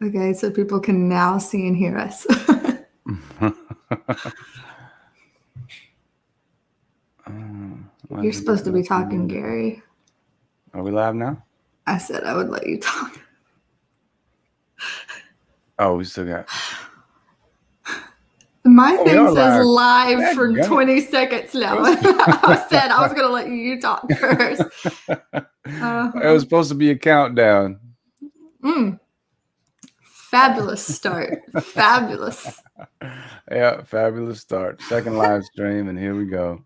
Okay, so people can now see and hear us. You're supposed to be talking, Gary. Are we live now? I said I would let you talk. Oh, we still got... My thing says live for 20 seconds now. I said I was going to let you talk first. It was supposed to be a countdown. Fabulous start. Fabulous. Yeah, fabulous start. Second live stream, and here we go.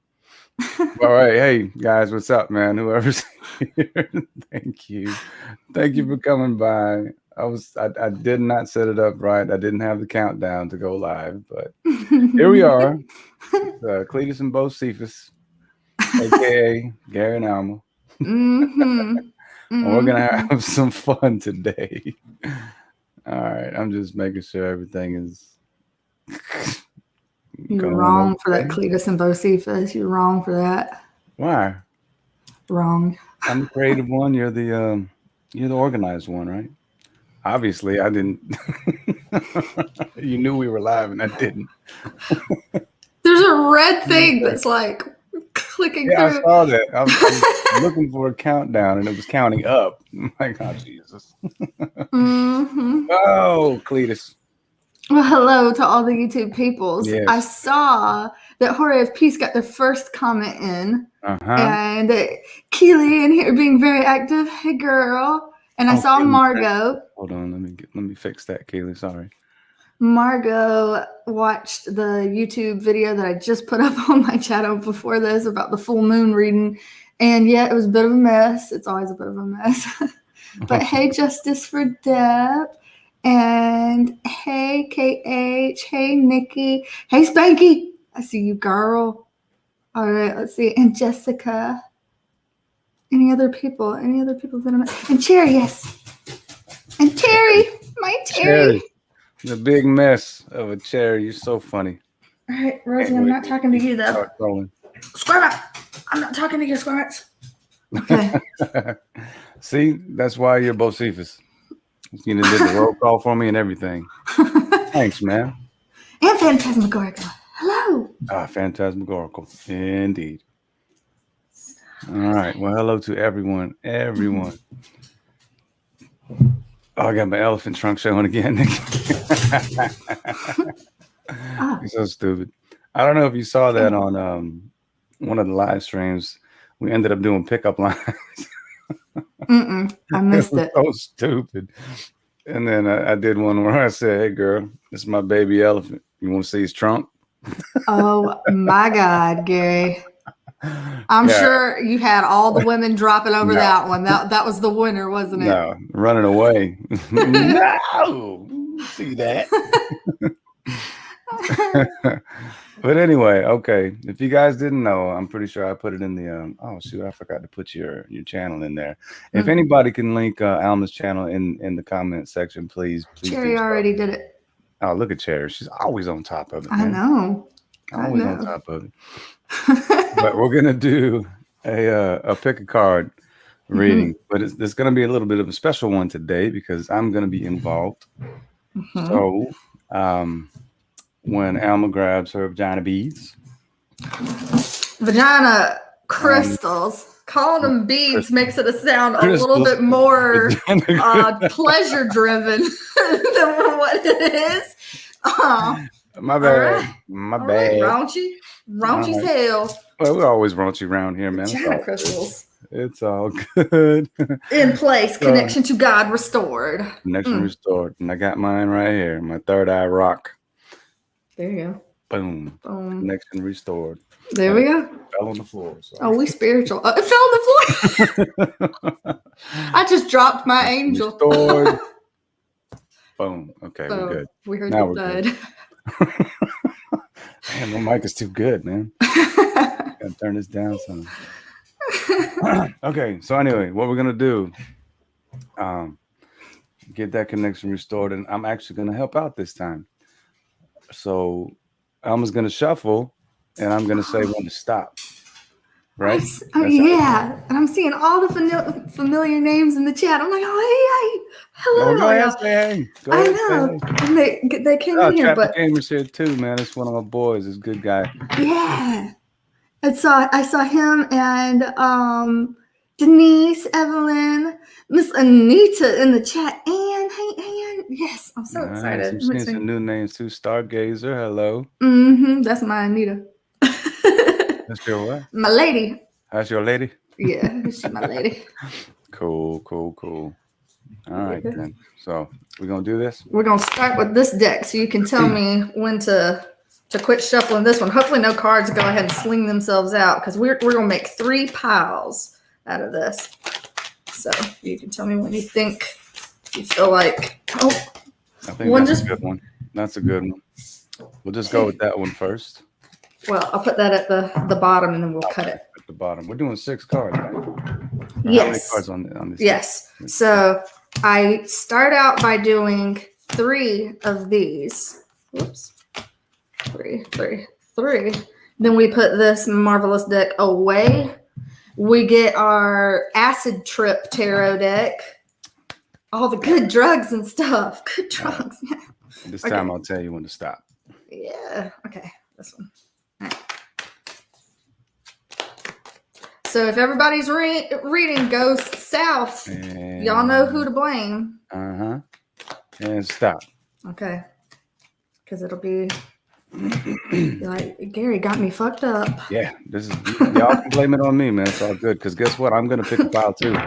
All right. Hey, guys, what's up, man? Whoever's here, thank you. Thank you for coming by. I did not set it up right. I didn't have the countdown to go live, but here we are. Cletus and Bocephus, aka Gary and Alma. And we're gonna have some fun today. All right, I'm just making sure everything is. You're wrong for that, Cletus and Bocephus. You're wrong for that. Why? Wrong. I'm the creative one. You're the organized one, right? Obviously, I didn't. You knew we were live, and I didn't. There's a red thing that's like clicking through. I saw that. I was looking for a countdown, and it was counting up. I'm like, oh, Jesus. Oh, Cletus. Well, hello to all the YouTube peoples. Yes. I saw that Hora of Peace got their first comment in. And Keely in here being very active. Hey, girl. And I saw Margot. Hold on, let me fix that, Keely. Sorry. Margot watched the YouTube video that I just put up on my channel before this about the full moon reading. And yeah, it was a bit of a mess. It's always a bit of a mess. But hey, Justice for Deb. And hey, KH. Hey, Nikki. Hey, Spanky. I see you, girl. All right, let's see. And Jessica. Any other people? Any other people that I'm... And Cherry, yes. And Terry. My Terry. The big mess of a Cherry. You're so funny. All right, Rosie, I'm not talking to you, though. Squirmat. I'm not talking to you, Squirmats. Okay. See, that's why you're Bocephus. You did the roll call for me and everything. Thanks, man. And Phantasmagorical. Hello. Phantasmagorical. Indeed. All right. Well, hello to everyone. Everyone. Oh, I got my elephant trunk showing again. You're so stupid. I don't know if you saw that on one of the live streams. We ended up doing pickup lines. I missed it. So stupid. And then I did one where I said, hey, girl, this is my baby elephant. You want to see his trunk? Oh, my God, Gary. I'm sure you had all the women dropping over that one. That was the winner, wasn't it? No, running away. No, see that. But anyway, okay. If you guys didn't know, I'm pretty sure I put it in the oh shoot, I forgot to put your channel in there. If anybody can link Alma's channel in the comment section, please. Cherry already did it. Oh, look at Cherry. She's always on top of it. I know. Always on top of it. But we're gonna do a pick a card reading, but it's gonna be a little bit of a special one today because I'm gonna be involved. So when Alma grabs her vagina beads, vagina crystals, calling them beads makes it sound a little bit more pleasure driven than what it is. My bad. My bad. Raunchy's hell. Well, we're always raunchy around here, man. Vagina crystals. It's all good. In place. Connection to God restored. Connection restored. And I got mine right here. My third eye rock. There you go. Boom. Connection restored. There we go. It fell on the floor. Sorry. Oh, we spiritual. It fell on the floor. I just dropped my angel. Restored. Boom. Okay, we're good. We heard the thud. Man, my mic is too good, man. Gotta turn this down some. Okay, so anyway, what we're gonna do, get that connection restored, and I'm actually gonna help out this time. So Alma's gonna shuffle, and I'm gonna say when to stop. Right? Oh yeah, and I'm seeing all the familiar names in the chat. I'm like, oh Hello, No, go ahead, y'all. say hey. Go I ahead, know. say And they came hey. in here, Trapper but Gamer's here too, man. It's one of my boys. He's a good guy. yeah. I saw him and Denise, Evelyn, Miss Anita in the chat. Ann, hey Ann. Yes, I'm so Nice. excited. I'm seeing some new names too. Stargazer, hello. That's my Anita. That's your what? My lady. That's your lady? Yeah, she's my lady. Cool. All right, then. So we're gonna do this. We're gonna start with this deck, so you can tell me when to quit shuffling this one. Hopefully, no cards go ahead and sling themselves out because we're gonna make 3 piles out of this. So you can tell me when you think you feel like. Oh, I think that's a good one. That's a good one. We'll just go with that one first. Well, I'll put that at the bottom and then we'll cut it. At the bottom. We're doing 6 cards, right? Yes. How many cards on this? Yes. So I start out by doing 3 of these. Whoops. 3. Then we put this marvelous deck away. We get our acid trip tarot deck. All the good drugs and stuff. Good drugs. Yeah. This time I'll tell you when to stop. Yeah. Okay. This one. All right. So if everybody's reading goes south, y'all know who to blame. And stop. Okay. Because it'll be like, Gary got me fucked up. Yeah. This is y'all can blame it on me, man. It's all good. Because guess what? I'm gonna pick a pile too.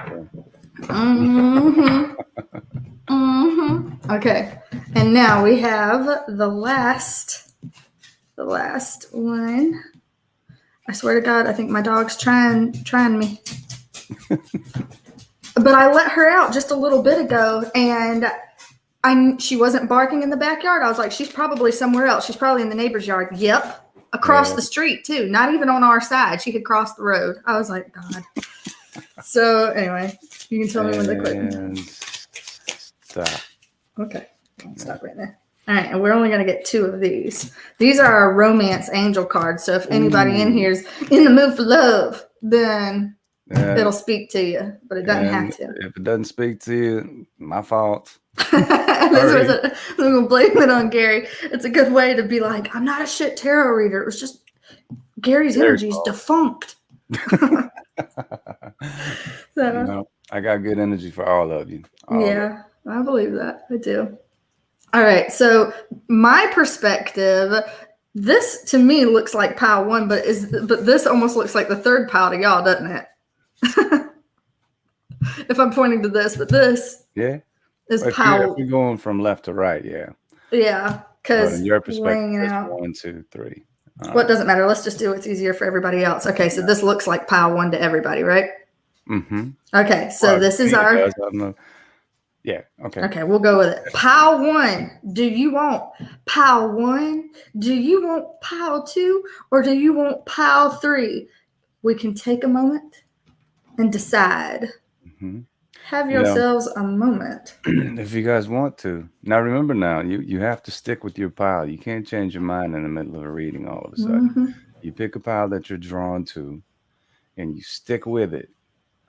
Okay. And now we have the last one. I swear to God, I think my dog's trying me. But I let her out just a little bit ago, and she wasn't barking in the backyard. I was like, she's probably somewhere else. She's probably in the neighbor's yard. Yep. Across the street, too. Not even on our side. She had crossed the road. I was like, God. So, anyway, you can tell me when to quit. And stop. Okay. I'll stop right there. All right, and we're only going to get 2 of these. These are our romance angel cards. So if anybody in here is in the mood for love, then it'll speak to you, but it doesn't have to. If it doesn't speak to you, my fault. I'm going to blame it on Gary. It's a good way to be like, I'm not a shit tarot reader. It was just Gary's energy is defunct. So, I got good energy for all of you. Yeah, I believe that. I do. All right, so my perspective, this to me looks like pile 1, but this almost looks like the 3rd pile to y'all, doesn't it? If I'm pointing to this, but this is pile. If you're going from left to right, yeah, because in your perspective, it's 1, 2, 3. Well, it doesn't matter. Let's just do what's easier for everybody else. Okay, so this looks like pile 1 to everybody, right? Okay, so this is our. Yeah, okay. Okay, we'll go with it. Pile 1. Do you want pile 1? Do you want pile 2? Or do you want pile 3? We can take a moment and decide. Have yourselves a moment. If you guys want to. Now, remember now, you have to stick with your pile. You can't change your mind in the middle of a reading all of a sudden. You pick a pile that you're drawn to, and you stick with it.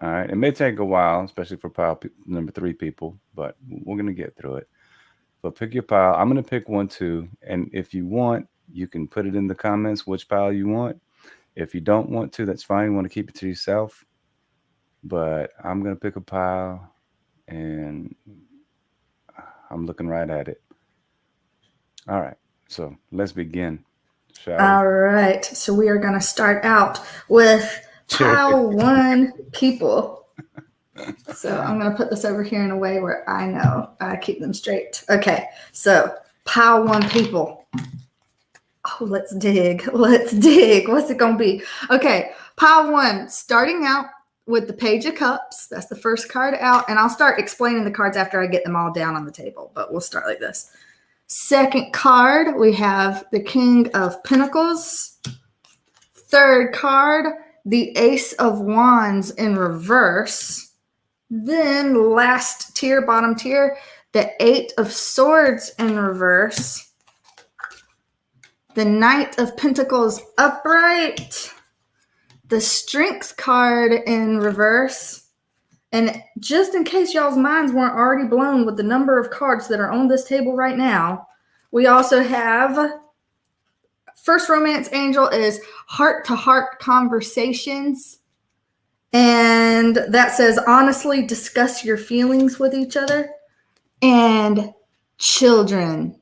All right. It may take a while, especially for pile number 3 people, but we're going to get through it. But pick your pile. I'm going to pick 1, 2. And if you want, you can put it in the comments which pile you want. If you don't want to, that's fine. You want to keep it to yourself. But I'm going to pick a pile, and I'm looking right at it. All right. So let's begin. All right. So we are going to start out with pile 1 people. So I'm going to put this over here in a way where I know I keep them straight. Okay. So pile 1 people. Oh, let's dig. What's it going to be? Okay. Pile 1, starting out with the Page of Cups. That's the first card out. And I'll start explaining the cards after I get them all down on the table. But we'll start like this. Second card, we have the King of Pentacles. Third card, the Ace of Wands in reverse. Then last tier, bottom tier, the 8 of Swords in reverse. The Knight of Pentacles upright. The Strength card in reverse. And just in case y'all's minds weren't already blown with the number of cards that are on this table right now, we also have first romance angel is heart-to-heart conversations. And that says, honestly discuss your feelings with each other. And children.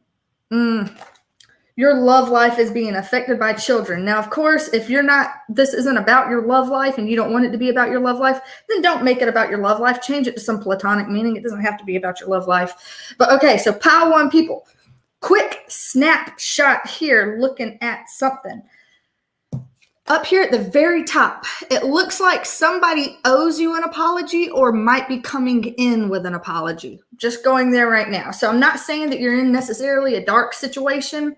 Your love life is being affected by children. Now, of course, if this isn't about your love life and you don't want it to be about your love life, then don't make it about your love life. Change it to some platonic meaning. It doesn't have to be about your love life. But okay, so pile one people. Quick snapshot here looking at something. Up here at the very top, it looks like somebody owes you an apology or might be coming in with an apology. Just going there right now. So I'm not saying that you're in necessarily a dark situation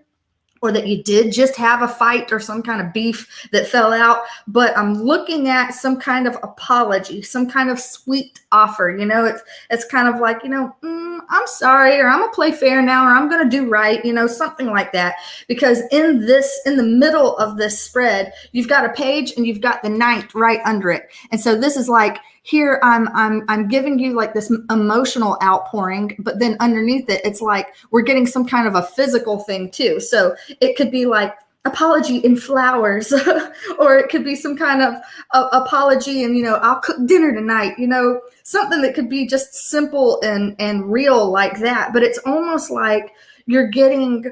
or that you did just have a fight or some kind of beef that fell out, but I'm looking at some kind of apology, some kind of sweet offer. You know, it's kind of like, you know, I'm sorry, or I'm gonna play fair now, or I'm gonna do right, you know, something like that. Because in the middle of this spread, you've got a page and you've got the knight right under it. And so this is like, here I'm giving you like this emotional outpouring, but then underneath it, it's like we're getting some kind of a physical thing too. So it could be like apology in flowers, or it could be some kind of apology and, you know, I'll cook dinner tonight, you know, something that could be just simple and real like that. But it's almost like you're getting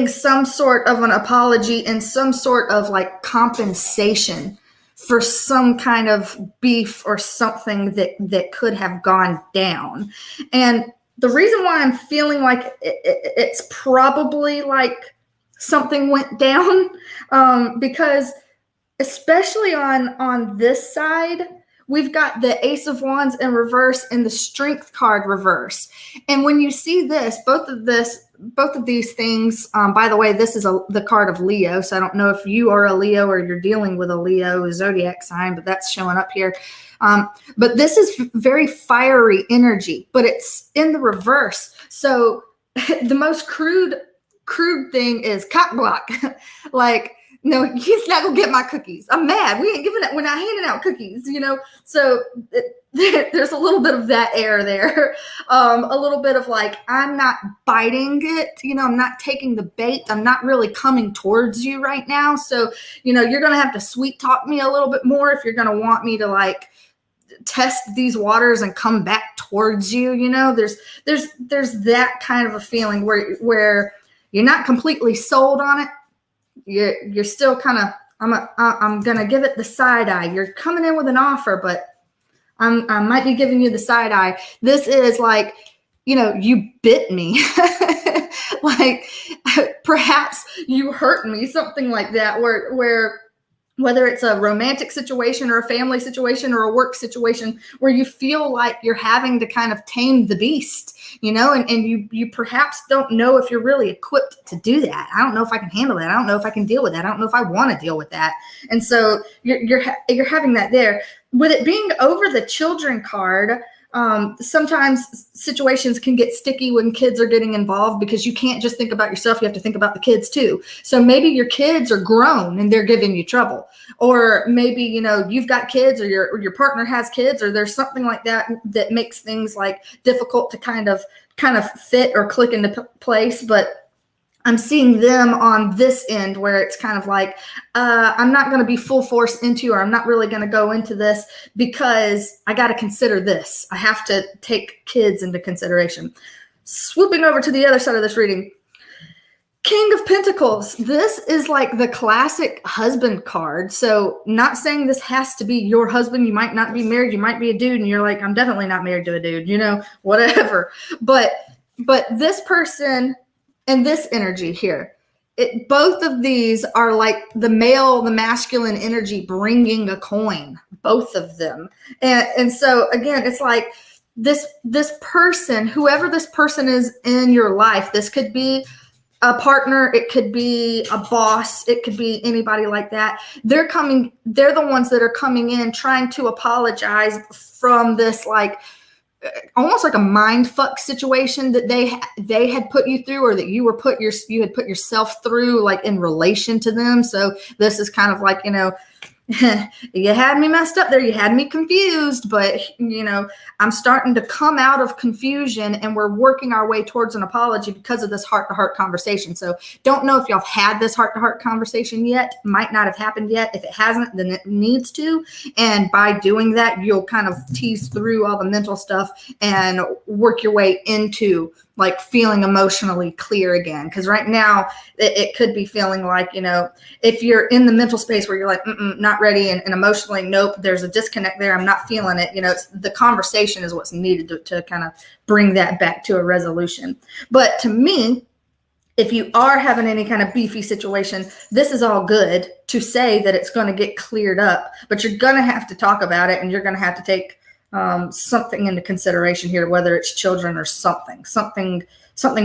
some sort of an apology and some sort of like compensation for some kind of beef or something that could have gone down. And the reason why I'm feeling like it's probably like something went down, because especially on this side, we've got the Ace of Wands in reverse and the Strength card reverse. And when you see this, both of these things, by the way, this is the card of Leo. So I don't know if you are a Leo or you're dealing with a Leo Zodiac sign, but that's showing up here. But this is very fiery energy, but it's in the reverse. So the most crude thing is cock block. Like, no, he's not gonna get my cookies. I'm mad. We're not handing out cookies, you know? So there's a little bit of that air there. A little bit of like, I'm not biting it, you know, I'm not taking the bait. I'm not really coming towards you right now. So, you know, you're gonna have to sweet talk me a little bit more if you're gonna want me to like test these waters and come back towards you. You know, there's that kind of a feeling where you're not completely sold on it. You're still kind of, I'm gonna give it the side eye. You're coming in with an offer, but I might be giving you the side eye. This is like, you know, you bit me. Like perhaps you hurt me, something like that, where whether it's a romantic situation or a family situation or a work situation where you feel like you're having to kind of tame the beast, you know, and you perhaps don't know if you're really equipped to do that. I don't know if I can handle that. I don't know if I can deal with that. I don't know if I want to deal with that. And so you're having that there. With it being over the children card, sometimes situations can get sticky when kids are getting involved because you can't just think about yourself. You have to think about the kids too. So maybe your kids are grown and they're giving you trouble, or maybe, you know, you've got kids or your partner has kids, or there's something like that that makes things like difficult to kind of fit or click into place. But I'm seeing them on this end where it's kind of like, I'm not going to be full force into, or I'm not really going to go into this because I got to consider this. I have to take kids into consideration. Swooping over to the other side of this reading, King of Pentacles. This is like the classic husband card. So not saying this has to be your husband. You might not be married. You might be a dude and you're like, I'm definitely not married to a dude, you know, whatever. But this person and this energy here, both of these are like the masculine energy bringing a coin, both of them. And so again, it's like this person, whoever this person is in your life, this could be a partner, it could be a boss, it could be anybody like that. They're the ones that are coming in trying to apologize from this like almost like a mind fuck situation that they had put you through, or that you had put yourself through, like in relation to them. So this is kind of like, you know, You had me messed up there. You had me confused, but I'm starting to come out of confusion, and we're working our way towards an apology because of this heart-to-heart conversation. So don't know if y'all have had this heart-to-heart conversation yet. Might not have happened yet. If it hasn't, then it needs to. And by doing that, you'll kind of tease through all the mental stuff and work your way into like feeling emotionally clear again. Because right now it could be feeling like, if you're in the mental space where you're like, not ready, and emotionally, nope, there's a disconnect there. I'm not feeling it. It's, the conversation is what's needed to kind of bring that back to a resolution. But to me, if you are having any kind of beefy situation, this is all good to say that it's going to get cleared up, but you're going to have to talk about it, and you're going to have to take something into consideration here, whether it's children or something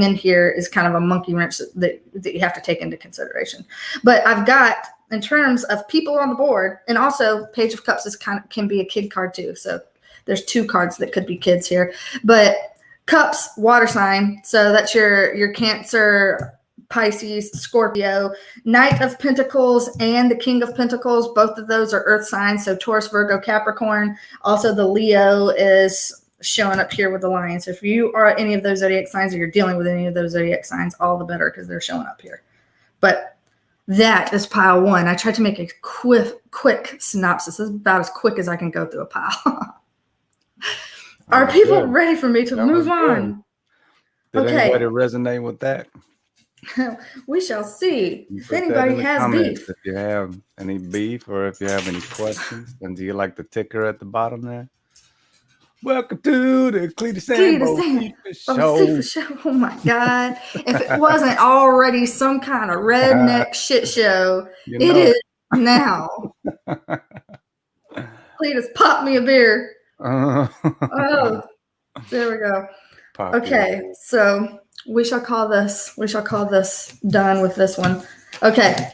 in here is kind of a monkey wrench that you have to take into consideration. But I've got, in terms of people on the board, and also Page of Cups can be a kid card too. So there's 2 cards that could be kids here, but Cups, water sign. So that's your Cancer, Pisces, Scorpio. Knight of Pentacles and the King of Pentacles, both of those are earth signs. So Taurus, Virgo, Capricorn. Also the Leo is showing up here with the Lion. So if you are any of those zodiac signs, or you're dealing with any of those zodiac signs, all the better, because they're showing up here. But that is pile 1. I tried to make a quick synopsis. This is about as quick as I can go through a pile. Are people ready for me to move on? Did anybody resonate with that? We shall see. If anybody has beef. If you have any beef, or if you have any questions, and do you like the ticker at the bottom there? Welcome to the Cletus and Bocephus show. Oh my God. If it wasn't already some kind of redneck shit show, it is now. Cletus, pop me a beer. Oh, there we go. Okay, so we shall call this done with this one. Okay.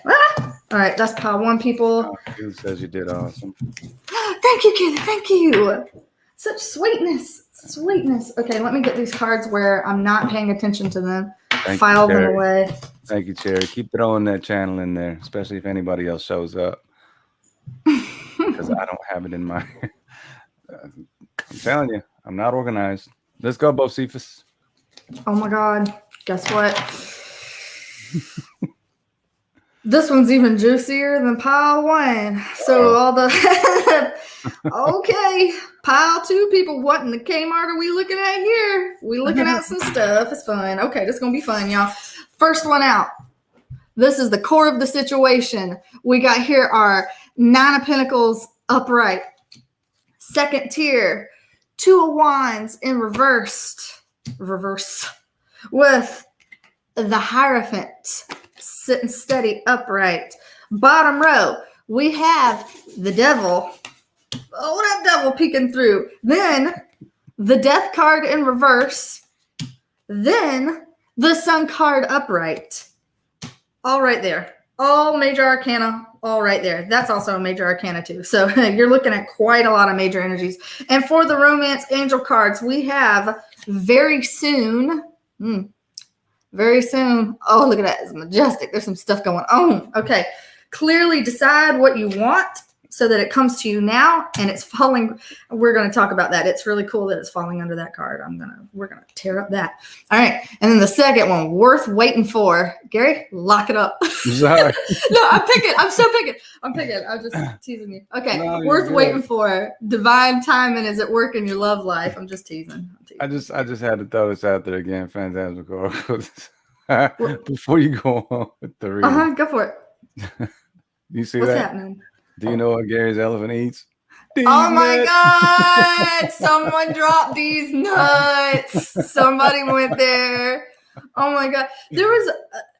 All right, that's pile 1, people. Who says you did awesome? Thank you, Keith. Thank you. Such sweetness. Okay, let me get these cards where I'm not paying attention to them. File them away. Thank you, Cherry. Keep throwing that channel in there, especially if anybody else shows up. Because I don't have it in my... I'm telling you, I'm not organized. Let's go, Bocephus. Oh my God. Guess what? This one's even juicier than pile 1. So all the... Okay. Pile 2, people. What in the Kmart are we looking at here? We looking at some stuff. It's fun. Okay, this is going to be fun, y'all. First one out. This is the core of the situation. We got here our 9 of Pentacles upright. Second tier, 2 of Wands in reverse, with the Hierophant sitting steady upright. Bottom row, we have the Devil. Oh, that Devil peeking through. Then the Death card in reverse. Then the Sun card upright. All right there. All major arcana, all right there. That's also a major arcana too. So you're looking at quite a lot of major energies. And for the romance angel cards, we have very soon. Very soon. Oh, look at that. It's majestic. There's some stuff going on. Okay. Clearly decide what you want so that it comes to you now, and it's falling. We're going to talk about that. It's really cool that it's falling under that card. We're going to tear up that. All right. And then the second one, worth waiting for. Gary, lock it up. Sorry. No, I'm picking. I'm so picking. I'm just teasing you. Okay. No, worth waiting for. Divine timing is at work in your love life. I'm just teasing. I just had to throw this out there again, Phantasmical. Before you go on with the reading. Go for it. You see What's that? happening? Do you know what Gary's elephant eats? Oh my God! Someone dropped these nuts. Somebody went there. Oh my God! There was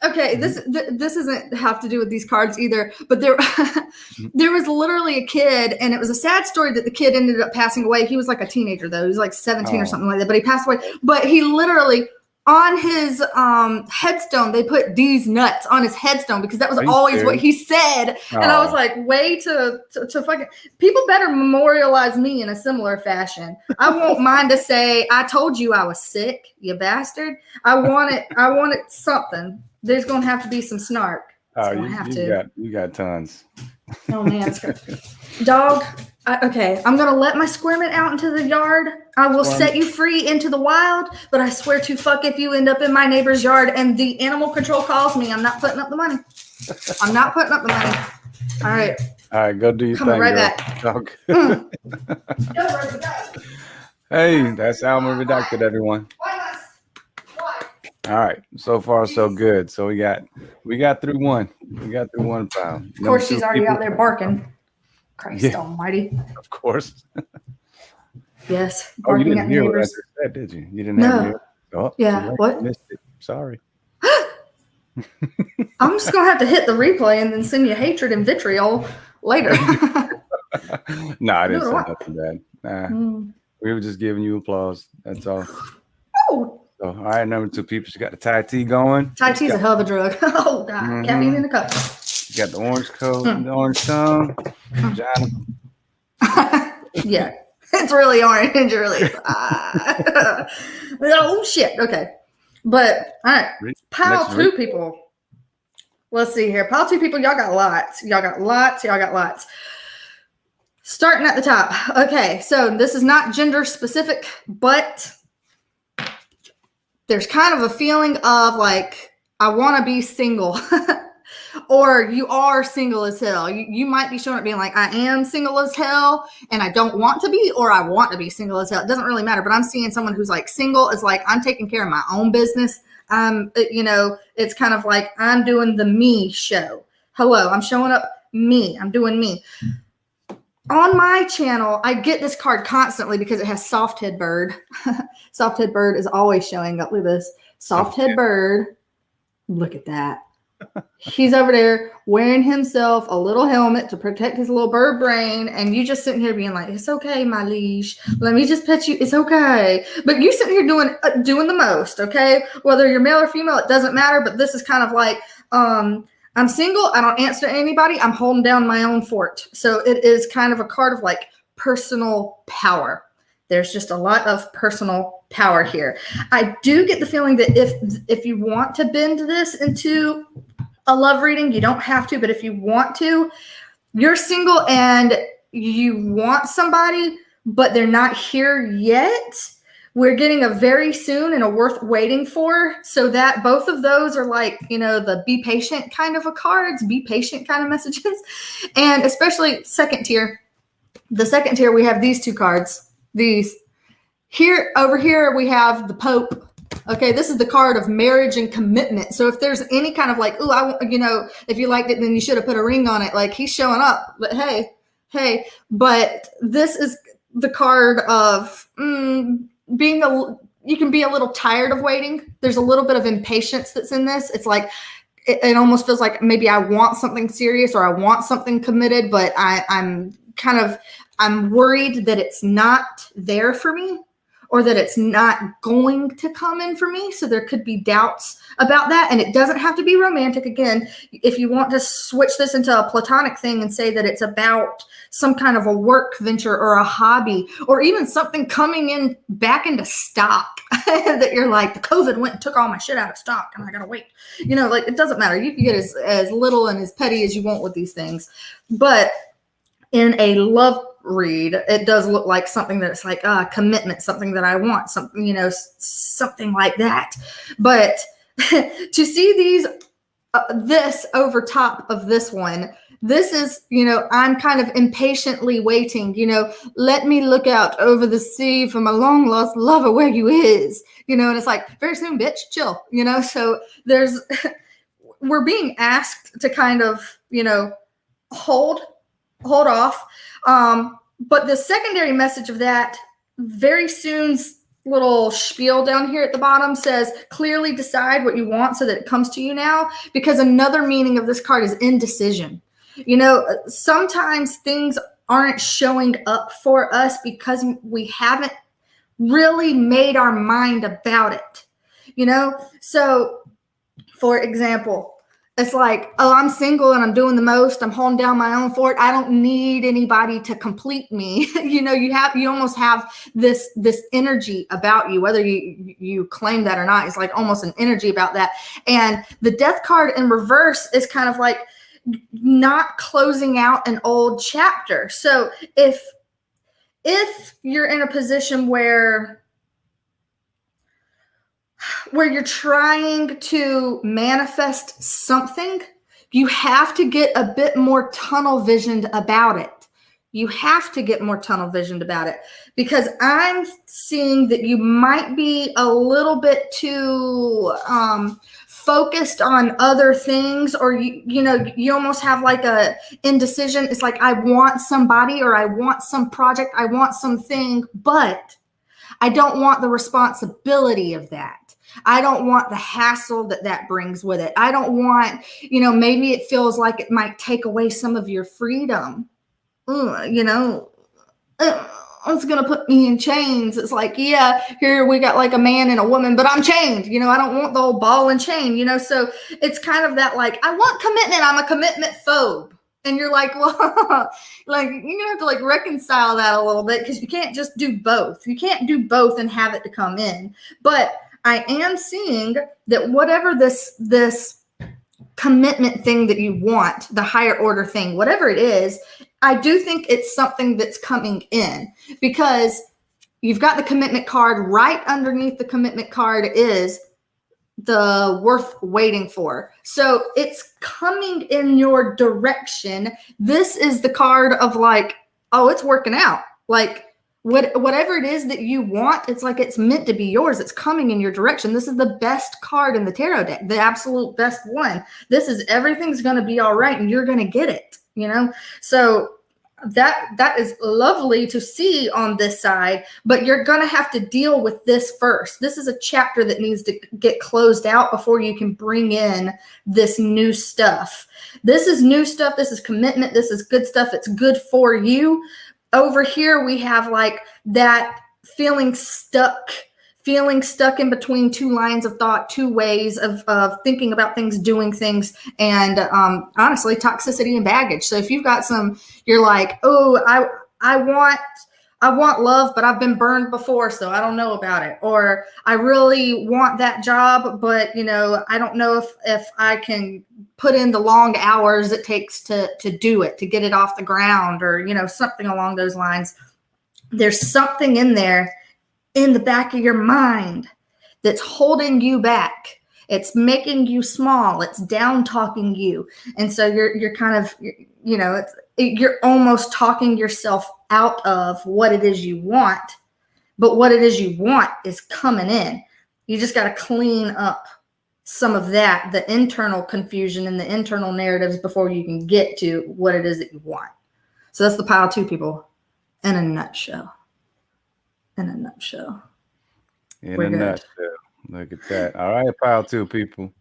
okay. This doesn't have to do with these cards either. But there was literally a kid, and it was a sad story that the kid ended up passing away. He was like a teenager though. He was like 17 or something like that. But he passed away. But he literally. On his headstone, they put these nuts on his headstone because that was always what he said. Oh. And I was like, way to fucking people better memorialize me in a similar fashion. I won't mind to say, I told you I was sick, you bastard. I wanted something. There's gonna have to be some snark. Oh, So I have to. you got tons. Oh man, it's good. Dog. Okay, I'm gonna let my squirmint out into the yard. I will set you free into the wild, but I swear to fuck if you end up in my neighbor's yard and the animal control calls me, I'm not putting up the money. I'm not putting up the money. All right. All right, go do your Coming thing, right girl. back. Dog. Go, Hey, that's Alma Redacted, everyone. Why? All right, so far so good. So we got through one. We got through one pound. Of course, she's already out there barking. Christ Yeah. Almighty. Of course. Yes, Oh, you barking didn't at hear what I neighbors. just said, did you? You didn't have me. Oh, Yeah, what? Missed it. Sorry. I'm just gonna have to hit the replay and then send you hatred and vitriol later. No, I didn't say nothing bad. Nah, we were just giving you applause. That's all. Oh, So, all right, number 2 people. She got the Thai tea going. Thai tea's a hell of a drug. Oh God, caffeine in a cup. You got the orange coat, the orange tongue. Vagina. Yeah, it's really orange, really. Oh shit. Okay, but all right. Pile 2 people. Let's see here. Pile 2 people. Y'all got lots. Y'all got lots. Y'all got lots. Starting at the top. Okay, so this is not gender specific, but there's kind of a feeling of like, I want to be single. Or you are single as hell. You might be showing up being like, I am single as hell and I don't want to be, or I want to be single as hell. It doesn't really matter, but I'm seeing someone who's like single is like, I'm taking care of my own business. It's kind of like I'm doing the me show. Hello, I'm showing up me. I'm doing me. On my channel, I get this card constantly because it has soft head bird. Soft head bird is always showing up. Look at this. Soft head bird. Look at that. He's over there wearing himself a little helmet to protect his little bird brain. And you just sitting here being like, it's okay, my leash. Let me just pet you. It's okay. But you sitting here doing the most, okay? Whether you're male or female, it doesn't matter. But this is kind of like, I'm single. I don't answer to anybody. I'm holding down my own fort. So it is kind of a card of like personal power. There's just a lot of personal power here. I do get the feeling that if you want to bend this into a love reading, you don't have to, but if you want to, you're single and you want somebody, but they're not here yet. We're getting a very soon and a worth waiting for. So that both of those are like, the be patient kind of a cards, be patient kind of messages. And especially second tier. The second tier, we have these 2 cards. These. Here, over here, we have the Pope. Okay, this is the card of marriage and commitment. So if there's any kind of like, if you liked it, then you should have put a ring on it. Like he's showing up, but hey. But this is the card of you can be a little tired of waiting. There's a little bit of impatience that's in this. It's like, it almost feels like maybe I want something serious or I want something committed, but I'm worried that it's not there for me. Or that it's not going to come in for me. So there could be doubts about that. And it doesn't have to be romantic. Again, if you want to switch this into a platonic thing and say that it's about some kind of a work venture or a hobby, or even something coming in back into stock that you're like, the COVID went and took all my shit out of stock and I got to wait. Like it doesn't matter. You can get as little and as petty as you want with these things. But in a love read, it does look like something that's like commitment, something that I want, something, something like that. But to see these, this over top of this one, this is, I'm kind of impatiently waiting, let me look out over the sea for my long lost lover where you is, and it's like, very soon, bitch, chill, so we're being asked to kind of, hold off. But the secondary message of that, very soon's little spiel down here at the bottom says, clearly decide what you want so that it comes to you now, because another meaning of this card is indecision. Sometimes things aren't showing up for us because we haven't really made our mind about it, So for example, it's like, oh, I'm single and I'm doing the most. I'm holding down my own fort. I don't need anybody to complete me. You almost have this energy about you, whether you claim that or not. It's like almost an energy about that. And the death card in reverse is kind of like not closing out an old chapter. So if you're in a position where you're trying to manifest something, you have to get a bit more tunnel visioned about it. You have to get more tunnel visioned about it, because I'm seeing that you might be a little bit too focused on other things, or you almost have like a indecision. It's like, I want somebody, or I want some project, I want something, but I don't want the responsibility of that. I don't want the hassle that brings with it. I don't want, maybe it feels like it might take away some of your freedom. It's going to put me in chains. It's like, yeah, here we got like a man and a woman, but I'm chained. I don't want the old ball and chain, so it's kind of that, like, I want commitment. I'm a commitment phobe. And you're like, well, like, you're going to have to like reconcile that a little bit, because you can't just do both. You can't do both and have it to come in. But I am seeing that whatever this commitment thing that you want, the higher order thing, whatever it is, I do think it's something that's coming in, because you've got the commitment card. Right underneath the commitment card is the worth waiting for. So it's coming in your direction. This is the card of like, oh, it's working out. Like, whatever it is that you want, it's like it's meant to be yours. It's coming in your direction. This is the best card in the tarot deck, the absolute best one. This is, everything's going to be all right, and you're going to get it, So that is lovely to see on this side, but you're going to have to deal with this first. This is a chapter that needs to get closed out before you can bring in this new stuff. This is new stuff. This is commitment. This is good stuff. It's good for you. Over here, we have like that feeling stuck in between two lines of thought, two ways of thinking about things, doing things, and honestly, toxicity and baggage. So if you've got you're like, oh, I want love, but I've been burned before, so I don't know about it. Or I really want that job, but I don't know if I can put in the long hours it takes to do it, to get it off the ground, or something along those lines. There's something in there in the back of your mind that's holding you back. It's making you small. It's down talking you. And so you're kind of, you're almost talking yourself out of what it is you want, but what it is you want is coming in. You just got to clean up some of that, the internal confusion and the internal narratives, before you can get to what it is that you want. So that's the pile 2, people, in a nutshell. In a nutshell. We're good. Nutshell. Look at that. All right, pile 2, people.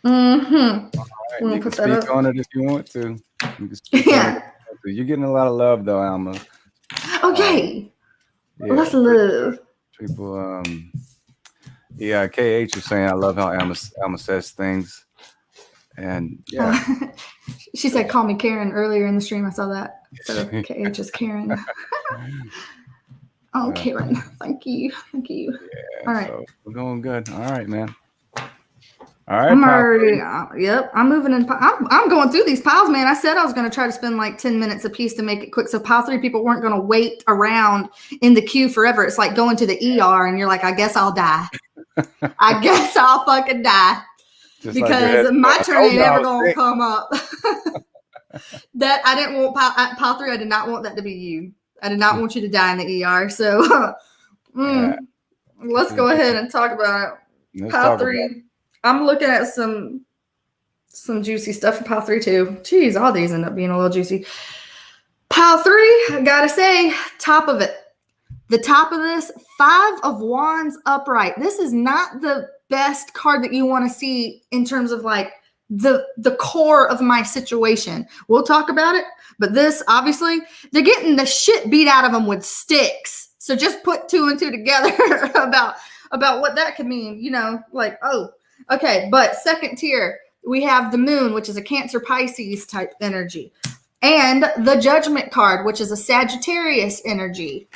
Mm-hmm. All right. You can speak on it if you want to. You can speak on it. You're getting a lot of love, though, Alma. Okay. Let's love. People, yeah, KH was saying, I love how Alma says things. And yeah. She said, call me Karen earlier in the stream. I saw that. So KH is Karen. Oh, Karen. Thank you. Thank you. Yeah, all right. So we're going good. All right, man. All right. I'm already, yep. I'm moving in. I'm going through these piles, man. I said I was going to try to spend like 10 minutes a piece to make it quick. So pile 3 people weren't going to wait around in the queue forever. It's like going to the ER and you're like, I guess I'll die. I guess I'll fucking die. Just because like my turn ain't ever going to come up. That I didn't want pile 3. I did not want that to be you. I did not want you to die in the ER. So let's go ahead and talk about it. Pile 3. I'm looking at some juicy stuff in pile 3 too. Jeez, all these end up being a little juicy. Pile 3, I gotta say, top of it. The top of this, 5 of Wands upright. This is not the best card that you want to see in terms of like the core of my situation. We'll talk about it, but this, obviously, they're getting the shit beat out of them with sticks. So just put 2 and 2 together about what that could mean, like, oh, okay. But second tier, we have the moon, which is a Cancer Pisces type energy, and the Judgment card, which is a Sagittarius energy.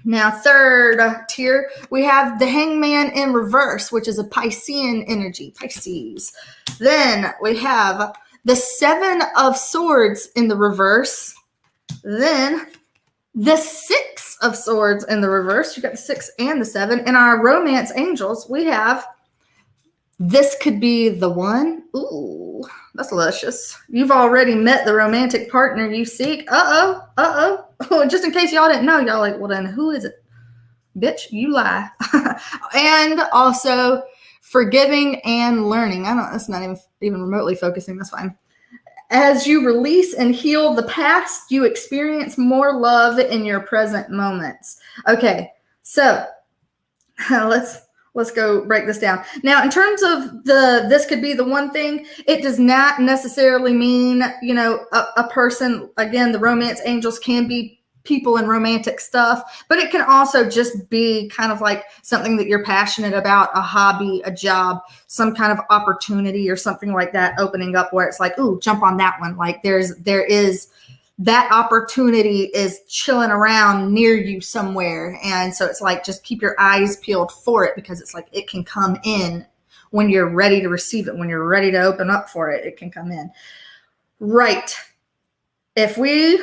Now, third tier, we have the Hangman in reverse, which is a Piscean energy, Pisces. Then we have the Seven of Swords in the reverse. Then the Six of Swords in the reverse. You got the 6 and the 7. In our romance angels, we have this could be the one. Ooh, that's luscious. You've already met the romantic partner you seek. Uh-oh. Just in case y'all didn't know, y'all like, well then who is it? Bitch, you lie. And also forgiving and learning. That's not even remotely focusing. That's fine. As you release and heal the past, you experience more love in your present moments. Okay, so let's go break this down. Now, in terms of this could be the one thing, it does not necessarily mean, a person, again, the romance angels can be people in romantic stuff, but it can also just be kind of like something that you're passionate about, a hobby, a job, some kind of opportunity or something like that opening up where it's like, ooh, jump on that one. Like there is that opportunity is chilling around near you somewhere. And so it's like, just keep your eyes peeled for it, because it's like, it can come in when you're ready to receive it, when you're ready to open up for it, it can come in. Right. If we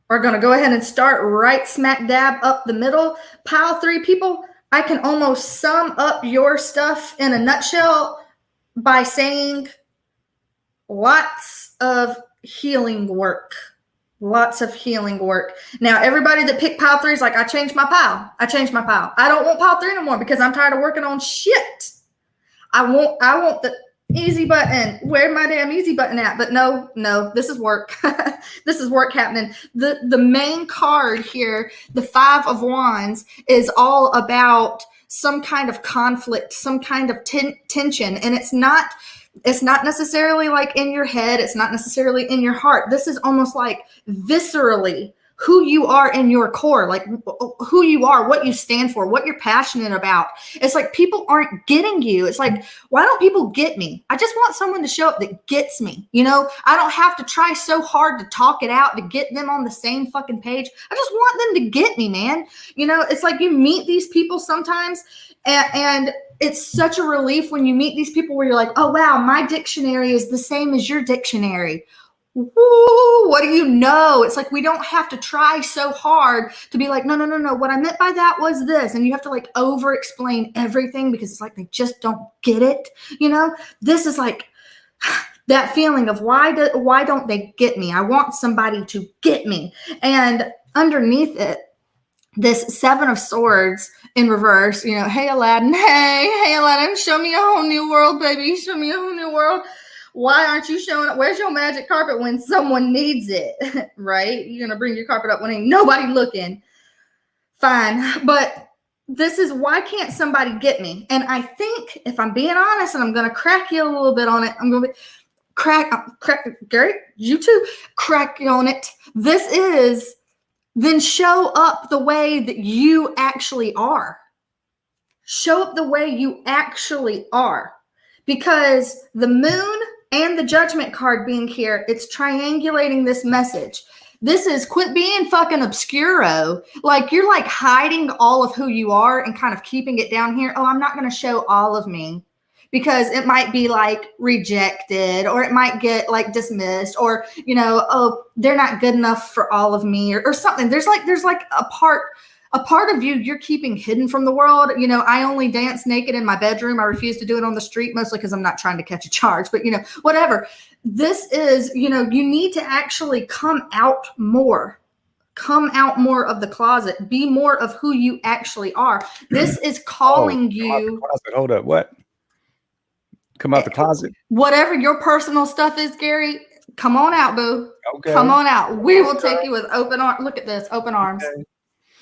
are going to go ahead and start right smack dab up the middle, pile 3 people, I can almost sum up your stuff in a nutshell by saying lots of healing work. Lots of healing work. Now, everybody that picked pile 3 is like, I changed my pile. I don't want pile 3 no more because I'm tired of working on shit. I want the easy button. Where my damn easy button at? But no, this is work. This is work happening. The main card here, the 5 of Wands, is all about some kind of conflict, some kind of tension. And it's not necessarily like in your head. It's not necessarily in your heart. This is almost like viscerally who you are in your core, like who you are, what you stand for, what you're passionate about. It's like people aren't getting you. It's like, why don't people get me? I just want someone to show up that gets me. I don't have to try so hard to talk it out to get them on the same fucking page. I just want them to get me, man. It's like you meet these people sometimes and it's such a relief when you meet these people where you're like, oh, wow, my dictionary is the same as your dictionary. Woo, what do you know? It's like we don't have to try so hard to be like, no. What I meant by that was this. And you have to like over explain everything because it's like they just don't get it. This is like that feeling of why don't they get me? I want somebody to get me. And underneath it, this 7 of Swords in reverse, hey Aladdin, hey Aladdin, show me a whole new world, baby. Show me a whole new world. Why aren't you showing up? Where's your magic carpet when someone needs it? Right? You're going to bring your carpet up when ain't nobody looking. Fine. But this is why can't somebody get me? And I think if I'm being honest, and I'm going to crack you a little bit on it, I'm going to crack, Gary, you too, crack you on it. This is then show up the way that you actually are. Show up the way you actually are. Because the moon and the Judgment card being here, it's triangulating this message. This is quit being fucking obscuro. Like you're like hiding all of who you are and kind of keeping it down here. Oh, I'm not going to show all of me because it might be like rejected or it might get like dismissed or, oh, they're not good enough for all of me or something. There's like a part of you you're keeping hidden from the world. I only dance naked in my bedroom. I refuse to do it on the street, mostly because I'm not trying to catch a charge, but whatever. This is, you need to actually come out more of the closet, be more of who you actually are. This is calling you. Hold up. What? Come out the closet? Whatever your personal stuff is, Gary, come on out, boo. Okay. Come on out. We will take you with open arms. Look at this, open arms. Okay.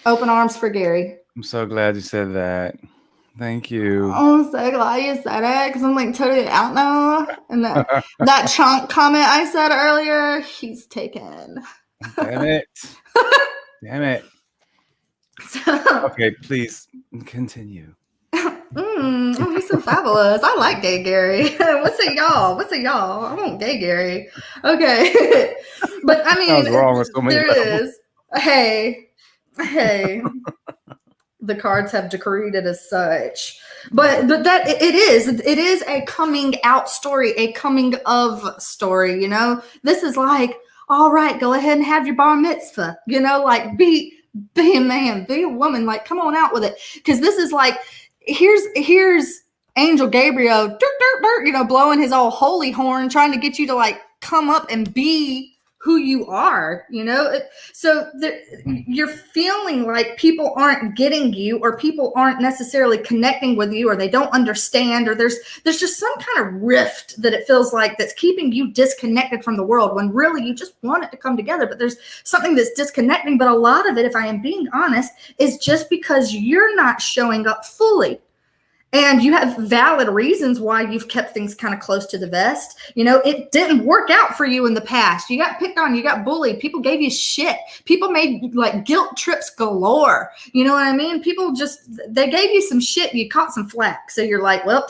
Open arms for Gary. I'm so glad you said that. Thank you. I'm so glad you said it because I'm like totally out now. And that chunk comment I said earlier, he's taken. Damn it. Damn it. So, okay, please continue. Oh, he's so fabulous. I like gay Gary. What's a y'all? What's a y'all? I want gay Gary. Okay. But I mean, Sounds wrong with so many there levels. is. Hey. The cards have decreed it as such. But that it is a coming out story, a coming of story, This is like, all right, go ahead and have your bar mitzvah, like be a man, be a woman, like come on out with it. Because this is like, here's Angel Gabriel, blowing his old holy horn, trying to get you to like come up and be who you are, so you're feeling like people aren't getting you, or people aren't necessarily connecting with you, or they don't understand, or there's just some kind of rift that it feels like that's keeping you disconnected from the world, when really you just want it to come together, but there's something that's disconnecting. But a lot of it, if I am being honest, is just because you're not showing up fully. And you have valid reasons why you've kept things kind of close to the vest. It didn't work out for you in the past. You got picked on, you got bullied. People gave you shit. People made like guilt trips galore. You know what I mean? People they gave you some shit and you caught some flack. So you're like, well,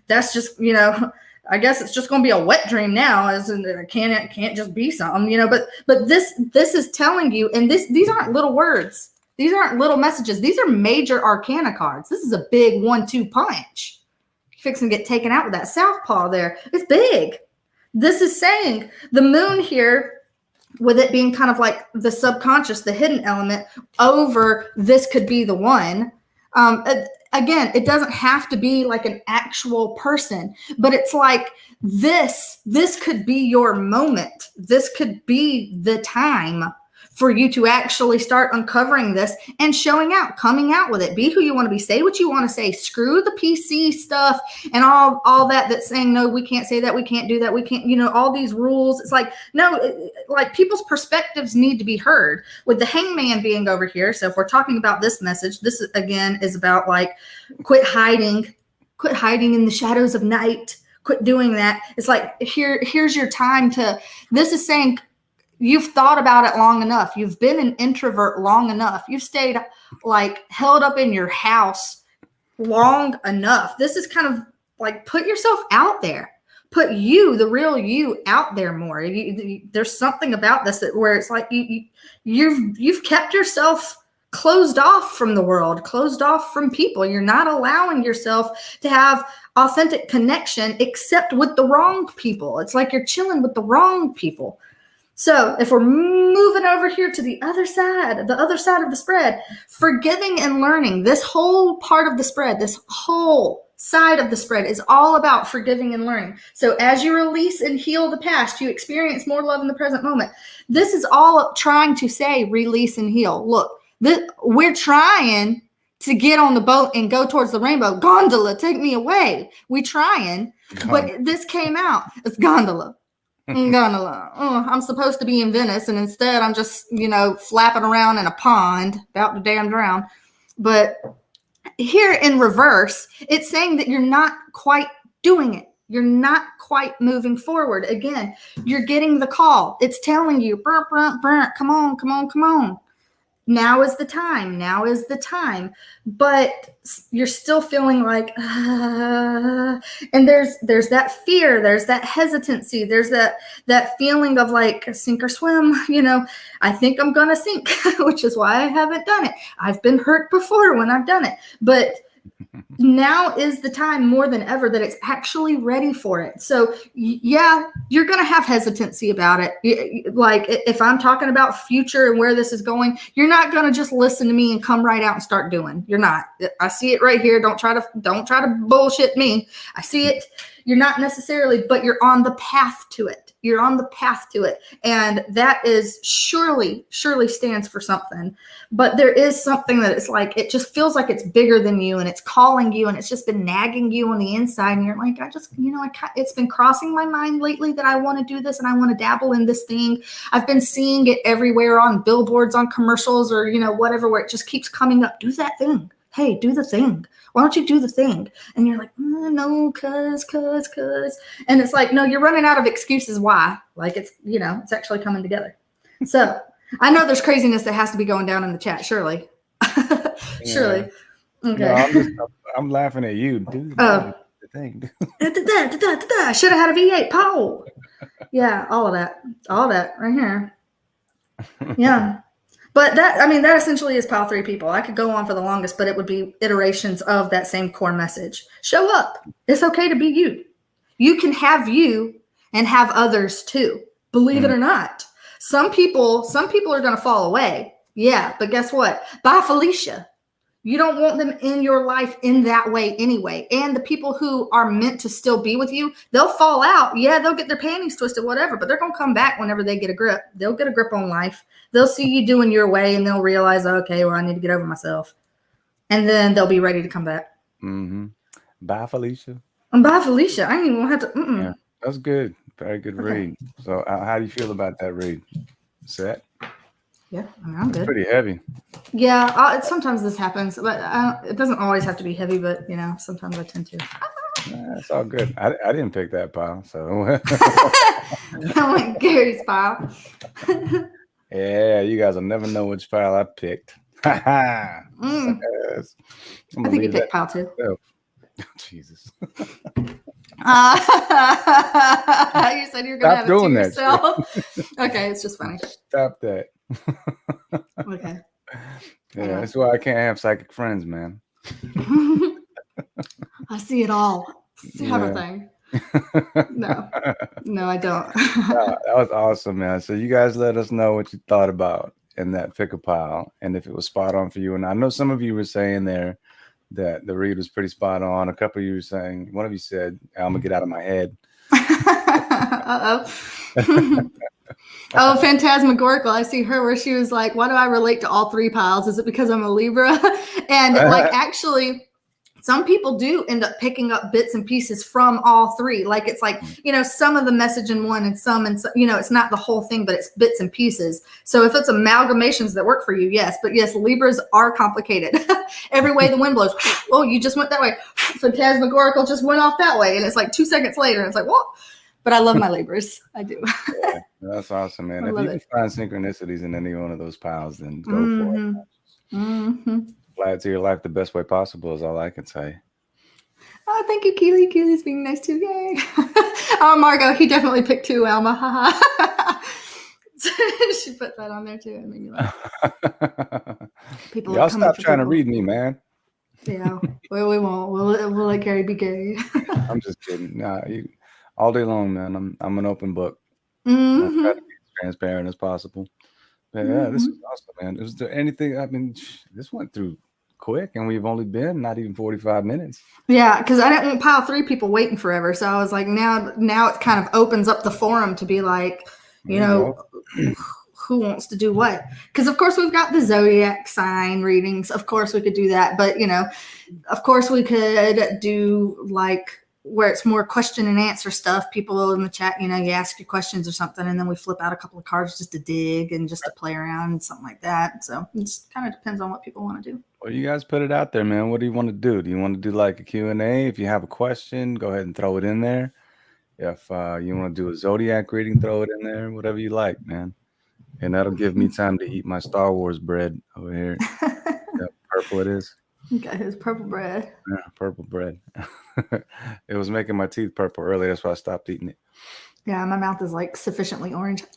that's just, I guess it's just going to be a wet dream now, as in it can't just be something, but this is telling you, and these aren't little words. These aren't little messages. These are major arcana cards. This is a big 1-2 punch. You're fixing to get taken out with that southpaw there. It's big. This is saying the moon here, with it being kind of like the subconscious, the hidden element over this could be the one. Again, it doesn't have to be like an actual person, but it's like this could be your moment. This could be the time for you to actually start uncovering this and showing out, coming out with it. Be who you want to be. Say what you want to say. Screw the PC stuff and all that's saying, no, we can't say that. We can't do that. We can't, all these rules. It's like, no, like people's perspectives need to be heard. With the hangman being over here. So if we're talking about this message, this again is about like, quit hiding in the shadows of night. Quit doing that. It's like, here's your time this is saying, you've thought about it long enough. You've been an introvert long enough. You've stayed like held up in your house long enough. This is kind of like, put yourself out there. Put you, the real you, out there more. There's something about this where it's like you've kept yourself closed off from the world, closed off from people. You're not allowing yourself to have authentic connection except with the wrong people. It's like you're chilling with the wrong people. So if we're moving over here to the other side of the spread, forgiving and learning, this whole part of the spread, this whole side of the spread is all about forgiving and learning. So as you release and heal the past, you experience more love in the present moment. This is all trying to say release and heal. Look, we're trying to get on the boat and go towards the rainbow. Gondola, take me away. We trying, but this came out. It's gondola. Gondola. Oh, I'm supposed to be in Venice, and instead I'm just, flapping around in a pond, about to damn drown. But here in reverse, it's saying that you're not quite doing it. You're not quite moving forward. Again, you're getting the call. It's telling you, burr, burr, burr, come on, come on, come on. Now is the time. Now is the time. But you're still feeling like, and there's that fear. There's that hesitancy. There's that feeling of like sink or swim. I think I'm going to sink, which is why I haven't done it. I've been hurt before when I've done it. But now is the time more than ever that it's actually ready for it. So yeah, you're going to have hesitancy about it. Like if I'm talking about future and where this is going, you're not going to just listen to me and come right out and start doing. You're not. I see it right here. Don't try to bullshit me. I see it. You're not necessarily, but you're on the path to it. You're on the path to it. And that is surely stands for something. But there is something that it's like, it just feels like it's bigger than you and it's calling you and it's just been nagging you on the inside. And you're like, it's been crossing my mind lately that I want to do this and I want to dabble in this thing. I've been seeing it everywhere on billboards, on commercials, or, whatever, where it just keeps coming up. Do that thing. Hey, do the thing. Why don't you do the thing? And you're like, no, cause. And it's like, no, you're running out of excuses why. Like it's, it's actually coming together. So I know there's craziness that has to be going down in the chat, surely. Surely. Okay. I'm laughing at you, dude. Oh. The thing. Should have had a V8 Paul. Yeah, all of that. All that right here. Yeah. But that essentially is pile 3 people. I could go on for the longest, but it would be iterations of that same core message. Show up. It's okay to be you. You can have you and have others too. Believe it or not. Some people are going to fall away. Yeah, but guess what? Bye, Felicia. You don't want them in your life in that way anyway. And the people who are meant to still be with you, they'll fall out. Yeah, they'll get their panties twisted, whatever, but they're going to come back whenever they get a grip. They'll get a grip on life. They'll see you doing your way and they'll realize, okay, well, I need to get over myself. And then they'll be ready to come back. Mm-hmm. Bye, Felicia. And bye, Felicia. I ain't even have to. Yeah, that's good. Very good read. So how do you feel about that read? Set? Yeah, I mean, I'm good. Pretty heavy. Yeah, sometimes this happens, but it doesn't always have to be heavy, but, sometimes I tend to. It's all good. I didn't pick that pile, so. I went Gary's pile. Yeah, you guys will never know which pile I picked. Yes. I think you picked pile 2. Jesus. You said you were going to have it to yourself. Okay, it's just funny. Stop that. Okay. Yeah, that's why I can't have psychic friends, man. I see it all. See everything. No, I don't. That was awesome, man. So you guys let us know what you thought about in that pick a pile and if it was spot on for you. And I know some of you were saying there that the read was pretty spot on. A couple of you were saying, one of you said, Alma, get out of my head. Oh, Phantasmagorical. I see her where she was like, why do I relate to all 3 piles? Is it because I'm a Libra? And actually, some people do end up picking up bits and pieces from all 3. Like it's like, some of the message in one and some, it's not the whole thing, but it's bits and pieces. So if it's amalgamations that work for you, yes. But yes, Libras are complicated. Every way the wind blows, oh, you just went that way. Phantasmagorical just went off that way. And it's like 2 seconds later. And it's like, what? But I love my Libras. I do. Yeah, that's awesome, man. If you can find synchronicities in any one of those piles, then go for it. Apply it to your life the best way possible is all I can say. Oh, thank you, Keely. Keely's being nice too. Yay. Oh, Margot, he definitely picked 2, Alma. She put that on there too. It made me laugh. Y'all stop trying to read me, man. Yeah, well, we won't. We'll let Gary be Gary. I'm just kidding. Nah, all day long, man. I'm an open book. I try to be as transparent as possible. But yeah, this is awesome, man. Is there anything? I mean, this went through quick, and we've only been not even 45 minutes. Yeah, because I didn't want pile 3 people waiting forever. So I was like, now it kind of opens up the forum to be like, who wants to do what? Because of course we've got the zodiac sign readings. Of course we could do that, but of course we could do like where it's more question and answer stuff. People in the chat, you ask your questions or something, and then we flip out a couple of cards just to dig and just to play around and something like that. So it just kind of depends on what people want to do. Well, you guys put it out there, man. What do you want to do? Do you want to do like a Q&A? If you have a question, go ahead and throw it in there. If you want to do a zodiac reading, throw it in there. Whatever you like, man. And that'll give me time to eat my Star Wars bread over here. That purple it is. Okay, it's purple bread. Yeah, purple bread. It was making my teeth purple earlier. That's why I stopped eating it. Yeah, my mouth is like sufficiently orange. It's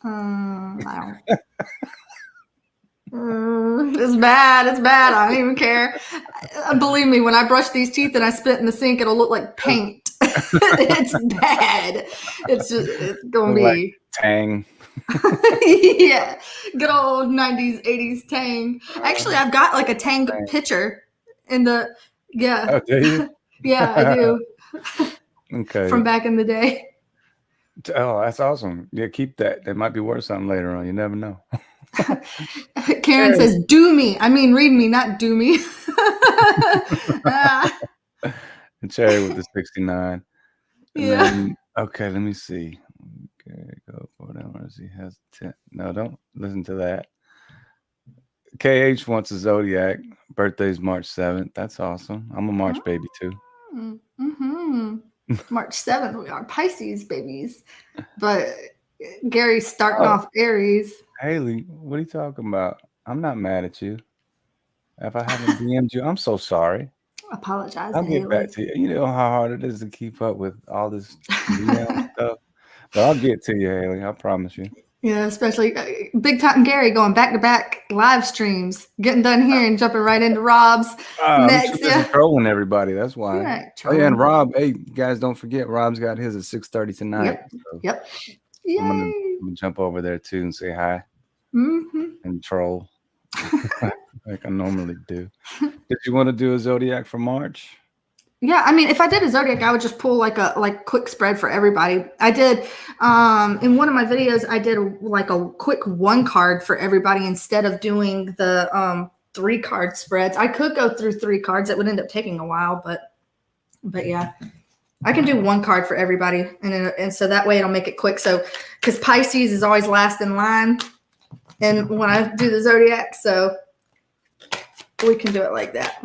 bad. It's bad. I don't even care. Believe me, when I brush these teeth and I spit in the sink, it'll look like paint. It's bad. It's going to be like Tang. Yeah, good old 90s, 80s Tang. Actually, I've got like a Tang picture in the Oh, do you? Yeah, I do. Okay. From back in the day. Oh, that's awesome. Yeah, keep that. That might be worth something later on. You never know. Karen says, do me. I mean, read me, not do me. And Cherry with the 69. Yeah. Then, okay, let me see. Okay, go for whatever. He has 10. No, don't listen to that. KH wants a zodiac. Birthday's March 7th. That's awesome. I'm a March baby too. March 7th, we are Pisces babies. But Gary's starting off Aries. Haley, what are you talking about? I'm not mad at you. If I haven't DM'd you, I'm so sorry. Apologize I'll to get back Haley. to you. You know how hard it is to keep up with all this DM stuff. But I'll get to you, Haley. I promise you. Yeah, especially Big Time Gary going back to back live streams, getting done here and jumping right into Rob's I'm too next. busy Yeah, trolling everybody. That's you're why. not Oh yeah, and trolling. Rob. Hey, guys, don't forget Rob's got his at 6:30 tonight. Yep. So Yep. I'm gonna, Yay. I'm gonna jump over there too and say hi Mm-hmm. and troll like I normally do. Did you want to do a Zodiac for March? Yeah, I mean, if I did a Zodiac, I would just pull like a quick spread for everybody. I did in one of my videos, I did like a quick 1 card for everybody instead of doing the 3 card spreads. I could go through 3 cards. It would end up taking a while, but yeah, I can do 1 card for everybody, and so that way it'll make it quick. So because Pisces is always last in line, and when I do the Zodiac, so we can do it like that.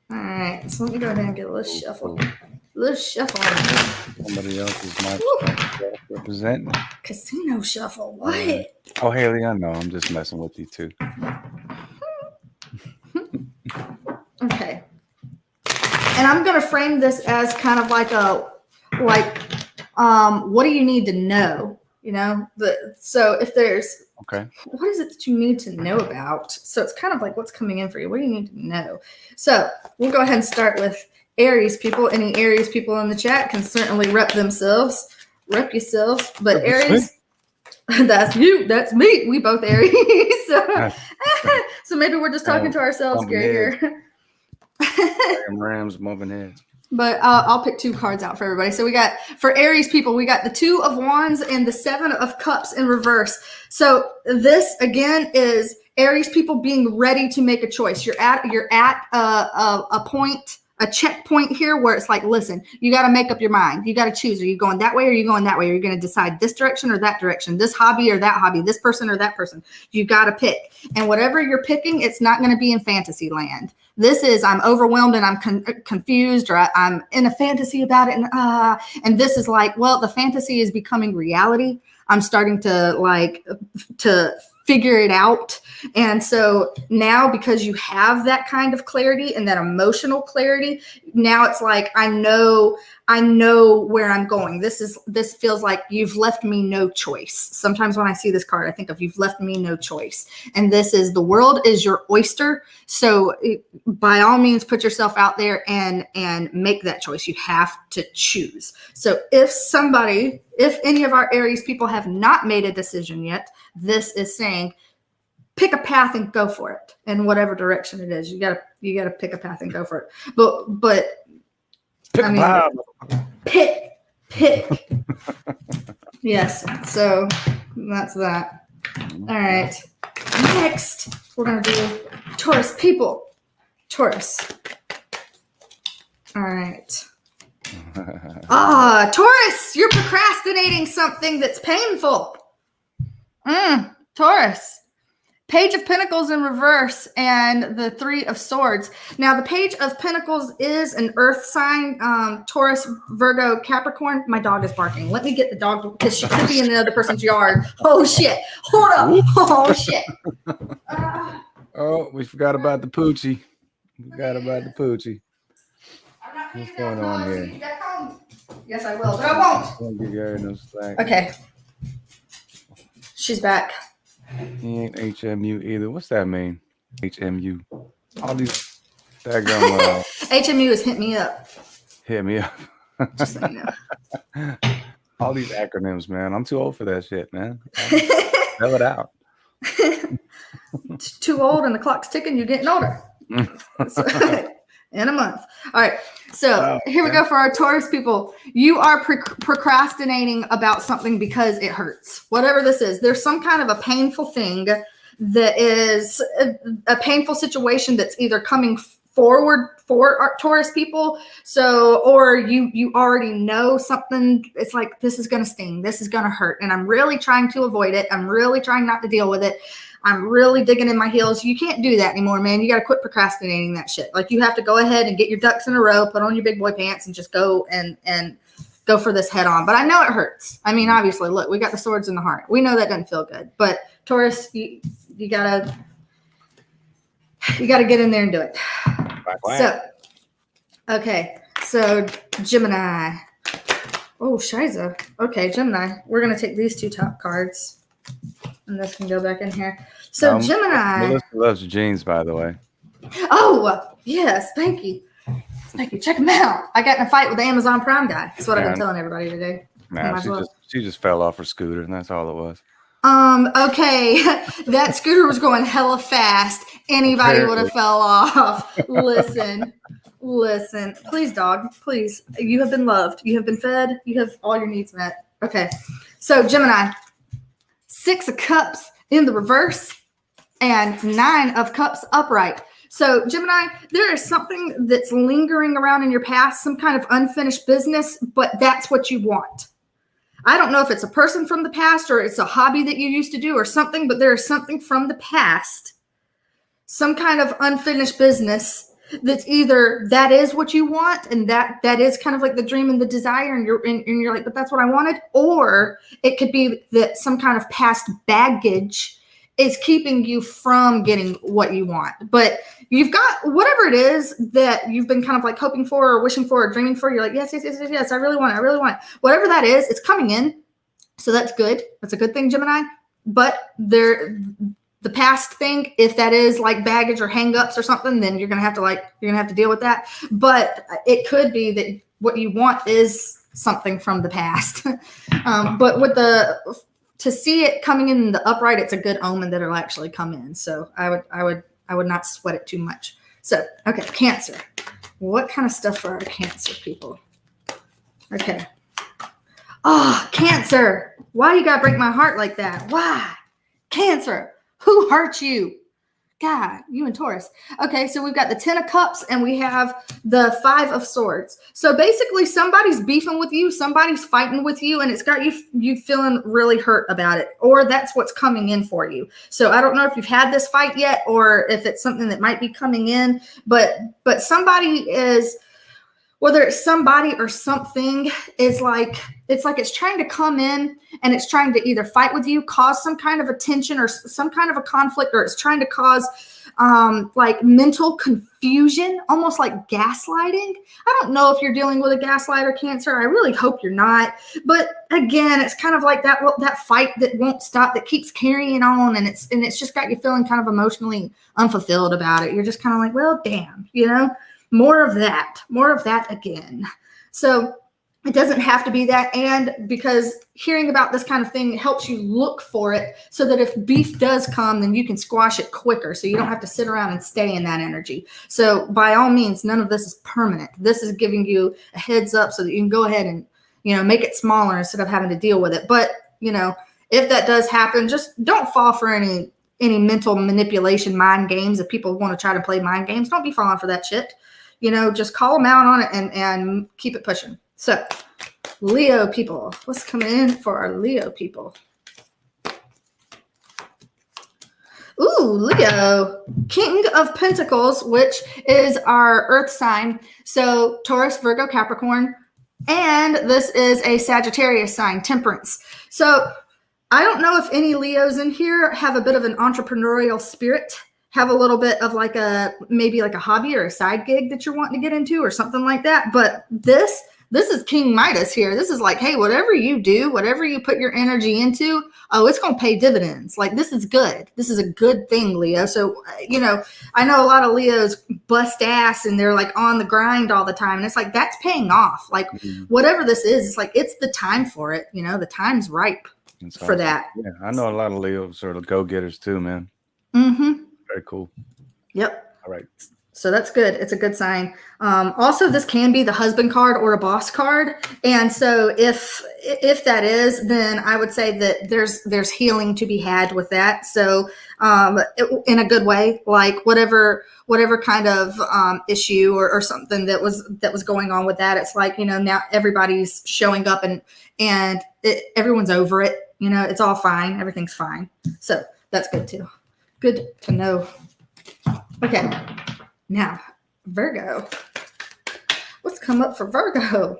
All right, so let me go ahead and get a little shuffle. Little shuffle on Somebody else's March representing. Casino shuffle. What? Oh, Haley, I know. I'm just messing with you too. Okay. And I'm gonna frame this as kind of like what do you need to know? You know, so if there's what is it that you need to know about? So it's kind of like what's coming in for you. What do you need to know? So we'll go ahead and start with Aries people. Any Aries people in the chat can certainly rep themselves. Rep yourselves. But Aries, that's you. That's me. We both Aries. So maybe we're just talking to ourselves, Gary, here. Rams moving heads. But I'll pick 2 cards out for everybody. So we got, for Aries people, we got the 2 of Wands and the 7 of Cups in reverse. So this, again, is Aries people being ready to make a choice. You're at a point, a checkpoint here where it's like, listen, you got to make up your mind. You got to choose. Are you going that way or are you going that way? Are you going to decide this direction or that direction, this hobby or that hobby, this person or that person? You got to pick. And whatever you're picking, it's not going to be in fantasy land. This is, I'm overwhelmed and I'm confused, or I'm in a fantasy about it. And this is like, well, the fantasy is becoming reality. I'm starting to figure it out. And so now, because you have that kind of clarity and that emotional clarity, now it's like, I know where I'm going. This feels like you've left me no choice. Sometimes when I see this card, I think of you've left me no choice. And this is, the world is your oyster. So by all means, put yourself out there and make that choice. You have to choose. So if any of our Aries people have not made a decision yet, this is saying, pick a path and go for it in whatever direction it is. You gotta pick a path and go for it. But pick. Yes. So that's that. All right. Next, we're gonna do Taurus people. Taurus. All right. Taurus, you're procrastinating something that's painful. Taurus. Page of Pentacles in reverse and the 3 of Swords. Now, the Page of Pentacles is an earth sign, Taurus, Virgo, Capricorn. My dog is barking. Let me get the dog because she could be in the other person's yard. Oh, shit. Hold up. Oh, shit. Oh, we forgot about the poochie. What's going on here? Yes, I will, but I won't. Don't give Gary no slack. Okay. She's back. He ain't HMU either. What's that mean? HMU. All these daggone HMU is hit me up. Hit me up. Just so you know. All these acronyms, man. I'm too old for that shit, man. Spell it out. Too old and the clock's ticking. You're getting older. In a month. All right. So here we go for our Taurus people. You are procrastinating about something because it hurts. Whatever this is, there's some kind of a painful thing that is a painful situation that's either coming forward for our Taurus people. So, or you already know something. It's like, this is going to sting. This is going to hurt. And I'm really trying to avoid it. I'm really trying not to deal with it. I'm really digging in my heels. You can't do that anymore, man. You got to quit procrastinating that shit. Like, you have to go ahead and get your ducks in a row, put on your big boy pants, and just go and go for this head on. But I know it hurts. I mean, obviously, look, we got the swords in the heart. We know that doesn't feel good. But Taurus, you gotta You got to get in there and do it. Quack, quack. So, okay. So, Gemini. Oh, Shiza. Okay, Gemini. We're going to take these 2 top cards. And this can go back in here. So, Gemini. Melissa loves jeans, by the way. Oh, yes. Thank you. Thank you. Check them out. I got in a fight with the Amazon Prime guy. That's what I've been telling everybody today. Nah, she just fell off her scooter, and that's all it was. Okay. That scooter was going hella fast. Anybody would have fell off. Listen. Please, dog. Please. You have been loved. You have been fed. You have all your needs met. Okay. So, Gemini, 6 of Cups in the reverse and 9 of Cups upright. So, Gemini, there is something that's lingering around in your past, some kind of unfinished business, but that's what you want. I don't know if it's a person from the past or it's a hobby that you used to do or something, but there is something from the past, some kind of unfinished business that's either that is what you want and that is kind of like the dream and the desire and you're like, but that's what I wanted. Or it could be that some kind of past baggage is keeping you from getting what you want. But you've got whatever it is that you've been kind of like hoping for or wishing for or dreaming for. You're like, yes, I really want it. Whatever that is, it's coming in. So that's good. That's a good thing, Gemini. But the past thing, if that is like baggage or hangups or something, then you're gonna have to deal with that. But it could be that what you want is something from the past. But with to see it coming in the upright, it's a good omen that it'll actually come in. So I would not sweat it too much. So, okay, Cancer. What kind of stuff for our Cancer people? Okay. Oh, Cancer. Why you gotta break my heart like that? Why? Cancer. Who hurt you? God, you and Taurus. Okay, so we've got the 10 of Cups and we have the 5 of Swords. So basically somebody's beefing with you, somebody's fighting with you, and it's got you feeling really hurt about it, or that's what's coming in for you. So I don't know if you've had this fight yet or if it's something that might be coming in, but somebody is, whether it's somebody or something, is like it's trying to come in and it's trying to either fight with you, cause some kind of a tension or some kind of a conflict, or it's trying to cause like mental confusion, almost like gaslighting. I don't know if you're dealing with a gaslighter, Cancer. I really hope you're not. But again, it's kind of like that fight that won't stop, that keeps carrying on, and it's just got you feeling kind of emotionally unfulfilled about it. You're just kind of like, well, damn, more of that again. So it doesn't have to be that. And because hearing about this kind of thing helps you look for it so that if beef does come, then you can squash it quicker. So you don't have to sit around and stay in that energy. So by all means, none of this is permanent. This is giving you a heads up so that you can go ahead and, make it smaller instead of having to deal with it. But, if that does happen, just don't fall for any mental manipulation, mind games. If people want to try to play mind games, don't be falling for that shit. Just call them out on it and keep it pushing. So, Leo people, what's coming in for our Leo people? Ooh, Leo, King of Pentacles, which is our earth sign. So, Taurus, Virgo, Capricorn. And this is a Sagittarius sign, Temperance. So, I don't know if any Leos in here have a bit of an entrepreneurial spirit, have a little bit of maybe a hobby or a side gig that you're wanting to get into or something like that. But this is King Midas here. This is like, hey, whatever you do, whatever you put your energy into, it's going to pay dividends. Like, this is good. This is a good thing, Leo. So, I know a lot of Leos bust ass and they're like on the grind all the time. And it's like, that's paying off. Like, whatever this is, it's like, it's the time for it. The time's ripe for that. Yeah, I know a lot of Leos are go-getters too, man. Mm-hmm. Very cool. Yep. All right. So that's good. It's a good sign. Also, this can be the husband card or a boss card. And so if that is, then I would say that there's healing to be had with that. So in a good way, like whatever kind of issue or something that was going on with that, it's like, now everybody's showing up and everyone's over it. It's all fine. Everything's fine. So that's good too. Good to know. Okay. Now, Virgo. What's come up for Virgo?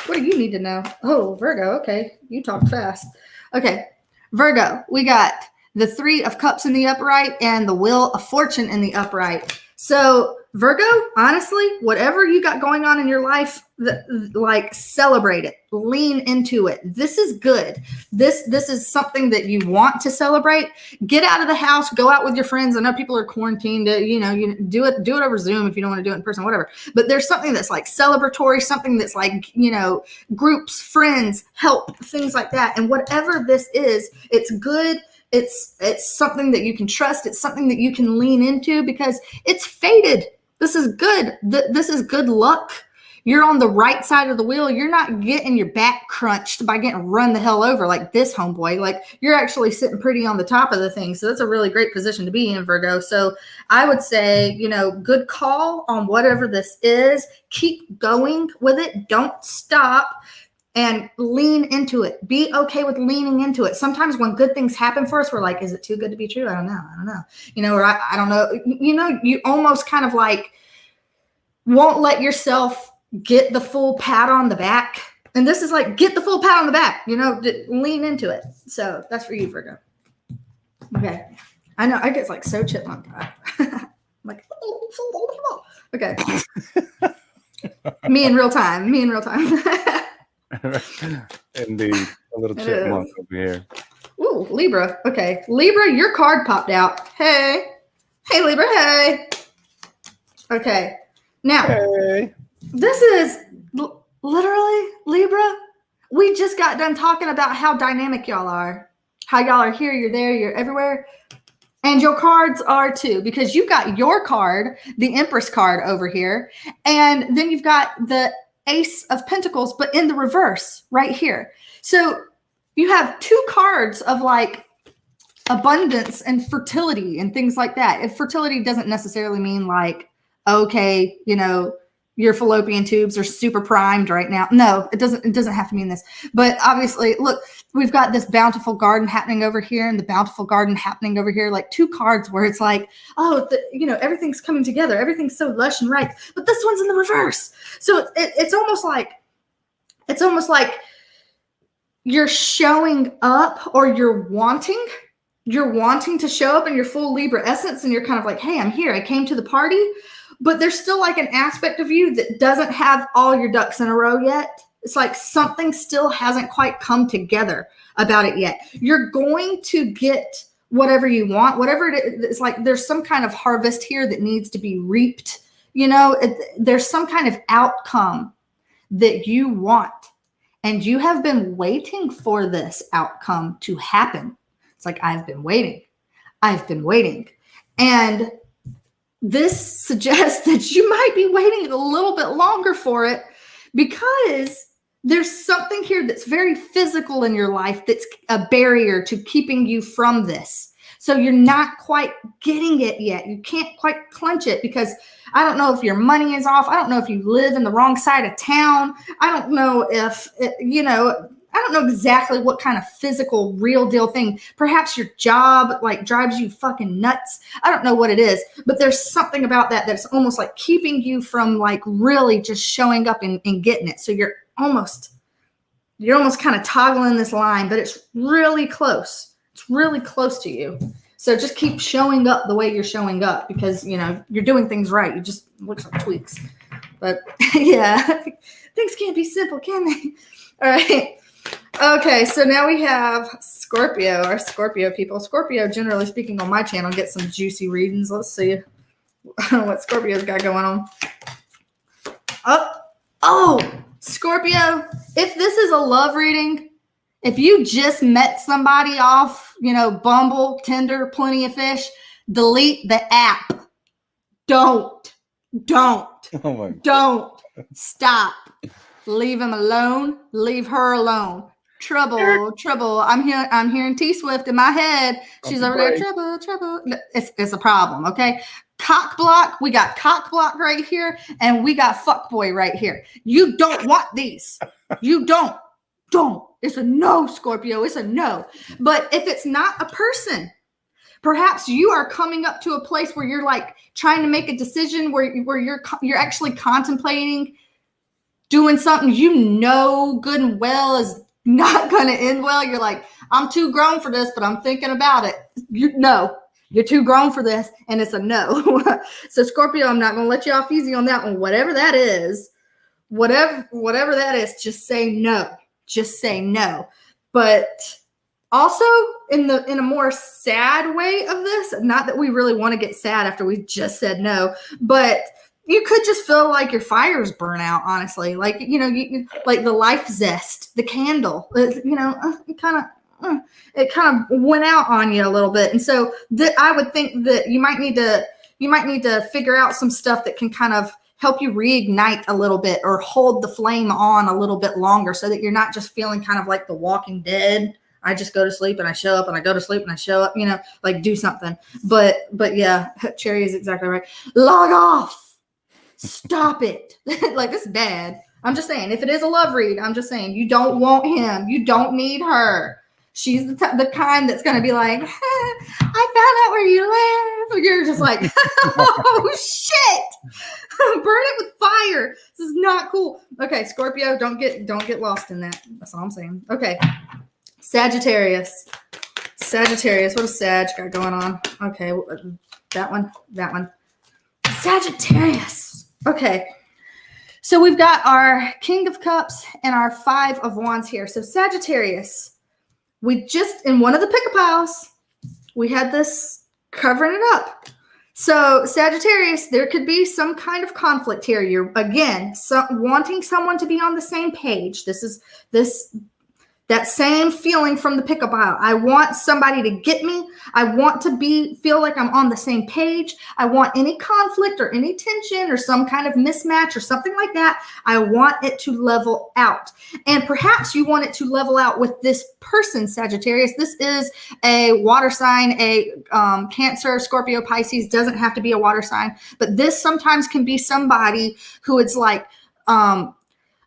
What do you need to know? Oh, Virgo. Okay. You talked fast. Okay. Virgo, we got the 3 of Cups in the upright, and the Wheel of Fortune in the upright. So Virgo, honestly, whatever you got going on in your life, like celebrate it, lean into it. This is good. This is something that you want to celebrate. Get out of the house, go out with your friends. I know people are quarantined. You do it over Zoom if you don't want to do it in person, whatever. But there's something that's like celebratory, something that's like, groups, friends, help, things like that. And whatever this is, it's good. It's something that you can trust. It's something that you can lean into because it's fated. This is good. This is good luck. You're on the right side of the wheel. You're not getting your back crunched by getting run the hell over like this, homeboy. Like, you're actually sitting pretty on the top of the thing. So that's a really great position to be in, Virgo. So I would say, good call on whatever this is. Keep going with it. Don't stop. And lean into it. Be okay with leaning into it. Sometimes when good things happen for us, we're like, is it too good to be true? I don't know. Or I don't know. You almost kind of like won't let yourself get the full pat on the back. And this is like, get the full pat on the back, lean into it. So that's for you, Virgo. Okay. I know I get like so chipmunk. I'm like, okay. Me in real time. Indeed, a little chipmunk over here. Ooh, Libra. Okay, Libra, your card popped out. Hey, Libra. Hey. Okay, now this is literally Libra. We just got done talking about how dynamic y'all are, how y'all are here, you're there, you're everywhere, and your cards are too, because you've got your card, the Empress card over here, and then you've got the Ace of Pentacles, but in the reverse right here. So you have 2 cards of like abundance and fertility and things like that. If fertility doesn't necessarily mean like, okay, your fallopian tubes are super primed right now. No, it doesn't have to mean this. But obviously, look, we've got this bountiful garden happening over here and the bountiful garden happening over here, like 2 cards where it's like, oh, everything's coming together. Everything's so lush and ripe. But this one's in the reverse. So it's almost like you're showing up, or you're wanting to show up in your full Libra essence, and you're kind of like, hey, I'm here. I came to the party. But there's still like an aspect of you that doesn't have all your ducks in a row yet. It's like something still hasn't quite come together about it yet. You're going to get whatever you want, whatever it is. It's like there's some kind of harvest here that needs to be reaped. There's some kind of outcome that you want. And you have been waiting for this outcome to happen. It's like, I've been waiting. And this suggests that you might be waiting a little bit longer for it, because there's something here that's very physical in your life that's a barrier to keeping you from this. So you're not quite getting it yet. You can't quite clench it, because I don't know if your money is off. I don't know if you live in the wrong side of town. I don't know if, I don't know exactly what kind of physical, real deal thing. Perhaps your job like drives you fucking nuts. I don't know what it is, but there's something about that that's almost like keeping you from like really just showing up and getting it. So you're almost kind of toggling this line, but it's really close. It's really close to you. So just keep showing up the way you're showing up, because, you're doing things right. You just looks like tweaks. But yeah, things can't be simple, can they? All right. Okay, so now we have Scorpio, our Scorpio people. Scorpio, generally speaking, on my channel, get some juicy readings. Let's see what Scorpio's got going on. Oh, Scorpio, if this is a love reading, if you just met somebody off, Bumble, Tinder, Plenty of Fish, delete the app. Don't stop. Leave him alone. Leave her alone. Trouble. I'm hearing T Swift in my head. She's over there. Trouble. It's a problem. Okay. Cock block. We got cock block right here, and we got fuckboy right here. You don't want these. You don't. It's a no, Scorpio. It's a no. But if it's not a person, perhaps you are coming up to a place where you're like trying to make a decision, where you're actually contemplating doing something good and well is not going to end well. You're like, I'm too grown for this, but I'm thinking about it. No, you're too grown for this, and it's a no. So Scorpio, I'm not going to let you off easy on that one. Whatever that is, just say no. Just say no. But also in a more sad way of this, not that we really want to get sad after we just said no, but you could just feel like your fire's burn out, honestly. Like, you like the life zest, the candle, it kind of went out on you a little bit. And so I would think that you might need to figure out some stuff that can kind of help you reignite a little bit or hold the flame on a little bit longer so that you're not just feeling kind of like the Walking Dead. I just go to sleep and I show up and I go to sleep and I show up, like do something. But yeah, Cherry is exactly right. Log off. Stop it. Like, this is bad. I'm just saying, if it is a love read, I'm just saying, you don't want him. You don't need her. She's the kind that's going to be like, I found out where you live. You're just like, oh, shit. Burn it with fire. This is not cool. Okay, Scorpio, don't get lost in that. That's all I'm saying. Okay. Sagittarius. What does Sag got going on? Okay, that one. Sagittarius. Okay, so we've got our King of Cups and our Five of Wands here. So Sagittarius, we just, in one of the pick-a-piles, we had this covering it up. So Sagittarius, there could be some kind of conflict here. You're, again, wanting someone to be on the same page. That same feeling from the pick-up pile. I want somebody to get me. I want to feel like I'm on the same page. I want any conflict or any tension or some kind of mismatch or something like that. I want it to level out. And perhaps you want it to level out with this person, Sagittarius. This is a water sign, a Cancer, Scorpio, Pisces. Doesn't have to be a water sign. But this sometimes can be somebody who it's like,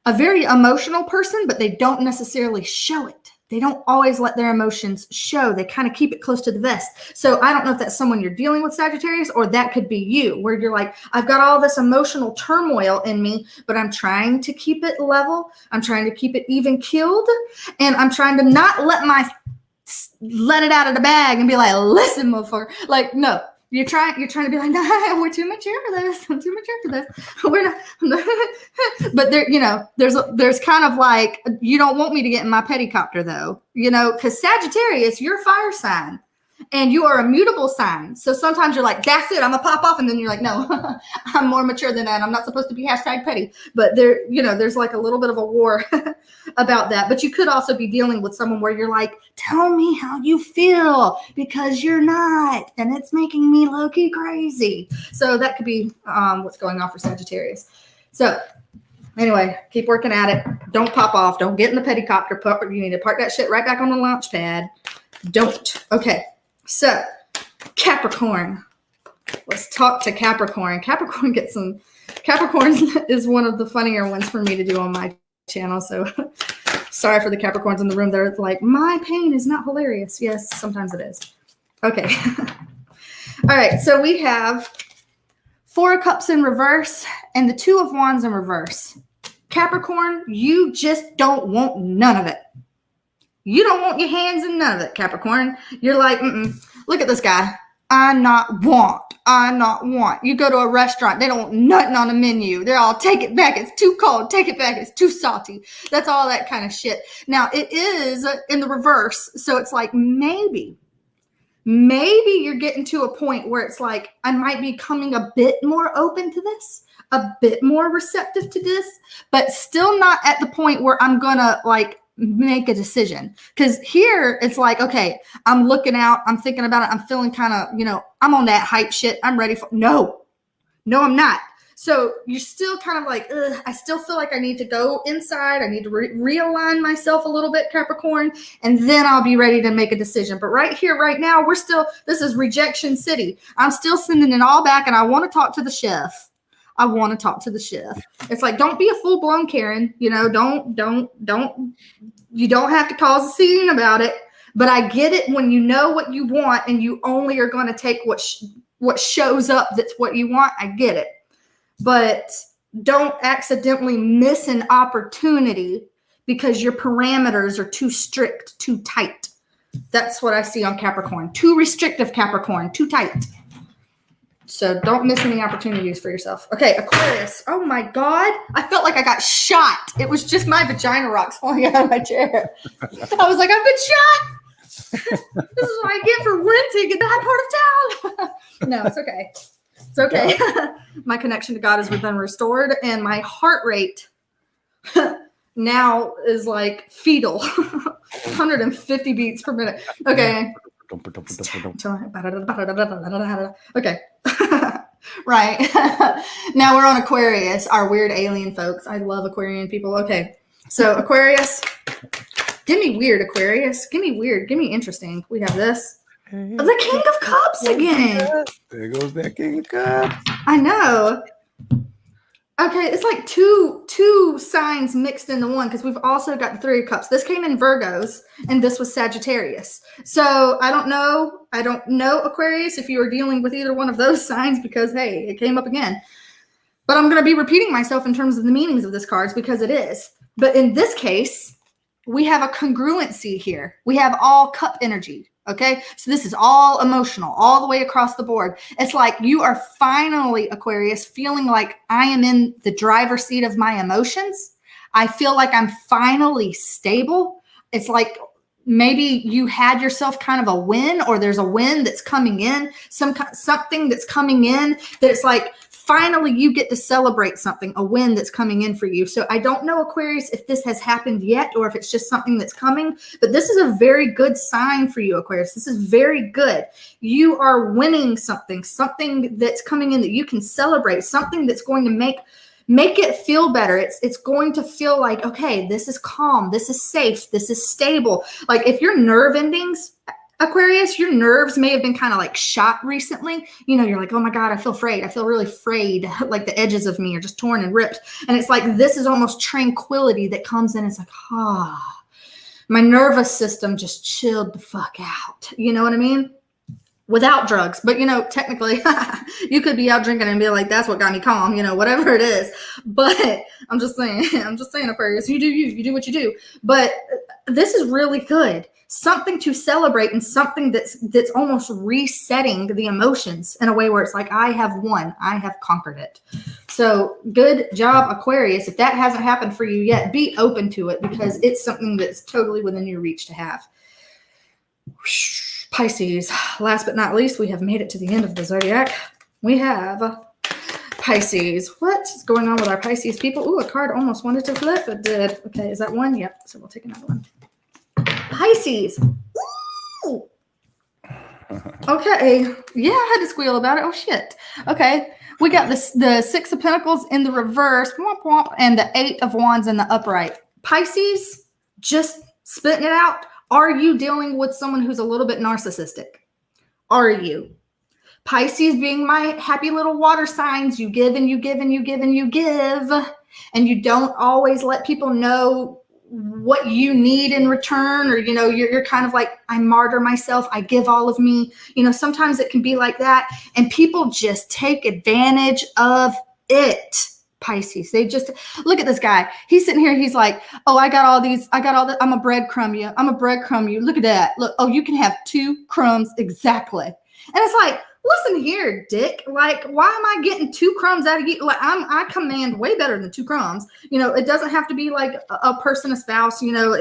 a very emotional person, but they don't necessarily show it. They don't always let their emotions show. They kind of keep it close to the vest. So I don't know if that's someone you're dealing with, Sagittarius, or that could be you, where you're like, I've got all this emotional turmoil in me, but I'm trying to keep it level. I'm trying to keep it even keeled. And I'm trying to not let it out of the bag and be like, listen, motherfucker. Like, no. You're trying to be like, no, we're too mature for this. I'm too mature for this. We're not. But there's kind of like, you don't want me to get in my pedicopter though, because Sagittarius, you're a fire sign and you are a mutable sign. So sometimes you're like, that's it, I'm gonna pop off. And then you're like, no, I'm more mature than that. I'm not supposed to be #petty. But there's like a little bit of a war about that. But you could also be dealing with someone where you're like, tell me how you feel, because you're not, and it's making me low-key crazy. So that could be what's going on for Sagittarius. So anyway, keep working at it. Don't pop off. Don't get in the pedicopter. You need to park that shit right back on the launch pad. Don't. Okay. So Capricorn. Let's talk to Capricorn. Capricorn is one of the funnier ones for me to do on my channel. So sorry for the Capricorns in the room. They're like, my pain is not hilarious. Yes, sometimes it is. Okay. All right. So we have Four of Cups in reverse and the Two of Wands in reverse. Capricorn, you just don't want none of it. You don't want your hands in none of it, Capricorn. You're like, look at this guy. I not want. You go to a restaurant, they don't want nothing on the menu. They're all, take it back, it's too cold. Take it back, it's too salty. That's all that kind of shit. Now, it is in the reverse. So it's like, maybe you're getting to a point where it's like, I might be coming a bit more open to this, a bit more receptive to this, but still not at the point where I'm going to like make a decision. Because here it's like, okay, I'm looking out, I'm thinking about it, I'm feeling kind of, I'm on that hype shit. I'm ready for, no, I'm not. So you're still kind of like, I still feel like I need to go inside. I need to realign myself a little bit, Capricorn, and then I'll be ready to make a decision. But right here, right now, this is rejection city. I'm still sending it all back, and I want to talk to the chef. It's like, don't be a full-blown Karen. You don't have to cause a scene about it. But I get it when you know what you want and you only are going to take what shows up that's what you want. I get it. But don't accidentally miss an opportunity because your parameters are too strict, too tight. That's what I see on Capricorn. Too restrictive Capricorn, too tight. So don't miss any opportunities for yourself. Okay, Aquarius. Oh my God. I felt like I got shot. It was just my vagina rocks falling out of my chair. I was like, I've been shot. This is what I get for renting in that part of town. No, it's okay. It's okay. My connection to God has been restored, and my heart rate now is like fetal. 150 beats per minute. Okay. Okay. Right. Now we're on Aquarius, our weird alien folks. I love Aquarian people. Okay. So Aquarius, give me weird, Aquarius. Give me weird. Give me interesting. We have this. The King of Cups again. There goes that King of Cups. I know. Okay, it's like two signs mixed into one, because we've also got the Three of Cups. This came in Virgos, and this was Sagittarius. So I don't know, Aquarius, if you are dealing with either one of those signs, because, hey, it came up again. But I'm going to be repeating myself in terms of the meanings of this cards, because it is. But in this case, we have a congruency here. We have all cup energy. Okay, so this is all emotional, all the way across the board. It's like you are finally, Aquarius, feeling like I am in the driver's seat of my emotions. I feel like I'm finally stable. It's like maybe you had yourself kind of a win, or there's a win that's coming in, something that's coming in that it's like finally you get to celebrate something, a win that's coming in for you. So I don't know, Aquarius, if this has happened yet or if it's just something that's coming, but this is a very good sign for you, Aquarius. This is very good. You are winning something that's coming in that you can celebrate, something that's going to make it feel better. It's going to feel like, okay, this is calm, this is safe, this is stable. Like if your nerve endings, Aquarius, your nerves may have been kind of like shot recently. You know, you're like, oh my God, I feel frayed. I feel really frayed. Like the edges of me are just torn and ripped. And it's like, this is almost tranquility that comes in. It's like, my nervous system just chilled the fuck out. You know what I mean? Without drugs. But, you know, technically, you could be out drinking and be like, that's what got me calm, you know, whatever it is. But I'm just saying, Aquarius, you do what you do. But this is really good. Something to celebrate, and something that's almost resetting the emotions in a way where it's like, I have won, I have conquered it. So good job, Aquarius. If that hasn't happened for you yet, be open to it, because it's something that's totally within your reach to have. Pisces, last but not least, we have made it to the end of the Zodiac. We have Pisces. What is going on with our Pisces people? Ooh, a card almost wanted to flip. It did. Okay, is that one? Yep. So we'll take another one. Pisces. Ooh. Okay. Yeah, I had to squeal about it. Oh, shit. Okay. We got the Six of Pentacles in the reverse, womp, womp, and the Eight of Wands in the upright. Pisces, just spitting it out. Are you dealing with someone who's a little bit narcissistic? Are you? Pisces being my happy little water signs, you give and you give and you give and you give, and you don't always let people know what you need in return, or, you know, you're kind of like, I martyr myself, I give all of me. You know, sometimes it can be like that, and people just take advantage of it. Pisces, they just look at this guy. He's sitting here. He's like, oh, I got all that. I'm a breadcrumb you. I'm a breadcrumb you. Look at that. Look, oh, you can have 2 crumbs exactly. And it's like, listen here, dick. Like, why am I getting 2 crumbs out of you? Like, I command way better than 2 crumbs. You know, it doesn't have to be like a person, a spouse. You know,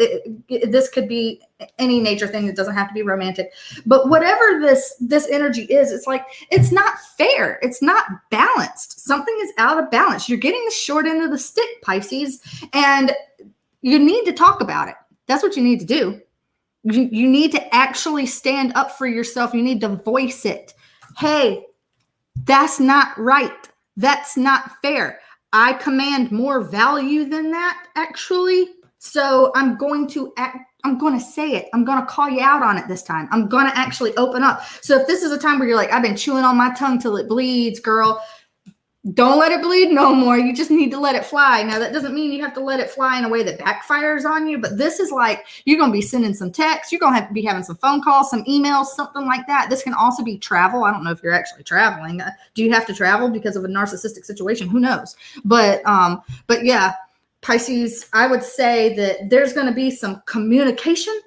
this could be any nature thing. It doesn't have to be romantic. But whatever this energy is, it's like, it's not fair. It's not balanced. Something is out of balance. You're getting the short end of the stick, Pisces, and you need to talk about it. That's what you need to do. You need to actually stand up for yourself. You need to voice it. Hey, that's not right. That's not fair. I command more value than that, actually. So I'm going to say it. I'm going to call you out on it this time. I'm going to actually open up. So if this is a time where you're like, I've been chewing on my tongue till it bleeds, girl, don't let it bleed no more. You just need to let it fly. Now, that doesn't mean you have to let it fly in a way that backfires on you, but this is like, you're going to be sending some texts. You're going to have to be having some phone calls, some emails, something like that. This can also be travel. I don't know if you're actually traveling. Do you have to travel because of a narcissistic situation? Who knows? But yeah, Pisces, I would say that there's going to be some communication,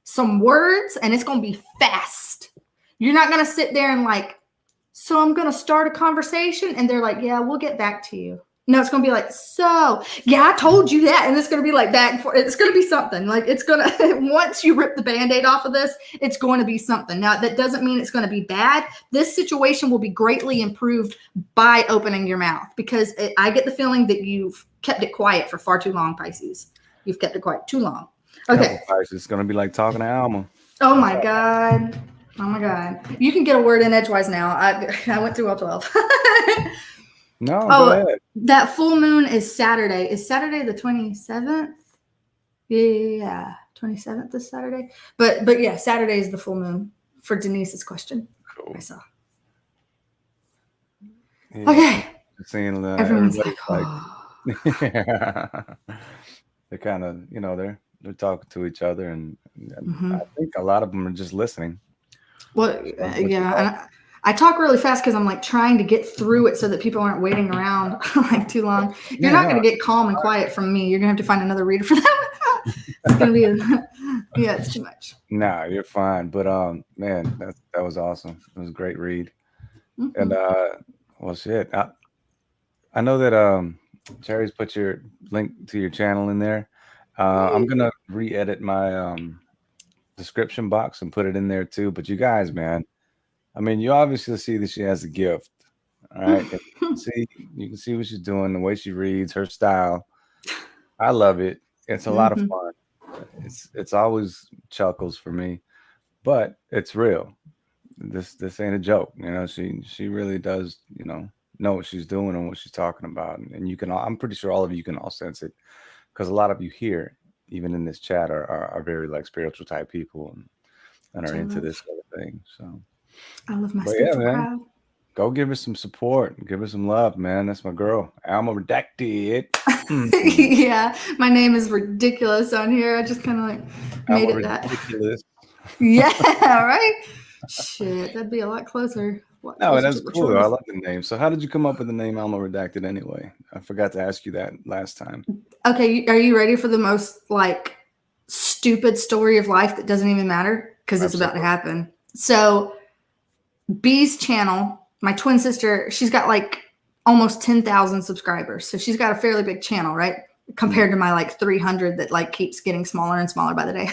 some words, and it's going to be fast. You're not going to sit there and like, so I'm going to start a conversation. And they're like, yeah, we'll get back to you. No, it's going to be like, so yeah, I told you that. And it's going to be like back and forth. It's going to be something like it's going to, once you rip the Band-Aid off of this, it's going to be something. Now, that doesn't mean it's going to be bad. This situation will be greatly improved by opening your mouth, because I get the feeling that you've kept it quiet for far too long, Pisces. You've kept it quiet too long. Okay. It's going to be like talking to Alma. Oh my God. Oh my God. You can get a word in edgewise now. I went through all 12. No, go ahead. That full moon is Saturday. Is Saturday the 27th? Yeah, 27th is Saturday. But yeah, Saturday is the full moon for Denise's question. Cool. I saw. Yeah. Okay. Seeing everyone's like, yeah. They're kind of, you know, they're talking to each other, and I think a lot of them are just listening. Well, yeah, and I talk really fast because I'm like trying to get through it so that people aren't waiting around like too long. You're not going to get calm and quiet from me. You're going to have to find another reader for that. It's going to be, yeah, it's too much. Nah, you're fine. But man, that was awesome. It was a great read. And well, shit. I know that Cherry's put your link to your channel in there. I'm gonna re-edit my description box and put it in there too. But you guys, man, I mean, you obviously see that she has a gift. All right. You can see what she's doing, the way she reads, her style. I love it. It's a lot of fun. It's always chuckles for me, but it's real. This ain't a joke. You know, she really does, you know what she's doing and what she's talking about. And you can I'm pretty sure all of you can all sense it, because a lot of you here, even in this chat, are very like spiritual type people and are into this sort of thing. So I love my spiritual crowd. Go give her some support. Give her some love, man. That's my girl, Alma Redacted. Yeah, my name is ridiculous on here. I just kind of like made it that. Ridiculous. Yeah, right? Shit, that'd be a lot closer. No, that's cool. I love the name. So how did you come up with the name Alma Redacted anyway? I forgot to ask you that last time. Okay, are you ready for the most like stupid story of life that doesn't even matter? Because it's about to happen. So B's channel, my twin sister, she's got like almost 10,000 subscribers. So she's got a fairly big channel, right? Compared to my like 300 that like keeps getting smaller and smaller by the day.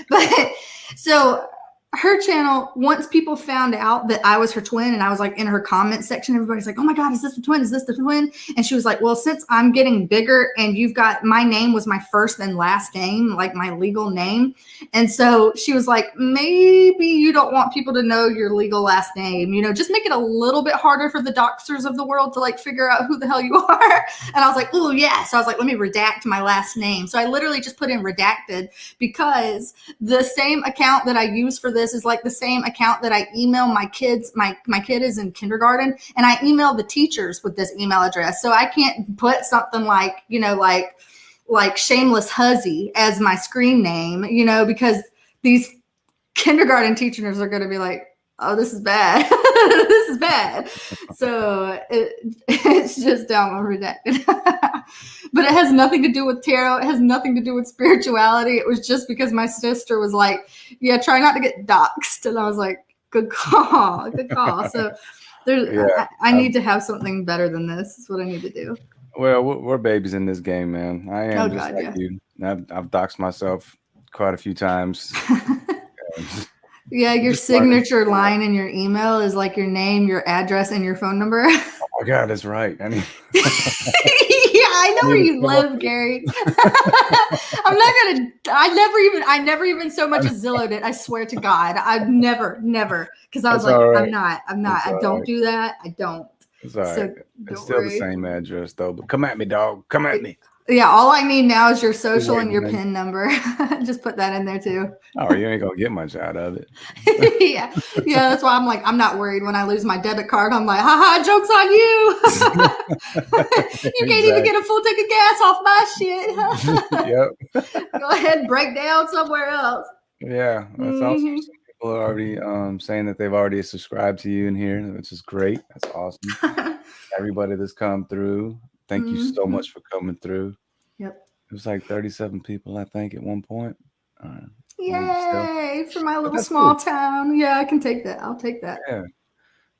But so her channel, once people found out that I was her twin and I was like in her comment section, everybody's like, oh my God, is this the twin? Is this the twin? And she was like, well, since I'm getting bigger and you've got, my name was my first and last name, like my legal name. And so she was like, maybe you don't want people to know your legal last name, you know, just make it a little bit harder for the doctors of the world to like figure out who the hell you are. And I was like, oh yeah. So I was like, let me redact my last name. So I literally just put in redacted, because the same account that I use for this is like the same account that I email my kids. My kid is in kindergarten, and I email the teachers with this email address. So I can't put something like, you know, like Shameless Huzzy as my screen name, you know, because these kindergarten teachers are going to be like, oh, this is bad. This is bad. So it's just Alma Redacted. But it has nothing to do with tarot. It has nothing to do with spirituality. It was just because my sister was like, yeah, try not to get doxxed. And I was like, good call. Good call. So I need to have something better than this. That's what I need to do. Well, we're babies in this game, man. I am you. I've doxed myself quite a few times. Yeah, your signature line in your email is like your name, your address, and your phone number. Oh my God, that's right. I mean, yeah, I know where you live, Gary. I never even so much as Zillowed it. I swear to God, I've never, because I was like, right. I'm not. I don't do that. I don't. It's all right. So it's still the same address though. But come at me, dog. Come at me. Yeah, all I need now is your social and your PIN number. Just put that in there too. Oh, you ain't gonna get much out of it. yeah, that's why I'm like, I'm not worried when I lose my debit card. I'm like, haha, joke's on you. You can't even get a full tank of gas off my shit. Yep. Go ahead and break down somewhere else. Yeah, that's awesome. Some people are already saying that they've already subscribed to you in here, which is great. That's awesome. Everybody that's come through, Thank you so much for coming through. Yep. It was like 37 people, I think, at one point. Yay, for my little small town. Yeah, I can take that. I'll take that. Yeah.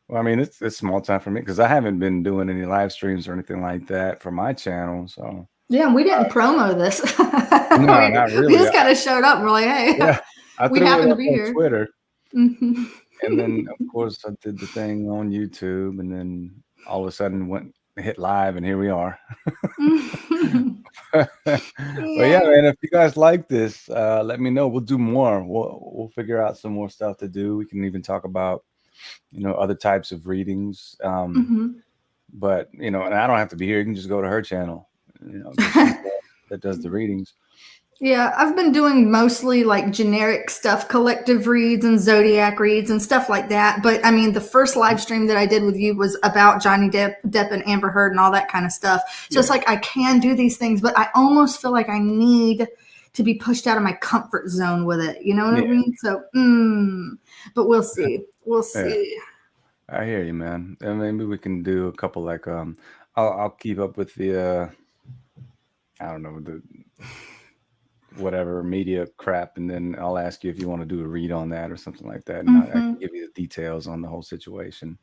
Well, I mean, it's small time for me because I haven't been doing any live streams or anything like that for my channel. So yeah, and we didn't promo this. No, not really. We just kind of showed up and we're like, hey, yeah, I we threw happen it to up be on here. Twitter. Mm-hmm. And then, of course, I did the thing on YouTube, and then all of a sudden hit live, and here we are. But yeah, man, if you guys like this, let me know. We'll do more. We'll figure out some more stuff to do. We can even talk about, other types of readings. But and I don't have to be here. You can just go to her channel. That does the readings. Yeah, I've been doing mostly like generic stuff, collective reads and Zodiac reads and stuff like that. But I mean, the first live stream that I did with you was about Johnny Depp and Amber Heard and all that kind of stuff. So it's like I can do these things, but I almost feel like I need to be pushed out of my comfort zone with it. You know what I mean? So, but we'll see. We'll see. Yeah. I hear you, man. And maybe we can do a couple like I'll keep up with the I don't know, the whatever media crap, and then I'll ask you if you want to do a read on that or something like that, and I can give you the details on the whole situation.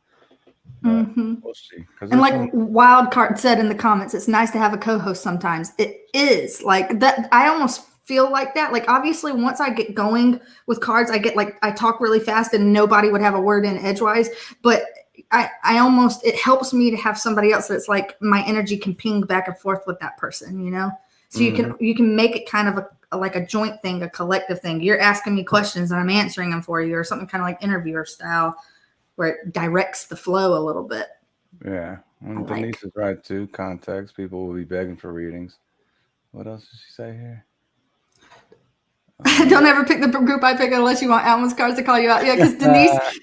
But we'll see. And like Wildcard said in the comments, it's nice to have a co-host sometimes. It is like that. I almost feel like that. Like obviously once I get going with cards, I get like, I talk really fast and nobody would have a word in edgewise, but I almost, it helps me to have somebody else that's like my energy can ping back and forth with that person, So you can make it kind of like a joint thing, a collective thing. You're asking me questions and I'm answering them for you, or something kind of like interviewer style where it directs the flow a little bit. Yeah. And Denise is right too. Context. People will be begging for readings. What else did she say here? Don't ever pick the group I pick unless you want Alma's cards to call you out. Yeah, because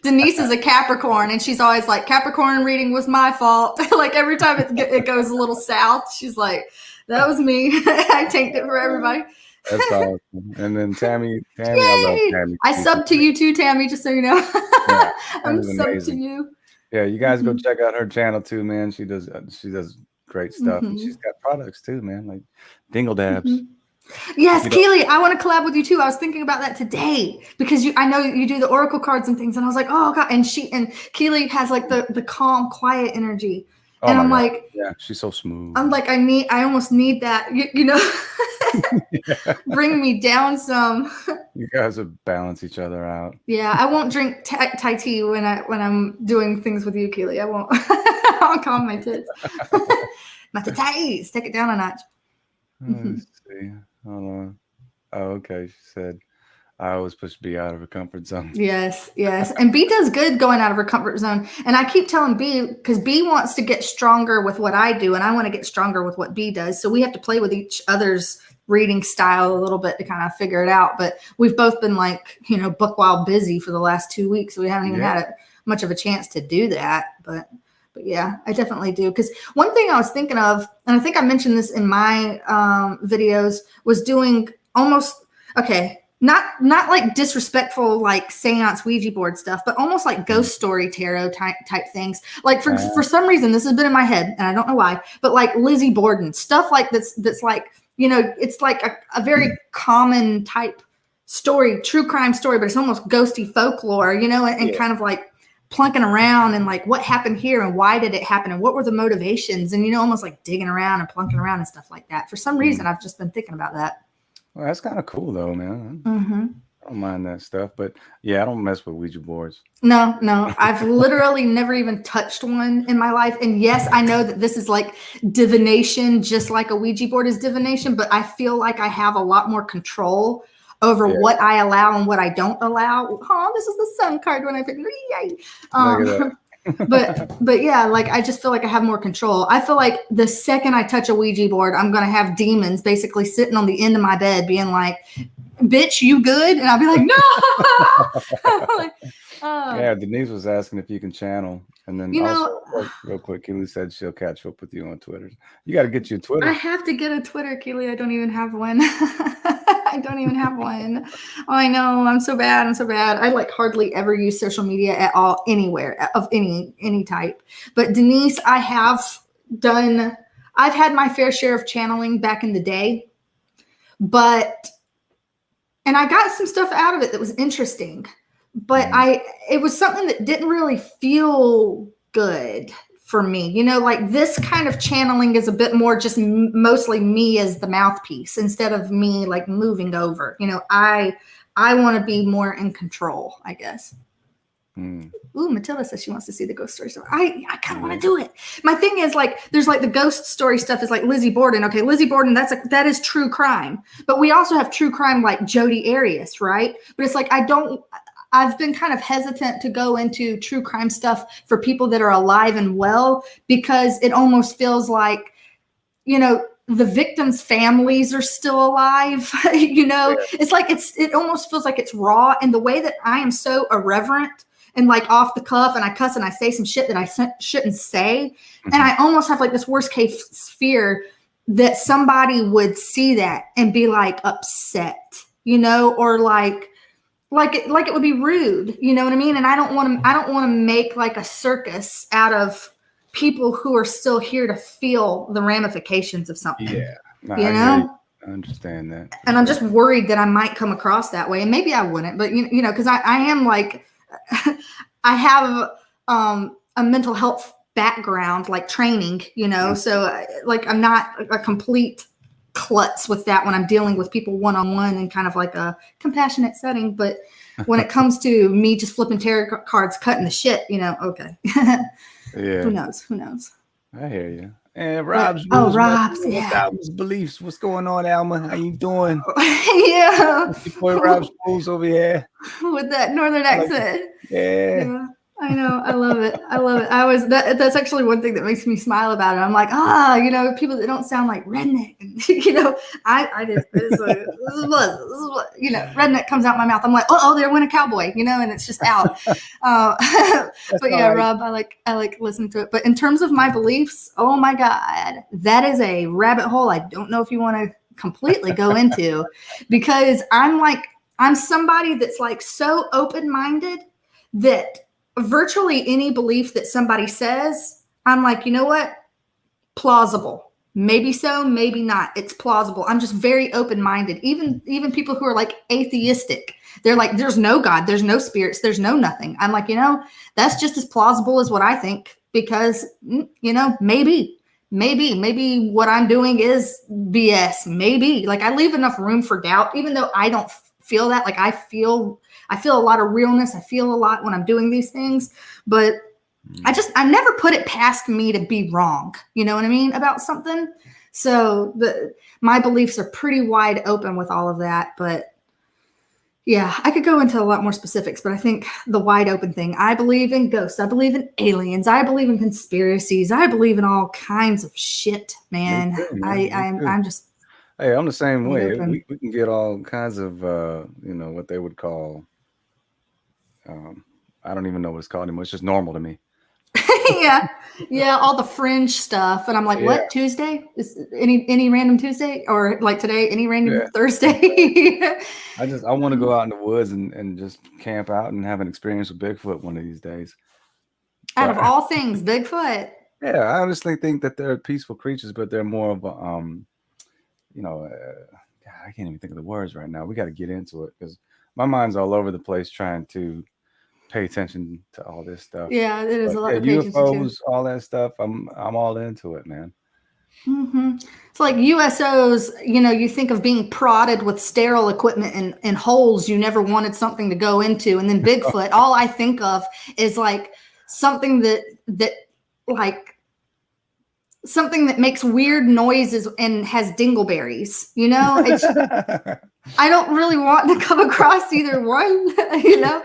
Denise is a Capricorn, and she's always like, Capricorn reading was my fault. Like every time it goes a little south, she's like, that was me. I tanked it for everybody. That's awesome. And then Tammy, I love Tammy. I sub to you too, Tammy, just so you know. Yeah, I'm sub to you. Yeah, you guys go check out her channel too, man. She does great stuff. And she's got products too, man, like Dingle Dabs. Yes, Keely, I want to collab with you too. I was thinking about that today because I know you do the oracle cards and things, and I was like, oh god. And Keely has like the calm, quiet energy. Oh, and I'm like, yeah, she's so smooth. I'm like, I almost need that. You know, bring me down some. You guys would balance each other out. Yeah, I won't drink Thai tea when I'm doing things with you, Keely. I won't. I'll calm my tits. My Thais, take it down a notch. Let's see. Hold on. Oh, okay. She said, I always push B out of her comfort zone. Yes. And B does good going out of her comfort zone. And I keep telling B, because B wants to get stronger with what I do, and I want to get stronger with what B does. So we have to play with each other's reading style a little bit to kind of figure it out. But we've both been like, book wild busy for the last 2 weeks. So we haven't even had much of a chance to do that. But yeah, I definitely do. Because one thing I was thinking of, and I think I mentioned this in my videos, was doing almost, not like disrespectful, like seance Ouija board stuff, but almost like ghost story tarot type things. Like for some reason, this has been in my head and I don't know why, but like Lizzie Borden, stuff like that's like, it's like a very common type story, true crime story, but it's almost ghosty folklore, and kind of like plunking around and like what happened here and why did it happen and what were the motivations and almost like digging around and plunking around and stuff like that. For some reason, I've just been thinking about that. Well, that's kind of cool though, man. I don't mind that stuff, but yeah, I don't mess with Ouija boards. No, I've literally never even touched one in my life. And yes, I know that this is like divination, just like a Ouija board is divination, but I feel like I have a lot more control over what I allow and what I don't allow. Oh, this is the sun card when I pick it. Yay. But yeah, like I just feel like I have more control. I feel like the second I touch a Ouija board, I'm gonna have demons basically sitting on the end of my bed being like, bitch, you good? And I'll be like, no. Yeah, Denise was asking if you can channel. And then also, real quick, Keely said she'll catch up with you on Twitter. You got to get your Twitter. I have to get a Twitter, Keely. I don't even have one. I don't even have one. Oh, I know. I'm so bad. I like hardly ever use social media at all, anywhere of any type. But Denise, I have done I've had my fair share of channeling back in the day, and I got some stuff out of it that was interesting, but it was something that didn't really feel good for me. You know, like this kind of channeling is a bit more just mostly me as the mouthpiece instead of me like moving over. You know, I want to be more in control, I guess. Ooh, Matilda says she wants to see the ghost story. So I kind of want to do it. My thing is like, there's like the ghost story stuff is like Lizzie Borden. Okay, Lizzie Borden, that is true crime. But we also have true crime like Jodi Arias, right? But it's like I've been kind of hesitant to go into true crime stuff for people that are alive and well, because it almost feels like, you know, the victims' families are still alive. You know, it's like it almost feels like it's raw. And the way that I am so irreverent and like off the cuff, and I cuss and I say some shit that I shouldn't say. And I almost have like this worst case fear that somebody would see that and be like upset, you know, or like it would be rude, you know what I mean? And I don't want to make like a circus out of people who are still here to feel the ramifications of something. Yeah. No, you know? I understand that. And I'm just worried that I might come across that way. And maybe I wouldn't, but you know, because I am like, I have a mental health background, like training, you know, so like I'm not a complete klutz with that when I'm dealing with people one-on-one in kind of like a compassionate setting. But when it comes to me just flipping tarot cards, cutting the shit, you know, okay. Yeah. Who knows? I hear you. And Rob's Rob's, Alma's beliefs. What's going on, Alma? How you doing? Yeah. Boy, Rob's Rules over here. With that northern accent. Yeah. I know. I love it. That's actually one thing that makes me smile about it. I'm like, you know, people that don't sound like redneck. And, you know, I just, this is what, you know, redneck comes out my mouth. I'm like, there went a cowboy, you know, and it's just out. But yeah, Rob, I like listening to it. But in terms of my beliefs, oh my God, that is a rabbit hole I don't know if you want to completely go into, because I'm somebody that's like so open-minded that virtually any belief that somebody says, I'm like, you know what? Plausible. Maybe so, maybe not. It's plausible. I'm just very open-minded. Even people who are like atheistic, they're like, there's no God, there's no spirits, there's no nothing. I'm like, you know, that's just as plausible as what I think, because, you know, maybe what I'm doing is BS. Maybe. Like I leave enough room for doubt, even though I don't feel that. Like I feel a lot of realness. I feel a lot when I'm doing these things, but I never put it past me to be wrong. You know what I mean? About something. So my beliefs are pretty wide open with all of that, but yeah, I could go into a lot more specifics, but I think the wide open thing, I believe in ghosts. I believe in aliens. I believe in conspiracies. I believe in all kinds of shit, man. I'm just, hey, I'm the same way. We can get all kinds of, you know, what they would call, I don't even know what it's called anymore. It's just normal to me. yeah, all the fringe stuff, and I'm like, what, Tuesday? Is any random Tuesday, or like today, any random Thursday? I want to go out in the woods and just camp out and have an experience with Bigfoot one of these days. Out of all things, Bigfoot. Yeah, I honestly think that they're peaceful creatures, but they're more of a, you know, I can't even think of the words right now. We got to get into it because my mind's all over the place trying to pay attention to all this stuff. Yeah, it is a lot of UFOs, all that stuff. I'm all into it, man. It's like USOs, you know, you think of being prodded with sterile equipment and holes you never wanted something to go into. And then Bigfoot, all I think of is like something that like something that makes weird noises and has dingleberries, you know? I don't really want to come across either one, you know?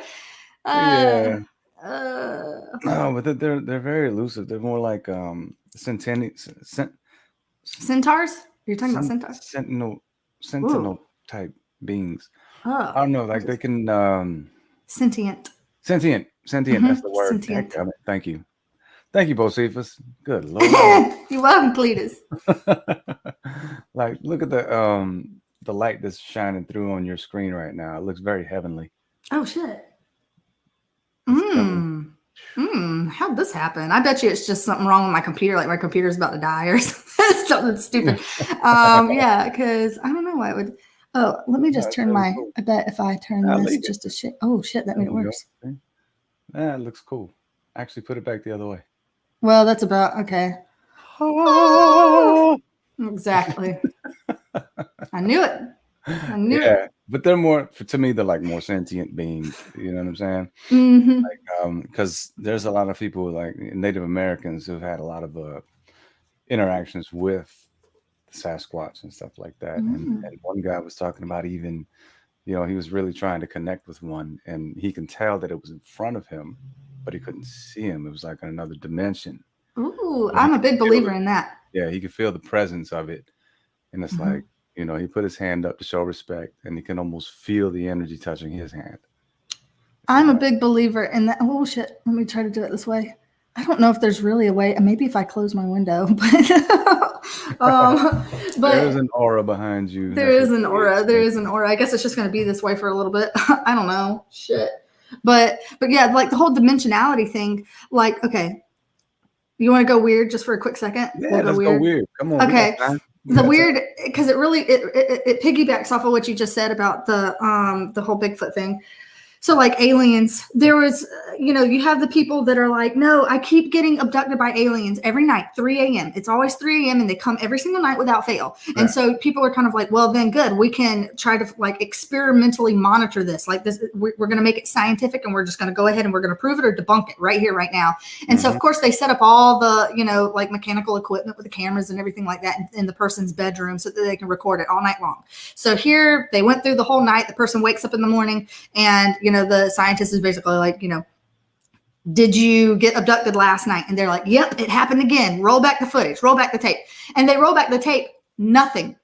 No, but they're very elusive. They're more like centaurs? You're talking about centaurs? Sentinel type beings. Oh, I don't know, like they can sentient. That's the word. Sentient. Thank you, Bocephus. Good Lord. You're welcome, Cletus. Like, look at the light that's shining through on your screen right now. It looks very heavenly. Oh shit. How'd this happen? I bet you it's just something wrong with my computer, like my computer's about to die or something stupid. Yeah, because I don't know why it would. Oh, let me just turn my. Cool. I bet if I turn this just a shit. Oh shit, that made it worse. That looks cool. Actually, put it back the other way. Well, that's about okay. Exactly. I knew it. I knew it. But they're more, to me, they're like more sentient beings. You know what I'm saying? Like, because there's a lot of people, like Native Americans, who've had a lot of interactions with Sasquatch and stuff like that. And one guy was talking about even, he was really trying to connect with one, and he can tell that it was in front of him, but he couldn't see him. It was like another dimension. Ooh, I'm a big believer in that. Yeah, he could feel the presence of it. And it's like, he put his hand up to show respect, and he can almost feel the energy touching his hand. I'm a big believer in that. Oh, shit. Let me try to do it this way. I don't know if there's really a way. Maybe if I close my window. But there's an aura behind you. There is an aura. There is an aura. I guess it's just going to be this way for a little bit. I don't know. Shit. But yeah, like the whole dimensionality thing. Like, okay. You want to go weird just for a quick second? Yeah, let's go weird. Come on. Okay. The weird, because it really it piggybacks off of what you just said about the whole Bigfoot thing. So like aliens, there was, you have the people that are like, no, I keep getting abducted by aliens every night, 3 a.m. It's always 3 a.m. and they come every single night without fail. And so people are kind of like, well, then good. We can try to like experimentally monitor this. Like this, we're going to make it scientific, and we're just going to go ahead and we're going to prove it or debunk it right here, right now. And so of course they set up all the, like mechanical equipment with the cameras and everything like that in the person's bedroom so that they can record it all night long. So here they went through the whole night. The person wakes up in the morning and, the scientist is basically like, did you get abducted last night? And they're like, yep, it happened again. Roll back the footage, roll back the tape. And they roll back the tape, nothing.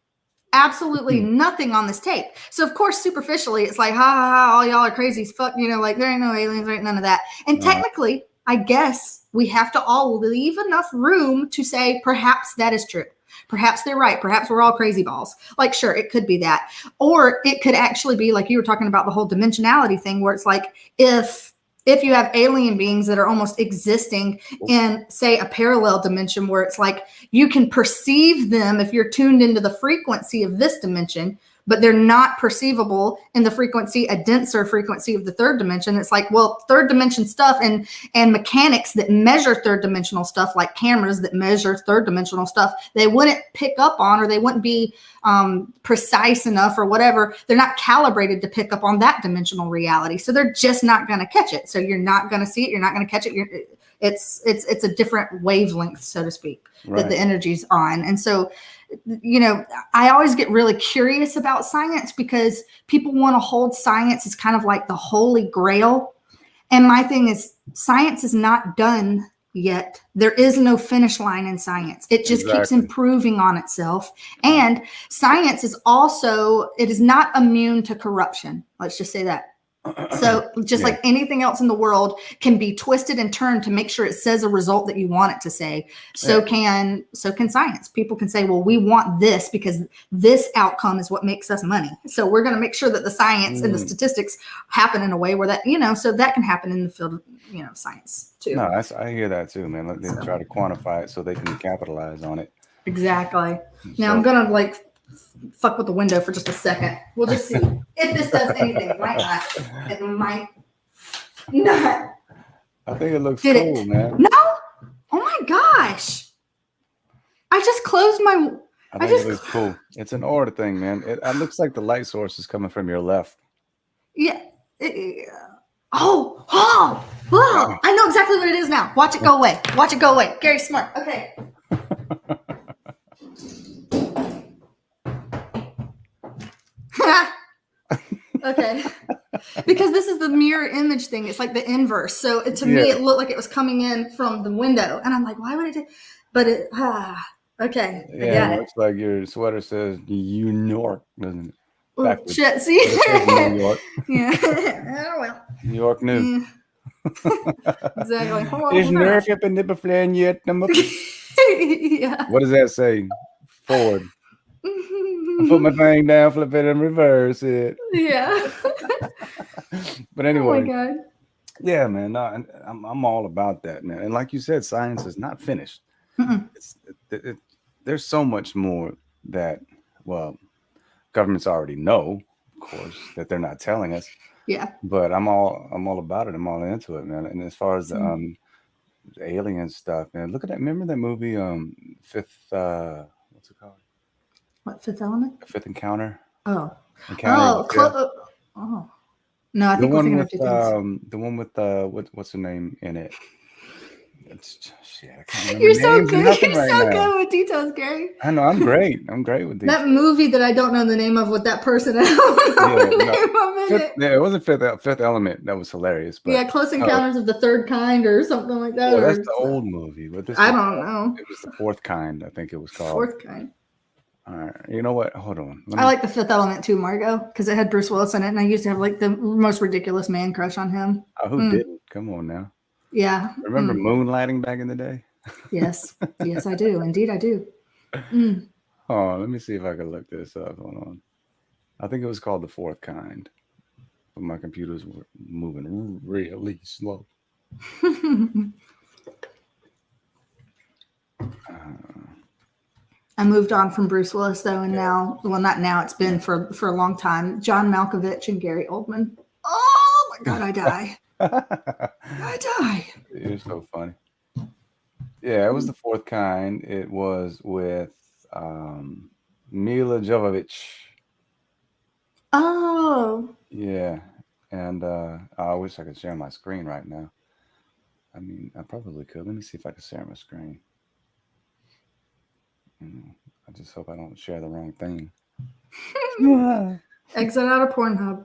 Absolutely nothing on this tape. So of course, superficially, it's like, ha ha ha, all y'all are crazy as fuck. Like there ain't no aliens, there ain't none of that. And technically, I guess we have to all leave enough room to say, perhaps that is true. Perhaps they're right. Perhaps we're all crazy balls. Like, sure, it could be that. Or it could actually be like you were talking about the whole dimensionality thing, where it's like if you have alien beings that are almost existing in, say, a parallel dimension where it's like you can perceive them if you're tuned into the frequency of this dimension, but they're not perceivable in the frequency, a denser frequency of the third dimension. It's like, well, third dimension stuff and mechanics that measure third dimensional stuff, like cameras that measure third dimensional stuff, they wouldn't pick up on, or they wouldn't be precise enough or whatever. They're not calibrated to pick up on that dimensional reality. So they're just not going to catch it. So you're not going to see it. You're not going to catch it. It's a different wavelength, so to speak, that the energy's on. And so, I always get really curious about science because people want to hold science as kind of like the holy grail. And my thing is, science is not done yet. There is no finish line in science. It just keeps improving on itself. And science is also, it is not immune to corruption. Let's just say that. So just like anything else in the world can be twisted and turned to make sure it says a result that you want it to say. So can science. People can say, well, we want this because this outcome is what makes us money. So we're going to make sure that the science and the statistics happen in a way where that, so that can happen in the field of, science too. No, I hear that too, man. They try to quantify it so they can capitalize on it. Exactly. Now I'm going to fuck with the window for just a second. We'll just see if this does anything. It might not. It might not. I think it looks cool, man. No? Oh my gosh. I just closed my... I think it looks cool. It's an aura thing, man. It looks like the light source is coming from your left. Yeah. Oh, I know exactly what it is now. Watch it go away. Watch it go away. Gary Smart. Okay. Okay, because this is the mirror image thing. It's like the inverse. So to me, it looked like it was coming in from the window, and I'm like, why would it do? But it, okay. Yeah, it looks like your sweater says New York, doesn't it? Backwards. Shit, see? New York. Yeah. Oh well. New York new. Exactly. Is nerf up in the plan yet? Yeah. What does that say? Forward. Put my thing down, flip it, and reverse it. Yeah. But anyway, oh my God. Yeah, man. No, I'm all about that, man. And like you said, science is not finished. Mm-mm. It's there's so much more that, well, governments already know, of course, that they're not telling us. Yeah. But I'm all about it. I'm all into it, man. And as far as the alien stuff, man, look at that. Remember that movie, Fifth, what's it called? What, Fifth Element? The Fifth Encounter. Oh. Encounter of the Oh, Fifth. oh. No, I think we're thinking of two things. The one with what's the name in it? It's shit. I can't remember You're so names and good. nothing You're right so now. good with details, Gary. I know I'm great. I'm great with these. That movie that I don't know the name of with that person, I don't know Yeah, the no, name of it. yeah, it wasn't Fifth Element. That was hilarious, but Yeah, Close oh, Encounters of the Third Kind or something like that. well, that's Or the old movie, but this I was don't know. it was the Fourth Kind, I think it was called. Fourth Kind. All right, you know what? Hold on. Let I me. like the Fifth Element too, Margot, because it had Bruce Willis in it, and I used to have like the most ridiculous man crush on him. Oh, who didn't? Come on now. Yeah. Remember moonlighting back in the day? Yes. Yes, I do. Indeed, I do. Mm. Oh, let me see if I can look this up. Hold on. I think it was called The Fourth Kind, but my computers were moving really slow. I moved on from Bruce Willis though, and now, well, not now. It's been for a long time. John Malkovich and Gary Oldman. Oh my God, I die. I die. You're so funny. Yeah, it was The Fourth Kind. It was with Mila Jovovich. Oh. Yeah, and I wish I could share my screen right now. I mean, I probably could. Let me see if I can share my screen. I just hope I don't share the wrong thing. Exit out of Pornhub.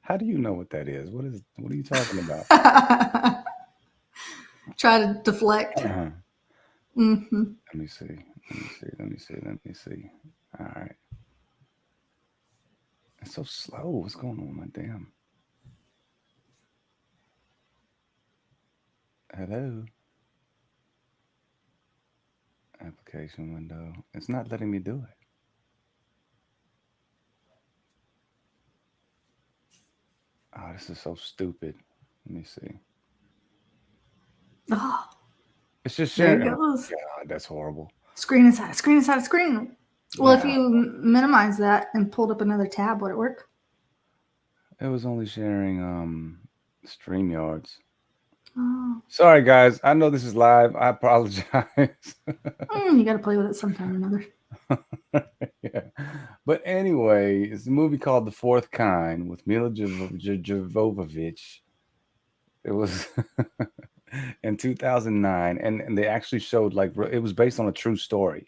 How do you know what that is? What are you talking about? Try to deflect. Mm-hmm. Let me see. Let me see. All right. It's so slow. What's going on, my damn? Hello. Application window. It's not letting me do it. Oh, this is so stupid. Let me see. Oh, It's just there sharing. it goes. God, that's horrible. Screen inside a screen inside a screen. Well, if Wow. you minimize that and pulled up another tab, would it work? It was only sharing StreamYards. Oh. Sorry guys, I know this is live. I apologize. You got to play with it sometime or another. Yeah. But anyway, it's a movie called The Fourth Kind with Mila Jovovich. It was in 2009, and they actually showed like it was based on a true story.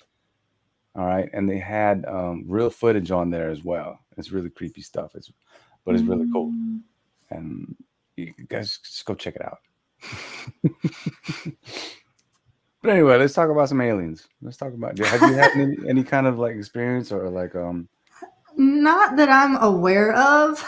All right, and they had real footage on there as well. It's really creepy stuff. But it's really cool, and you guys just go check it out. But anyway, let's talk about some aliens. Let's talk about. Have you had any kind of like experience or like Not that I'm aware of.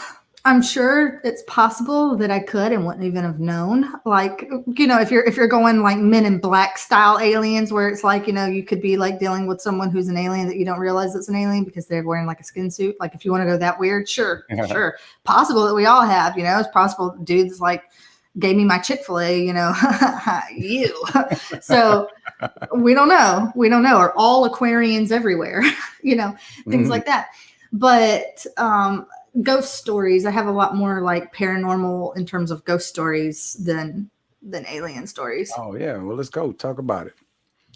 I'm sure it's possible that I could and wouldn't even have known. Like, if you're going like Men in Black style aliens, where it's like, you could be like dealing with someone who's an alien that you don't realize it's an alien because they're wearing like a skin suit. Like, if you want to go that weird, sure, sure, possible that we all have. It's possible dudes like gave me my Chick-fil-A. You. So we don't know. Or all Aquarians everywhere. Things like that. But ghost stories, I have a lot more like paranormal in terms of ghost stories than alien stories. Oh yeah, well let's go talk about it.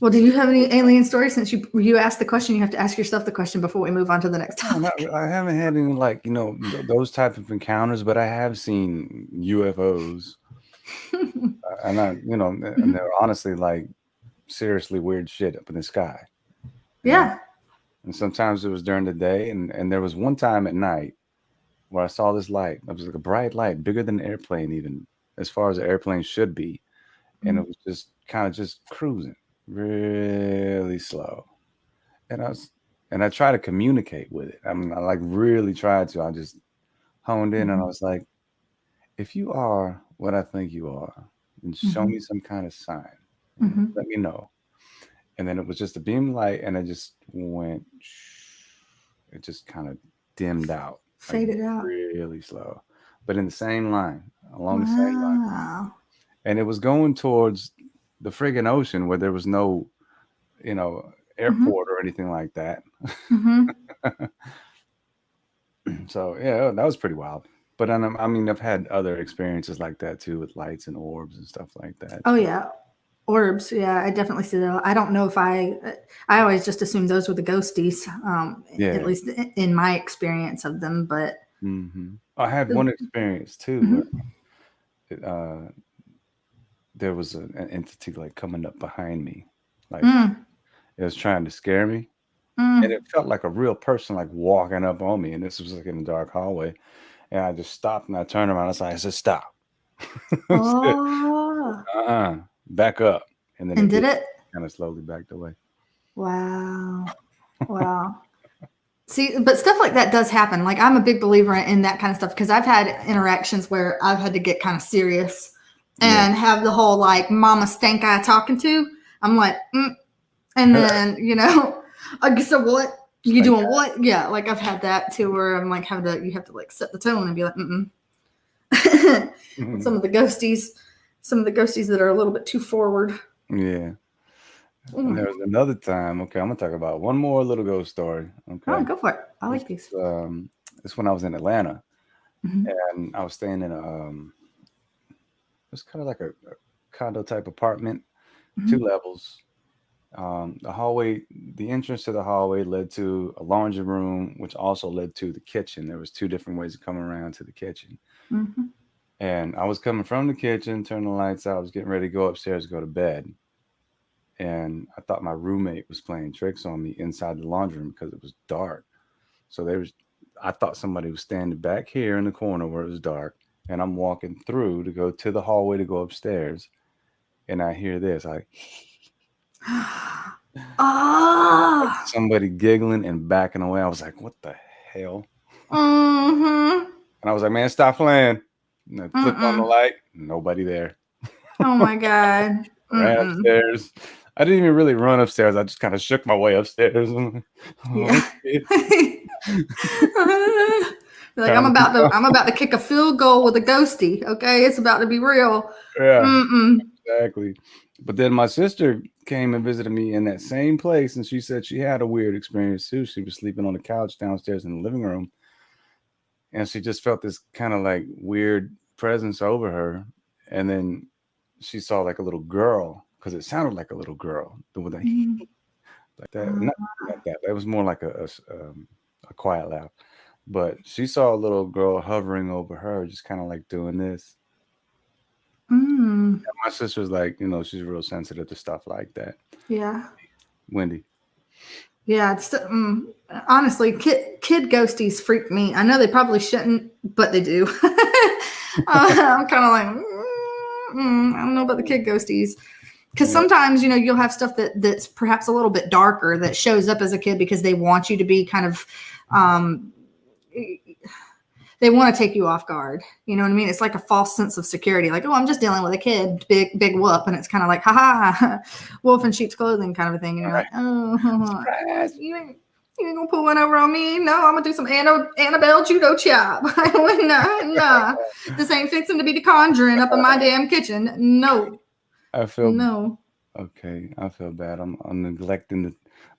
Well, do you have any alien stories? Since you asked the question, you have to ask yourself the question before we move on to the next topic. I haven't had any like those type of encounters, but I have seen UFOs, and and they're honestly like seriously weird shit up in the sky. Yeah. And sometimes it was during the day, and there was one time at night where I saw this light. It was like a bright light, bigger than an airplane, even as far as an airplane should be. And it was just kind of just cruising really slow. And I tried to communicate with it. I mean, I like really tried to. I just honed in and I was like, if you are what I think you are, then show me some kind of sign. Let me know. And then it was just a beam of light, and it just went. It just kind of dimmed out, Faded out really slow. but in the same line, along the same line. Wow. And it was going towards the friggin' ocean where there was no, you know, Mm-hmm. airport or anything like that. Mm-hmm. So yeah, that was pretty wild. But I mean, I've had other experiences like that too with lights and orbs and stuff like that. Oh So, yeah. Orbs, yeah, I definitely see that. I don't know if I always just assumed those were the ghosties, at yeah. least in my experience of them. But I had one experience too Mhm. where it, there was an entity like coming up behind me, like Mm, it was trying to scare me, and mm. it felt like a real person like walking up on me, and this was like in a dark hallway, and I just stopped and I turned around. I said, "Stop!" I said, Oh, back up, and then and it did did it? kind of slowly backed away. Wow, wow. See, but stuff like that does happen. Like I'm a big believer in that kind of stuff because I've had interactions where I've had to get kind of serious Yeah, and have the whole like mama stank eye talking to. I'm like, and then I guess so what you Stink doing what? Yeah, like I've had that too where I'm like you have to like set the tone and be like, eye. some of the ghosties that are a little bit too forward. Yeah. And Mm. there was another time. Okay, I'm gonna talk about one more little ghost story. Oh, Okay, go for it. I this like these. this when I was in Atlanta, Hmm. and I was staying in a it was kind of like a condo type apartment, two Hmm. levels. The hallway, the entrance to the hallway led to a laundry room, which also led to the kitchen. There was two different ways to come around to the kitchen. Hmm. And I was coming from the kitchen, turning the lights out. I was getting ready to go upstairs to go to bed. And I thought my roommate was playing tricks on me inside the laundry room because it was dark. So I thought somebody was standing back here in the corner where it was dark. And I'm walking through to go to the hallway to go upstairs. And I hear this, Ah. somebody giggling and backing away. I was like, what the hell? Mm-hmm. And I was like, man, stop playing. And I flipped on the Mm-mm. light, nobody there. Oh my God. Ran Mm-mm. upstairs. I didn't even really run upstairs. I just kind of shook my way upstairs. Yeah. Okay. Like Time to be gone. I'm about to kick a field goal with a ghosty. Okay, it's about to be real. Yeah, Mm-mm. exactly. But then my sister came and visited me in that same place, and she said she had a weird experience too. She was sleeping on the couch downstairs in the living room, and she just felt this kind of like weird presence over her. And then she saw like a little girl because it sounded like a little girl with a Mm. like that. Not like that. That was more like a quiet laugh. But she saw a little girl hovering over her, just kind of like doing this. Mm. And my sister's like, she's real sensitive to stuff like that. Yeah. Wendy. Yeah, honestly, kid ghosties freak me. I know they probably shouldn't, but they do. I'm kind of like, I don't know about the kid ghosties because Yeah. sometimes you'll have stuff that's perhaps a little bit darker that shows up as a kid because they want you to be kind of um, they want to take you off guard. You know what I mean? It's like a false sense of security. Like, oh, I'm just dealing with a kid, big whoop. And it's kind of like, ha, wolf in sheep's clothing kind of a thing. And you're like, oh, Surprise. you ain't gonna put one over on me. No, I'm gonna do some Annabelle judo chop. Nah. This ain't fixing to be the conjuring up in my damn kitchen. No, I feel no. okay. I feel bad. I'm neglecting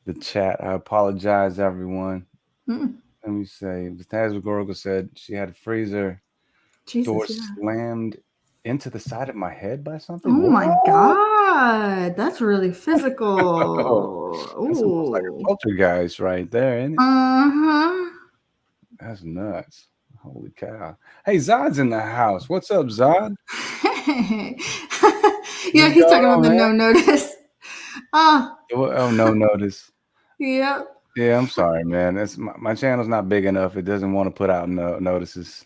the chat. I apologize, everyone. Mm, Let me say, Taz Goroga said she had a freezer door Jesus, yeah. slammed into the side of my head by Oh something. my What? God, that's really Oh, physical. that's almost like a Ooh. poltergeist right there, ain't it? Uh-huh. That's nuts. Holy cow. Hey, Zod's in the house. What's up, Zod? Yeah, What's he's going talking about on, the man? no notice. Ah, Oh, no notice. yeah. Yeah, I'm sorry, man. That's my channel's not big enough. It doesn't want to put out notices.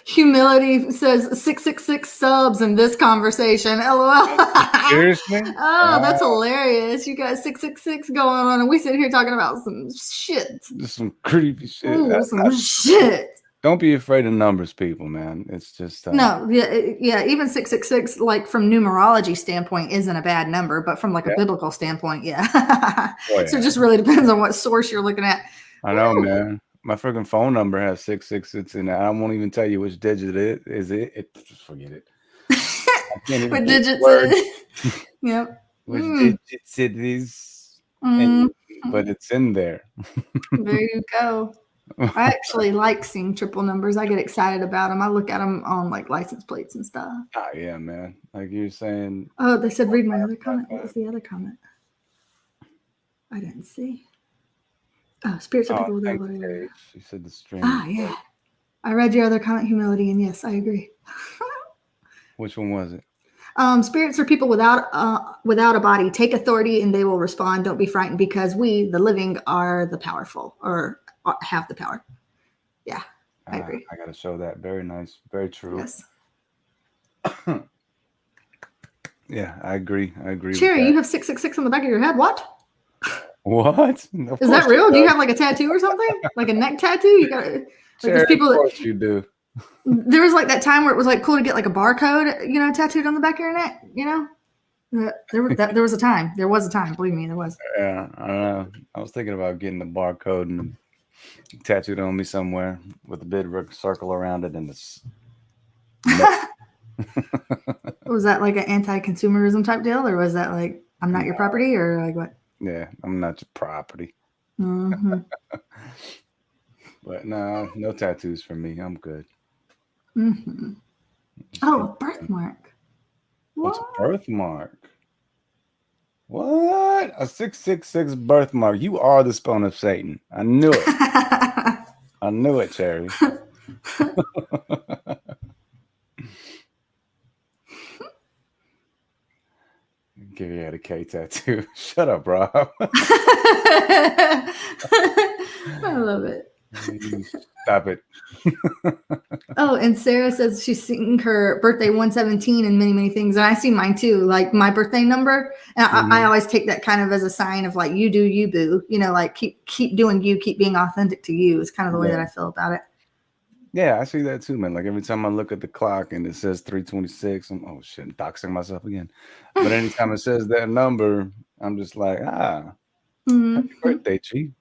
Humility says 666 subs in this conversation. LOL. Seriously? Oh, Wow. that's hilarious. You got 666 going on, and we sit here talking about some shit. Just some creepy shit. Ooh, some shit. Don't be afraid of numbers, people, man. It's just No, yeah. Even 666, like from numerology standpoint, isn't a bad number, but from like a yeah. biblical standpoint, yeah. Oh So it yeah. just really depends on what source you're looking at. I know, man. My freaking phone number has 666 in it. I won't even tell you which digit it is. Just forget it. I can't even What get digits words. Yep. Which digits it is. But it's in there. There you go. I actually like seeing triple numbers. I get excited about them. I look at them on like license plates and stuff. Oh, yeah, man. Like you're saying. Oh, they said read my other comment. What was the other comment? I didn't see. Oh, spirits are people without whatever. She said the stream. Ah, yeah. I read your other comment, humility, and yes, I agree. Which one was it? Spirits are people without a body. Take authority and they will respond. Don't be frightened because we, the living, are the powerful or have the power. Yeah, I agree. I got to show that. Very nice. Very true. Yes. Yeah, I agree. Cherry, you have 666 on the back of your head. What? What? Is that real? Do you have like a tattoo or something? Like a neck tattoo? You got Cherry, people of course you do. There was like that time where it was like cool to get like a barcode, tattooed on the back of your neck, There was a time. There was a time. Believe me, there was. Yeah, I don't know. I was thinking about getting the barcode and tattooed on me somewhere with a big circle around it and this. Was that like an anti-consumerism type deal, or was that like I'm not your property, or like what? Yeah, I'm not your property. Mm-hmm. But no tattoos for me. I'm good. Mm-hmm. Oh, a birthmark. What's a birthmark? What? A 666 birthmark. You are the spawn of Satan. I knew it. I knew it, Cherry. Gary had a K tattoo. Shut up, Rob. I love it. Stop it. Oh, and Sarah says she's seen her birthday 117 and many, many things. And I see mine too, like my birthday number. And I always take that kind of as a sign of like, you do you, boo. Like keep doing you, keep being authentic to you. It's kind of the way that I feel about it. Yeah, I see that too, man. Like every time I look at the clock and it says 3:26, I'm doxing myself again. But anytime it says that number, I'm just like, happy birthday, Chief.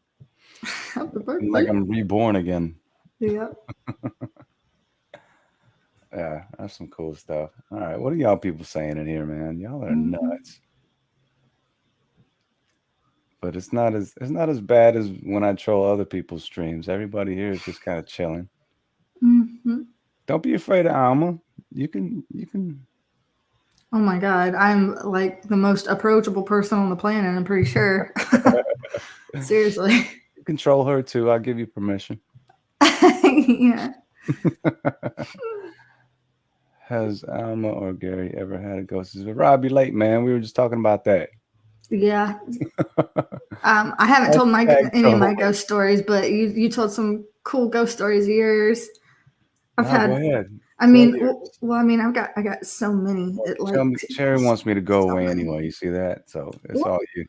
Happy birthday. Like I'm reborn again. Yeah. Yeah, that's some cool stuff. All right, what are y'all people saying in here, man? Y'all are nuts. But it's not as bad as when I troll other people's streams. Everybody here is just kind of chilling. Don't be afraid of Alma. You can. Oh my God, I'm like the most approachable person on the planet. I'm pretty sure. Seriously. You control her too. I'll give you permission. Yeah. Has Alma or Gary ever had a ghost? Rob, you late, man. We were just talking about that. Yeah. I haven't told any of my ghost stories, but you told some cool ghost stories of yours. Go ahead. I mean, I got so many. Cherry wants me to go away anyway. You see that? So it's all you.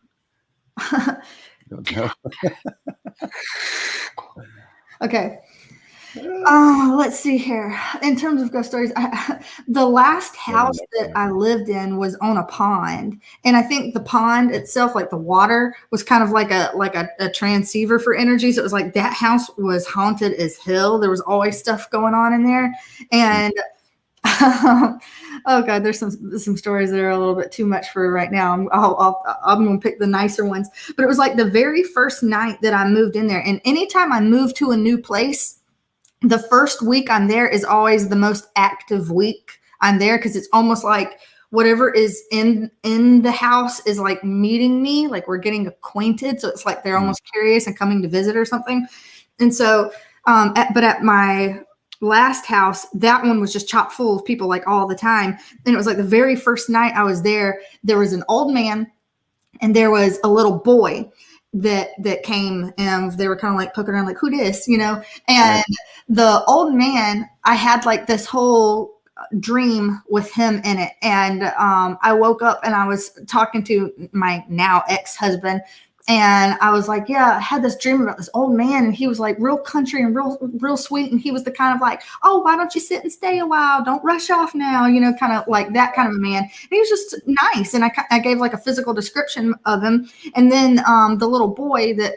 Okay. Let's see here. In terms of ghost stories, the last house that I lived in was on a pond, and I think the pond itself, like the water, was kind of like a transceiver for energy. So it was like that house was haunted as hell. There was always stuff going on in there, and oh God, there's some stories that are a little bit too much for right now. I'm gonna pick the nicer ones. But it was like the very first night that I moved in there, and anytime I move to a new place, the first week I'm there is always the most active week I'm there, because it's almost like whatever is in the house is like meeting me, like we're getting acquainted. So it's like they're almost curious and coming to visit or something. And so, but at my last house, that one was just chock full of people like all the time. And it was like the very first night I was there, there was an old man and there was a little boy that came, and they were kind of like poking around like, who this, and the old man, I had like this whole dream with him in it. And I woke up and I was talking to my now ex-husband, and I was like, yeah, I had this dream about this old man, and he was like real country and real sweet. And he was the kind of like, oh, why don't you sit and stay a while? Don't rush off now, kind of like that kind of a man. And he was just nice. And I gave like a physical description of him. And then the little boy that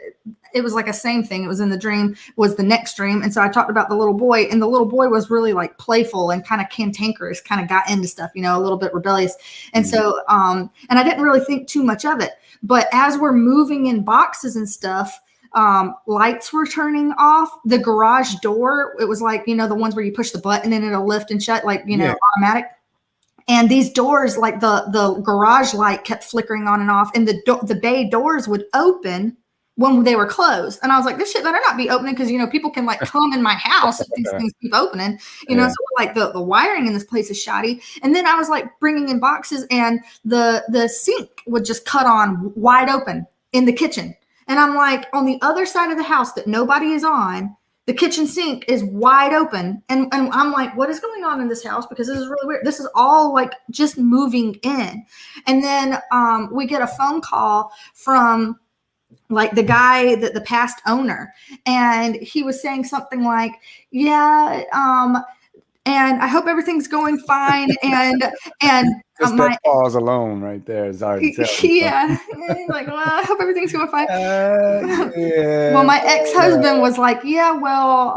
it was like a same thing. It was in the dream, was the next dream. And so I talked about the little boy, and the little boy was really like playful and kind of cantankerous, kind of got into stuff, you know, a little bit rebellious. And so, and I didn't really think too much of it. But as we're moving in boxes and stuff, lights were turning off. The garage door, it was like, you know, the ones where you push the button and it'll lift and shut, like, you know, automatic. And these doors, like the garage light kept flickering on and off, and the bay doors would open when they were closed. And I was like, this shit better not be opening, because, you know, people can like come in my house if these things keep opening, you know. So like the wiring in this place is shoddy. And then I was like bringing in boxes, and the sink would just cut on wide open in the kitchen. And I'm like, on the other side of the house that nobody is on, the kitchen sink is wide open. And I'm like, what is going on in this house? Because this is really weird. This is all like just moving in. And then we get a phone call from like the guy, the past owner. And he was saying something like, yeah, and I hope everything's going fine. And just that pause alone right there is already telling. Yeah. Like, well, I hope everything's going fine. Well, my ex-husband was like, yeah, well,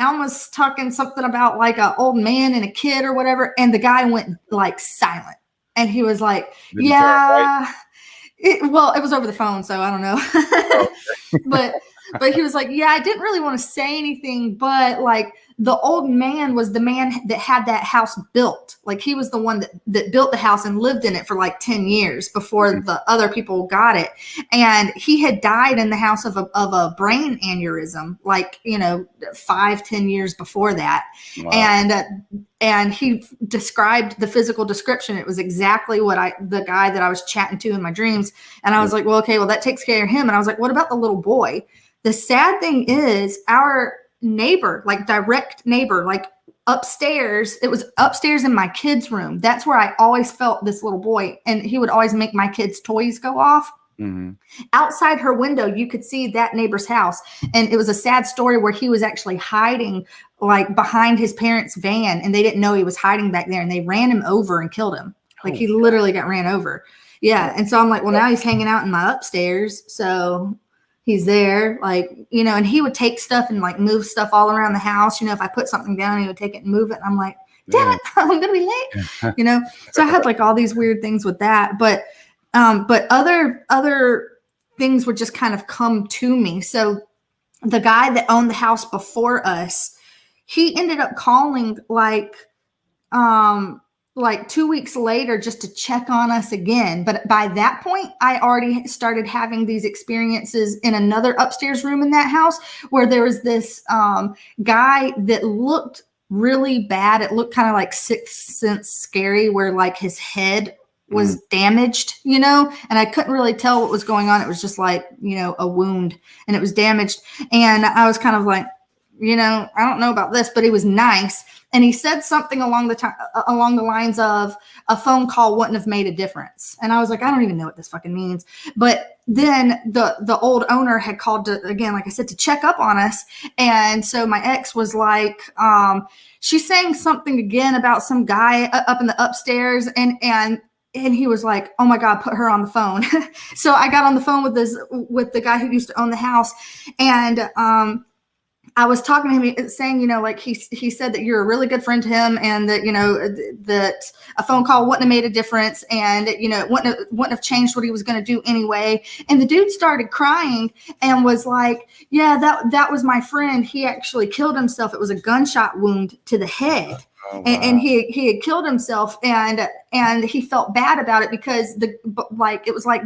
Alma's talking something about like an old man and a kid or whatever. And the guy went like silent. And he was like, yeah. Well, it was over the phone, so I don't know. But he was like, yeah, I didn't really want to say anything, but like the old man was the man that had that house built. Like he was the one that built the house and lived in it for like 10 years before the other people got it. And he had died in the house of a brain aneurysm, like, you know, 5-10 years before that. Wow. And he described the physical description. It was exactly what the guy that I was chatting to in my dreams. And I was like, well, okay, well, that takes care of him. And I was like, what about the little boy? The sad thing is our neighbor, like direct neighbor, like upstairs, it was upstairs in my kids' room. That's where I always felt this little boy. And he would always make my kids' toys go off. Outside her window, you could see that neighbor's house. And it was a sad story where he was actually hiding like behind his parents' van, and they didn't know he was hiding back there, and they ran him over and killed him. Like he literally got ran over. Yeah. And so I'm like, well, now he's hanging out in my upstairs. So he's there, like, you know, and he would take stuff and like move stuff all around the house. You know, if I put something down, he would take it and move it. And I'm like, damn it, I'm going to be late, you know? So I had like all these weird things with that, but other things would just kind of come to me. So the guy that owned the house before us, he ended up calling like 2 weeks later just to check on us again. But by that point, I already started having these experiences in another upstairs room in that house where there was this guy that looked really bad. It looked kind of like Sixth Sense scary, where like his head was damaged, you know, and I couldn't really tell what was going on. It was just like, you know, a wound, and it was damaged. And I was kind of like, you know, I don't know about this, but he was nice. And he said something along the lines of a phone call wouldn't have made a difference. And I was like, I don't even know what this fucking means. But then the old owner had called to, again, like I said, to check up on us. And so my ex was like, she's saying something again about some guy up in the upstairs. And he was like, oh my God, put her on the phone. So I got on the phone with the guy who used to own the house. And, I was talking to him saying, you know, like he said that you're a really good friend to him, and that, you know, that a phone call wouldn't have made a difference, and, you know, it wouldn't have changed what he was going to do anyway. And the dude started crying and was like, yeah, that was my friend. He actually killed himself. It was a gunshot wound to the head. Oh, wow. And he had killed himself, and he felt bad about it because it was like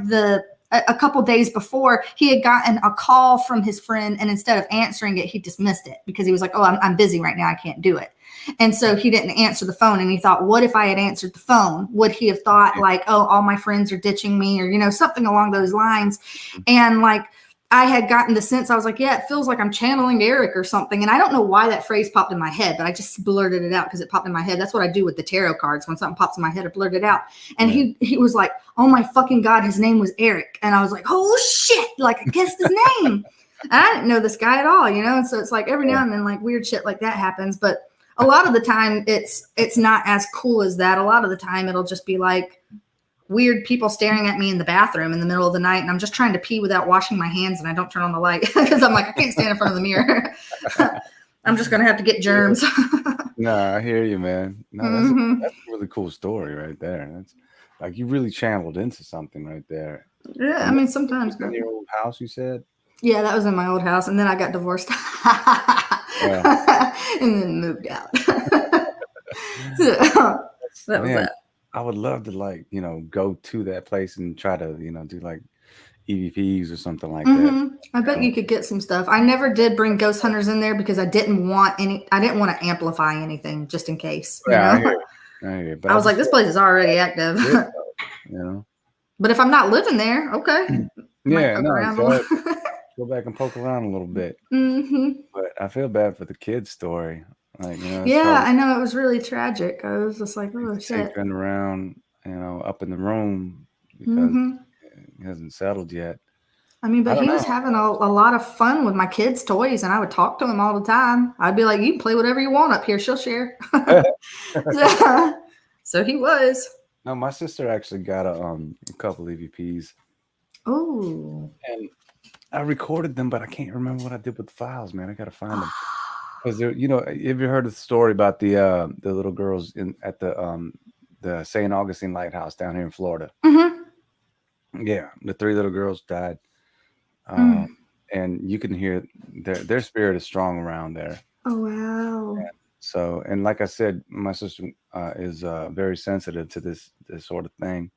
a couple days before, he had gotten a call from his friend, and instead of answering it, he dismissed it because he was like, oh, I'm busy right now, I can't do it. And so he didn't answer the phone. And he thought, what if I had answered the phone? Would he have thought like, oh, all my friends are ditching me, or, you know, something along those lines? And like, I had gotten the sense, I was like, yeah, it feels like I'm channeling Eric or something. And I don't know why that phrase popped in my head, but I just blurted it out because it popped in my head. That's what I do with the tarot cards. When something pops in my head, I blurt it out. And he was like, oh my fucking God, his name was Eric. And I was like, oh shit, like I guessed his name. And I didn't know this guy at all, you know? And so it's like every now and then like weird shit like that happens. But a lot of the time it's not as cool as that. A lot of the time it'll just be like, weird people staring at me in the bathroom in the middle of the night, and I'm just trying to pee without washing my hands, and I don't turn on the light because I'm like, I can't stand in front of the mirror. I'm just gonna have to get germs. No, I hear you, man. No, that's a really cool story right there. That's like you really channeled into something right there. Yeah, And I mean, sometimes. in your old house, you said? Yeah, that was in my old house, and then I got divorced. Yeah. And then moved out. So, that was that. I would love to go to that place and try to, do like EVPs or something like that. I bet you could get some stuff. I never did bring ghost hunters in there because I didn't want to amplify anything just in case. I hear you. But I was like, this place is already active. But if I'm not living there, okay. Yeah, no, go back and poke around a little bit. But I feel bad for the kid's story. Like, yeah, I know, it was really tragic. I was just like, oh shit. Been around, up in the room because he hasn't settled yet. I mean, but he was having a lot of fun with my kids' toys, and I would talk to him all the time. I'd be like, you can play whatever you want up here. She'll share. So he was. No, my sister actually got a couple EVPs. Oh. And I recorded them, but I can't remember what I did with the files, man. I got to find them. Because have you heard of the story about the little girls at the St. Augustine Lighthouse down here in Florida? Yeah, the 3 little girls died, and you can hear their spirit is strong around there. Oh wow! And like I said, my sister is very sensitive to this sort of thing,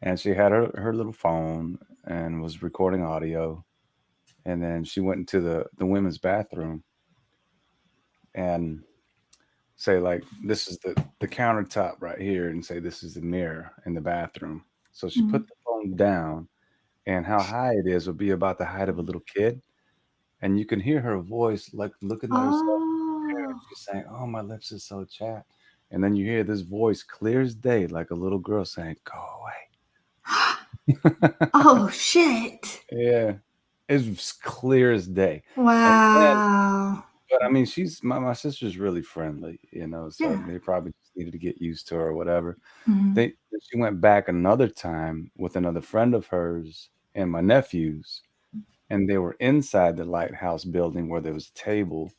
and she had her little phone and was recording audio, and then she went into the women's bathroom and say, like, this is the countertop right here, and say this is the mirror in the bathroom. So she put the phone down, and how high it is would be about the height of a little kid, and you can hear her voice like looking at herself in the mirror. She's saying, "Oh, my lips are so chapped," and then you hear this voice clear as day, like a little girl saying, "Go away." Oh shit! Yeah, it's clear as day. Wow. But I mean, my sister's really friendly, so they probably just needed to get used to her or whatever. She went back another time with another friend of hers and my nephews, and they were inside the lighthouse building where there was a table.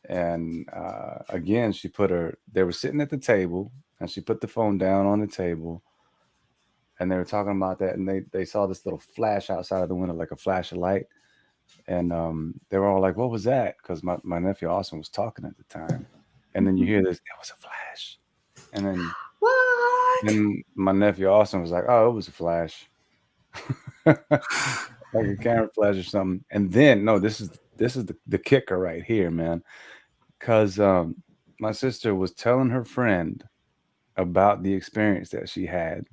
And again, they were sitting at the table, and she put the phone down on the table, and they were talking about that, and they saw this little flash outside of the window, like a flash of light. And they were all like, "What was that?" Because my nephew Austin was talking at the time. And then you hear this, "It was a flash." And then what? Then my nephew Austin was like, "Oh, it was a flash." Like a camera flash or something. And then this is the kicker right here, man. Because my sister was telling her friend about the experience that she had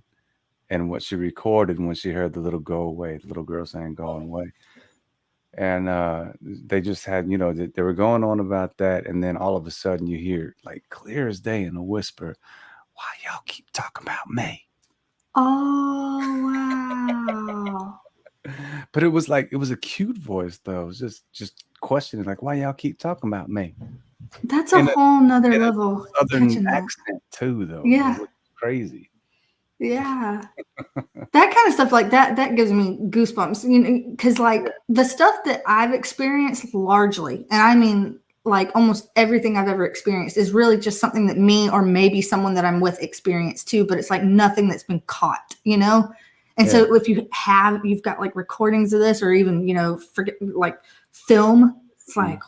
and what she recorded when she heard the little girl saying "going away." And they just had, they were going on about that. And then all of a sudden you hear, like, clear as day in a whisper, "Why y'all keep talking about me?" Oh, wow. But it was a cute voice, though. It was just questioning, like, "Why y'all keep talking about me?" That's a whole nother level. Southern accent, too, though. Yeah. It was crazy. Yeah. That kind of stuff like that gives me goosebumps, because the stuff that I've experienced largely, and I mean like almost everything I've ever experienced, is really just something that me or maybe someone that I'm with experienced too, but it's like nothing that's been caught, And so if you've got like recordings of this or even, forget like film, it's like,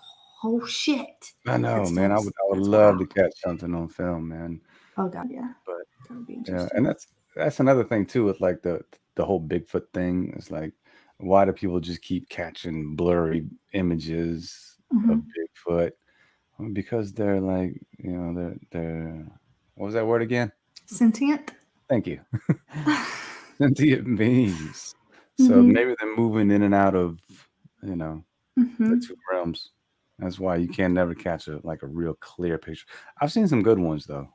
oh shit. I know, man. I would love to catch something on film, man. Oh God, yeah. But that would be interesting. Yeah, and that's another thing too with like the whole Bigfoot thing. It's like, why do people just keep catching blurry images of Bigfoot? Because they're like, they're what was that word again? Sentient. Thank you. Sentient beings. So maybe they're moving in and out of, the 2 realms. That's why you can never catch a real clear picture. I've seen some good ones though.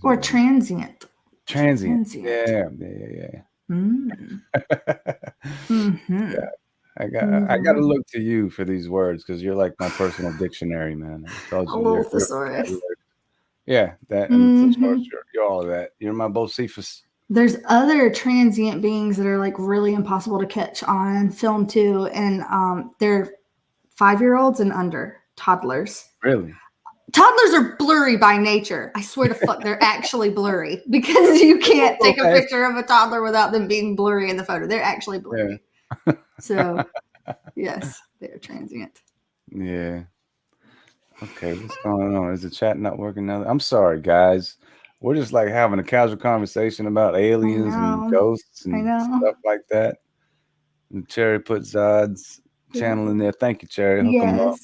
Or transient. Transient. Yeah. Yeah. I got to look to you for these words because you're like my personal dictionary, man. I told you, thesaurus. Yeah, that and thesaurus, you're all of that. You're my Bocephus. There's other transient beings that are like really impossible to catch on film too, and they're 5-year-olds and under, toddlers. Really? Toddlers are blurry by nature. I swear to fuck, they're actually blurry because you can't take a picture of a toddler without them being blurry in the photo. They're actually blurry. Yeah. So, yes, they're transient. Yeah. Okay, what's going on? Is the chat not working now? I'm sorry, guys. We're just like having a casual conversation about aliens and ghosts and stuff like that. And Cherry put Zod's channel in there. Thank you, Cherry. Hook them up.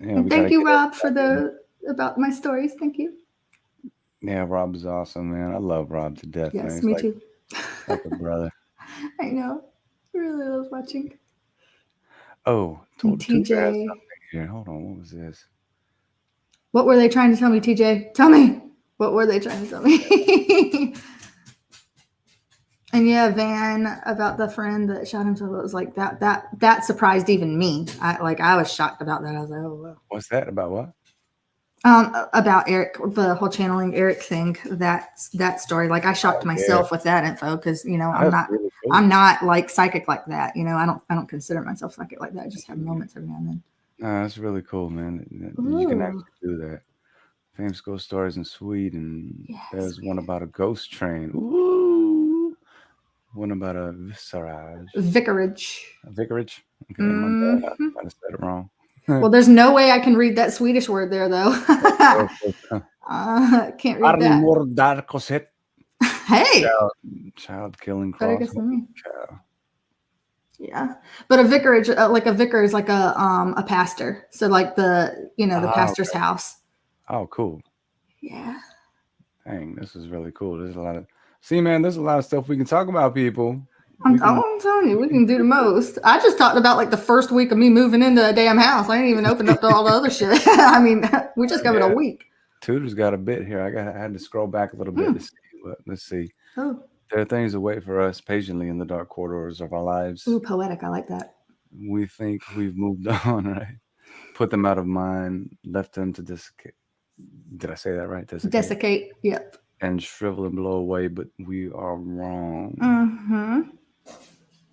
Yeah, and thank you, Rob, for about my stories. Thank you. Yeah, Rob is awesome, man. I love Rob to death. Yes, man. Me too. Like a brother. I know. I really love watching. Oh, TJ. Here. Hold on. What was this? What were they trying to tell me, TJ? Tell me. What were they trying to tell me? And yeah, Van, about the friend that shot himself, it was like that surprised even me. I was shocked about that. I was like, oh wow. What's that about? What? About Eric, the whole channeling Eric thing. That story. Like I shocked myself with that info because I'm not like psychic like that. I don't consider myself psychic like that. I just have moments every now and then. That's really cool, man. You can actually do that. Famous ghost stories in Sweden. Yes. There's one about a ghost train. Ooh. One about a vicarage. Vicarage? Okay, my bad. I might have said it wrong. Well, there's no way I can read that Swedish word there, though. Can't read that. Hey! Child killing cross. Yeah, but a vicarage, like a vicar, is like a pastor. So like the pastor's house. Oh, cool. Yeah. Dang, this is really cool. There's a lot of there's a lot of stuff we can talk about, people. I'm telling you, we can do the most. I just talked about like the first week of me moving into a damn house. I ain't even opened up to all the other shit. I mean, we just covered a week. Tudor's got a bit here. I had to scroll back a little bit to see. But let's see. Oh. There are things that wait for us patiently in the dark corridors of our lives. Ooh, poetic. I like that. We think we've moved on, right? Put them out of mind, left them to desiccate. Did I say that right? Desiccate. Yep. And shrivel and blow away, but we are wrong. Mm-hmm.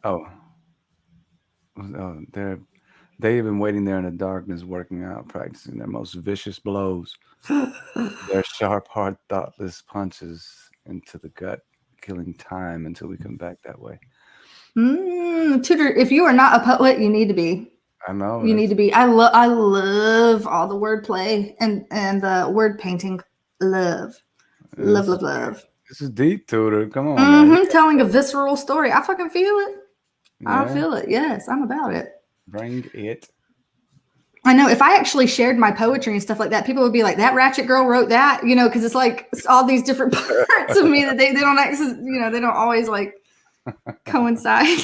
Oh, they've been waiting there in the darkness, working out, practicing their most vicious blows. Their sharp, hard, thoughtless punches into the gut, killing time until we come back that way. Tudor, if you are not a poet, you need to be. I know. You need to be. I love all the wordplay and the word painting. Love. This is deep, Tudor. Come on. Man. Telling a visceral story. I fucking feel it. Yeah. I feel it. Yes, I'm about it. Bring it. I know if I actually shared my poetry and stuff like that, people would be like, that ratchet girl wrote that, because it's like all these different parts of me that they don't actually, they don't always like coincide.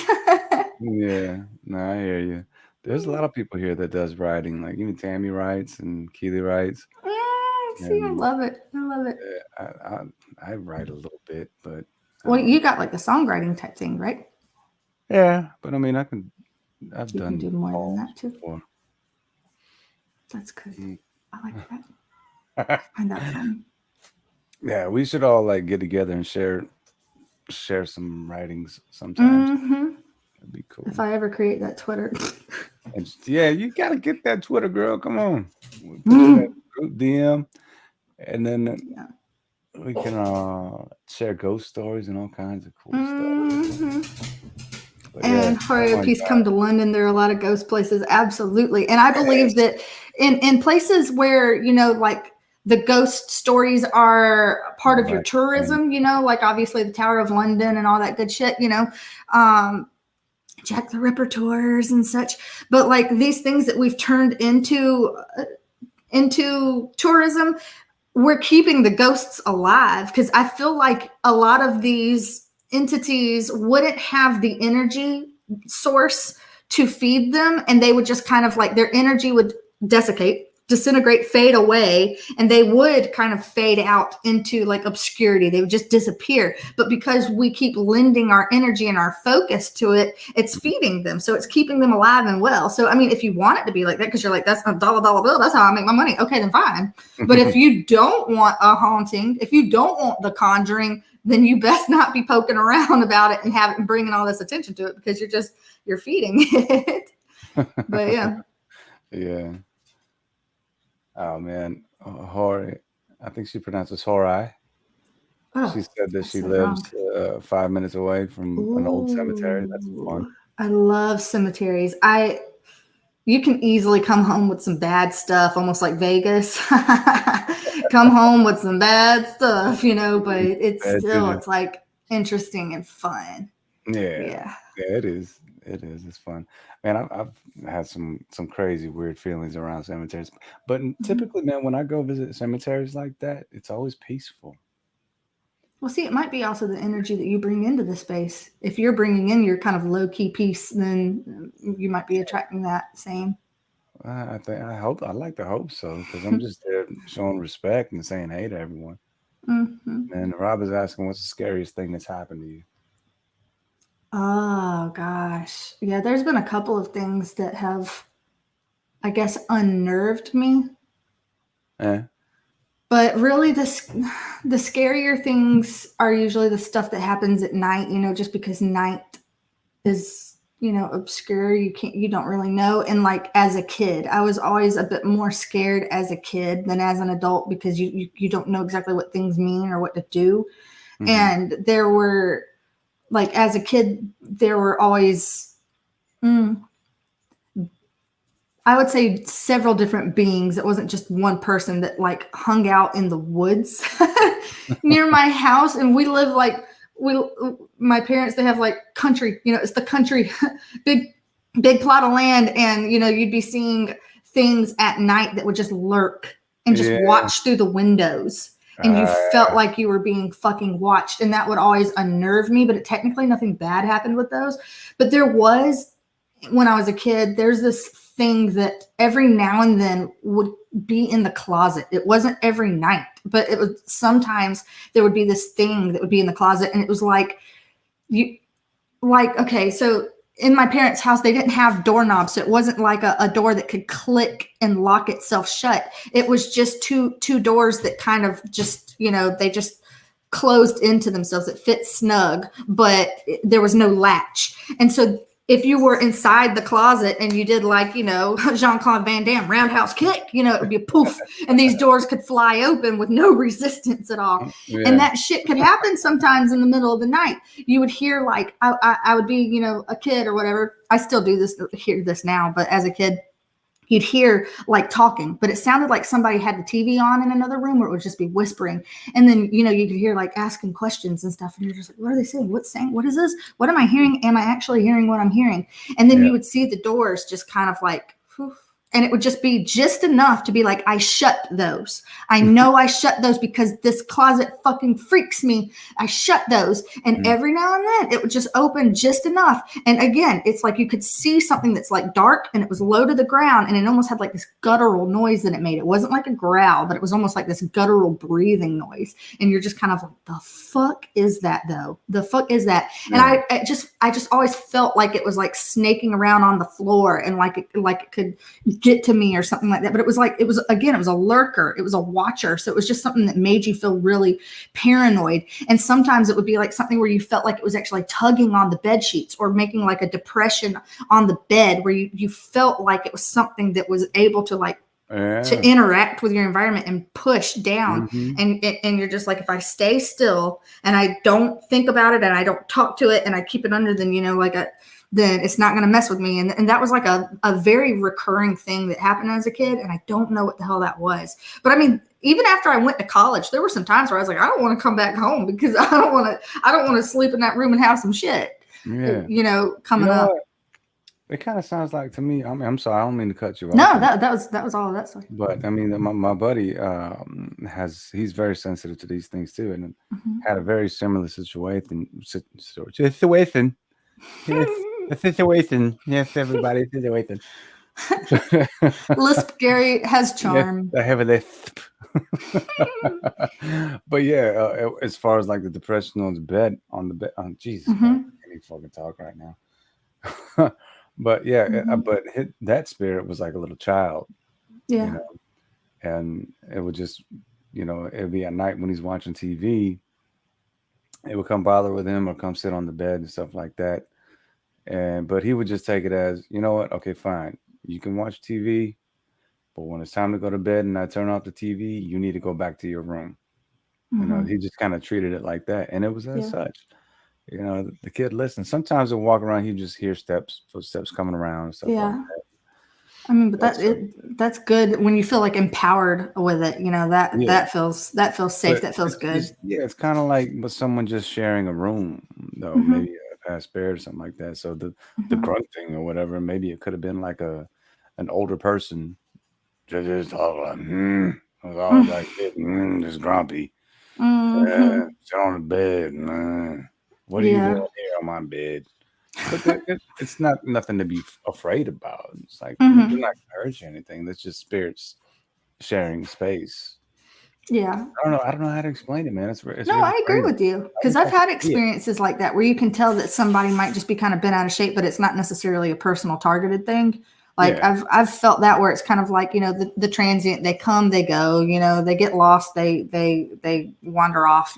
Yeah, no, I hear you. There's a lot of people here that does writing, like even Tammy writes and Keely writes. See, I love it. I write a little bit, but well, you got like the songwriting type thing, right? Yeah, but I mean, I've you done can do more than that too. Before. That's good. I like that. I find that fun. Yeah, we should all like get together and share some writings sometimes. That'd be cool. If I ever create that Twitter. Yeah, you gotta get that Twitter, girl. Come on. We'll put you in that group DM, and then we can share ghost stories and all kinds of cool stuff. And Hario Peace come to London. There are a lot of ghost places. Absolutely. And I believe that in places where, like the ghost stories are part of your tourism, like obviously the Tower of London and all that good shit, Jack the Ripper tours and such. But like these things that we've turned into tourism, we're keeping the ghosts alive because I feel like a lot of these entities wouldn't have the energy source to feed them, and they would just kind of like their energy would disintegrate, fade away, and they would kind of fade out into like obscurity. They would just disappear. But because we keep lending our energy and our focus to it, it's feeding them. So it's keeping them alive and well. So, I mean, if you want it to be like that, because you're like, that's a dollar bill, that's how I make my money. Okay, then fine. But if you don't want a haunting, if you don't want the conjuring, then you best not be poking around about it and bringing all this attention to it, because you're feeding it. But yeah. Yeah. Oh man, Hori. I think she pronounces Hori. Oh, She said that I she said it wrong. lives 5 minutes away from an old cemetery. That's fun. Ooh, I love cemeteries. You can easily come home with some bad stuff, almost like Vegas. Come home with some bad stuff, but Bad juju. it's like interesting and fun. Yeah, Yeah. yeah, it is. It is. It's fun. Man, I've had some crazy weird feelings around cemeteries, but Mhm. typically, man, when I go visit cemeteries like that, it's always peaceful. Well, see, it might be also the energy that you bring into the space. If you're bringing in your kind of low key peace, then you might be attracting that same. I like to hope so, because I'm just there showing respect and saying hey to everyone. Hmm. And Rob is asking, what's the scariest thing that's happened to you? Oh gosh, yeah. There's been a couple of things that have, I guess, unnerved me. Eh? But really, the scarier things are usually the stuff that happens at night. Just because night is obscure, you don't really know. And like as a kid, I was always a bit more scared as a kid than as an adult, because you don't know exactly what things mean or what to do. Mm-hmm. And there were, like, as a kid, there were always, mm, I would say, several different beings. It wasn't just one person that like hung out in the woods near my house. And we live like, we my parents, they have like country, it's the country, big big plot of land. And you'd be seeing things at night that would just lurk and just Yeah. watch through the windows, and you felt like you were being fucking watched. And that would always unnerve me. But technically nothing bad happened with those. But there was, when I was a kid, there's this thing that every now and then would be in the closet. It wasn't every night, but it was sometimes. There would be this thing that would be in the closet, and it was like, okay, so in my parents' house, they didn't have doorknobs, so it wasn't like a door that could click and lock itself shut. It was just two doors that kind of just, they just closed into themselves. It fit snug, but there was no latch. And so if you were inside the closet and you did like, Jean-Claude Van Damme roundhouse kick, it would be a poof, and these doors could fly open with no resistance at all. And Yeah. that shit could happen sometimes in the middle of the night. You would hear like, I would be, a kid or whatever. I still hear this now, but as a kid, you'd hear like talking, but it sounded like somebody had the TV on in another room, or it would just be whispering. And then, you could hear like asking questions and stuff. And you're just like, what are they saying? What's saying? What is this? What am I hearing? Am I actually hearing what I'm hearing? And then Yeah. you would see the doors just kind of like, whew, and it would just be just enough to be like, I shut those. I know I shut those because this closet fucking freaks me. I shut those. And every now and then it would just open just enough. And again, it's like you could see something that's like dark, and it was low to the ground, and it almost had like this guttural noise that it made. It wasn't like a growl, but it was almost like this guttural breathing noise. And you're just kind of like, the fuck is that though? The fuck is that? And I just always felt like it was like snaking around on the floor, and like it could get to me or something like that. But it was a lurker. It was a watcher. So it was just something that made you feel really paranoid. And sometimes it would be like something where you felt like it was actually tugging on the bed sheets, or making like a depression on the bed, where you felt like it was something that was able to like to interact with your environment and push down. And you're just like, if I stay still and I don't think about it and I don't talk to it and I keep it under, then then it's not going to mess with me. And that was like a very recurring thing that happened as a kid. And I don't know what the hell that was. But I mean, even after I went to college, there were some times where I was like, I don't want to come back home, because I don't want to sleep in that room and have some shit, coming up. What? It kind of sounds like to me. I'm sorry, I don't mean to cut you off. No, that was all of that stuff. But I mean, my buddy he's very sensitive to these things too, and had a very similar situation. Situation. Yes, a situation. Yes, everybody, situation. Lisp Gary has charm. Yes, I have a lisp. But yeah, as far as like the depression on the bed, Jesus, I can't even fucking talk right now. But yeah, but that spirit was like a little child, Yeah. and it would just, it'd be at night when he's watching TV, it would come bother with him or come sit on the bed and stuff like that. But he would just take it as, you know what? Okay, fine. You can watch TV, but when it's time to go to bed and I turn off the TV, you need to go back to your room. He just kind of treated it like that, and it was as Yeah. such. The kid listened. Sometimes he'll walk around, he just hear footsteps coming around and stuff like Yeah. that. I mean, but That's so that's good when you feel like empowered with it. That yeah. feels safe. But That feels good. it's kind of like with someone just sharing a room, though, maybe a past bed or something like that. So the grunting or whatever, maybe it could have been like an older person just all like, was always like this, just grumpy. Sit on the bed. What are you doing Yeah. here on my bed? But it's not nothing to be afraid about. It's like they're not gonna hurt you or anything. That's just spirits sharing space. Yeah. I don't know how to explain it, man. It's No, really I agree crazy. with you I because wish I I've could had see it. experiences like that where you can tell that somebody might just be kind of bent out of shape, but it's not necessarily a personal targeted thing. Like Yeah. I've felt that where it's kind of like the transient, they come, they go, they get lost, they wander off,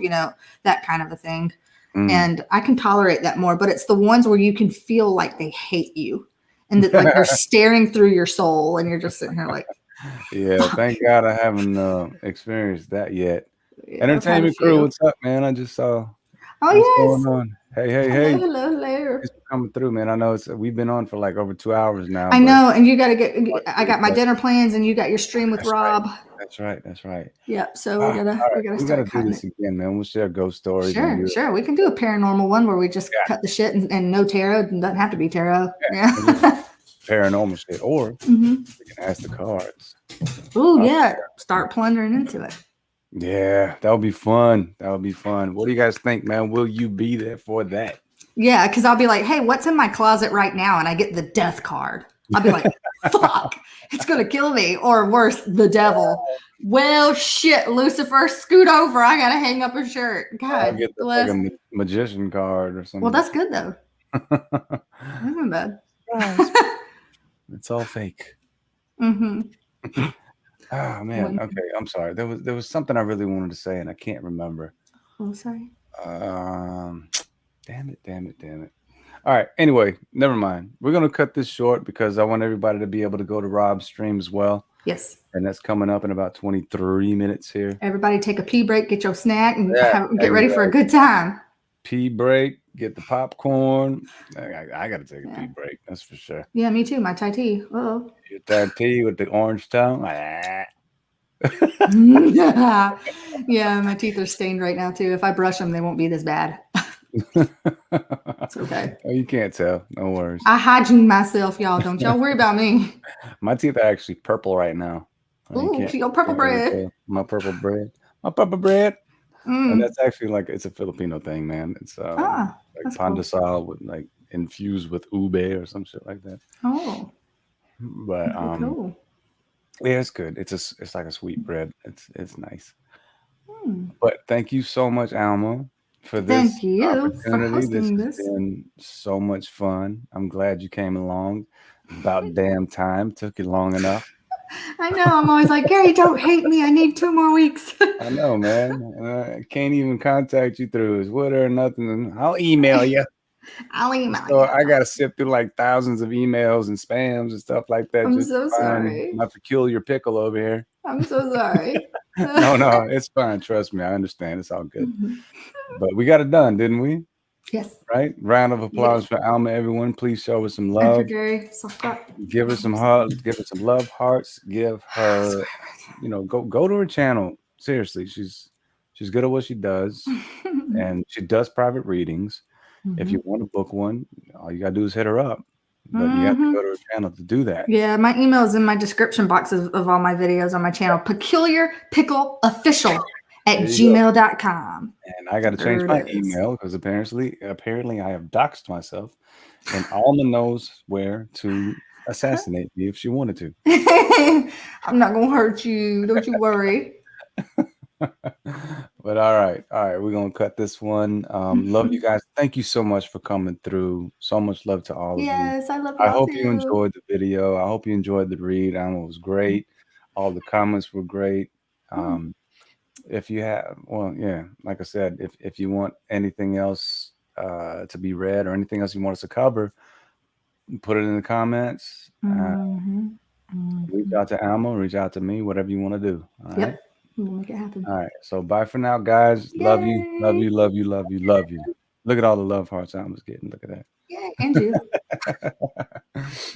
that kind of a thing. Mm. And I can tolerate that more, but it's the ones where you can feel like they hate you and that like they're staring through your soul and you're just sitting here like, Yeah, fuck. thank God I haven't experienced that yet. Yeah, I've had a Entertainment crew, few. what's up, man? I just saw Oh what's going yes. on. Hey, hey, Hello, hey. hello, hello. Thanks for coming through, man. I know we've been on for like over 2 hours now, I but know, and you got to get. watch I the got my replay. dinner plans, and you got your stream with That's right. Rob. That's right. That's right. Yep. So All right. we gotta We got to start do cutting this it. again, man. We'll share ghost stories and Sure, weird. sure. We can do a paranormal one where we just Yeah. cut the shit and no tarot. It doesn't have to be tarot. Yeah. Yeah. We'll just paranormal shit. Or hmm we can ask the cards. Oh I'll yeah. share. Start plundering into it. Yeah, that would be fun. That would be fun. What do you guys think, man? Will you be there for that? Yeah, because I'll be like, hey, what's in my closet right now? And I get the death card. I'll be like, fuck, it's gonna kill me. Or worse, the devil. Well, shit, Lucifer, scoot over. I gotta hang up a shirt. I'll God get the bless. fucking magician card or Well, something. that's good though. That isn't bad. Surprise. It's all fake. Mm-hmm. Oh man. Okay, I'm sorry. There was something I really wanted to say and I can't remember. Oh, sorry. Um, damn it. All right. Anyway, never mind. We're gonna cut this short because I want everybody to be able to go to Rob's stream as well, Yes. and that's coming up in about 23 minutes here. Everybody take a pee break, get your snack, and Yeah, get ready for a good time. Pee break. Get the popcorn. I got to take a Yeah. pee break. That's for sure. Yeah, me too. My Thai tea. Oh. Get that tea with the orange tongue. Yeah, my teeth are stained right now too. If I brush them, they won't be this bad. It's okay. Oh, you can't tell. No worries. I hygiene myself, y'all. Don't y'all worry about me. My teeth are actually purple right now. Ooh, your purple Really bread. tell. My purple bread. My purple bread. And Mm. that's actually like it's a Filipino thing, man. It's Ah, like that's cool. pandesal with like infused with ube or some shit like that. Oh, But cool. yeah, it's good. It's like a sweet bread. It's nice. Hmm. But thank you so much, Alma, for this Thank you for opportunity. This hosting has this. been so much fun. I'm glad you came along. About damn time. Took you long enough. I know. I'm always like, Gary, don't hate me. I need 2 more weeks. I know, man. I can't even contact you through his Twitter or nothing. I'll email you. I'll email So you. I got to sift through like thousands of emails and spams and stuff like that I'm just so to find sorry. my peculiar pickle over here. I'm so sorry. No, it's fine. Trust me. I understand. It's all good. Mhm. But we got it done, didn't we? Yes. Right? Round of applause Yes. for Alma, everyone. Please show her some And love. for Gary, soft cut. Give her some hugs. Give her some love hearts. Give her, go to her channel. Seriously, she's good at what she does, and she does private readings. If you want to book one, all you gotta do is hit her up. But you have to go to her channel to do that. Yeah, my email is in my description box of all my videos on my channel. Peculiar Pickle Official at gmail.com. And I got to change my email because apparently I have doxed myself, and Alma knows where to assassinate me if she wanted to. I'm not gonna hurt you. Don't you worry. But all right, we're gonna cut this one. Love you guys. Thank you so much for coming through. So much love to all of you. Yes, I love I y'all hope too. you enjoyed the video. I hope you enjoyed the read. Alma was great. All the comments were great. if you have, well, yeah, like I said, if you want anything else to be read or anything else you want us to cover, put it in the comments. Mm-hmm. Reach Mm-hmm. out to Alma, reach out to me, whatever you want to do. All right. Yep. We'll make it happen. All right. So bye for now, guys. Love you, love Yay! you, love you, love you, love you. Look at all the love hearts Alma's getting. Look at Yay! And you. that.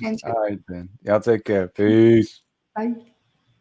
And you. All right, then. Y'all take care. Peace. Bye.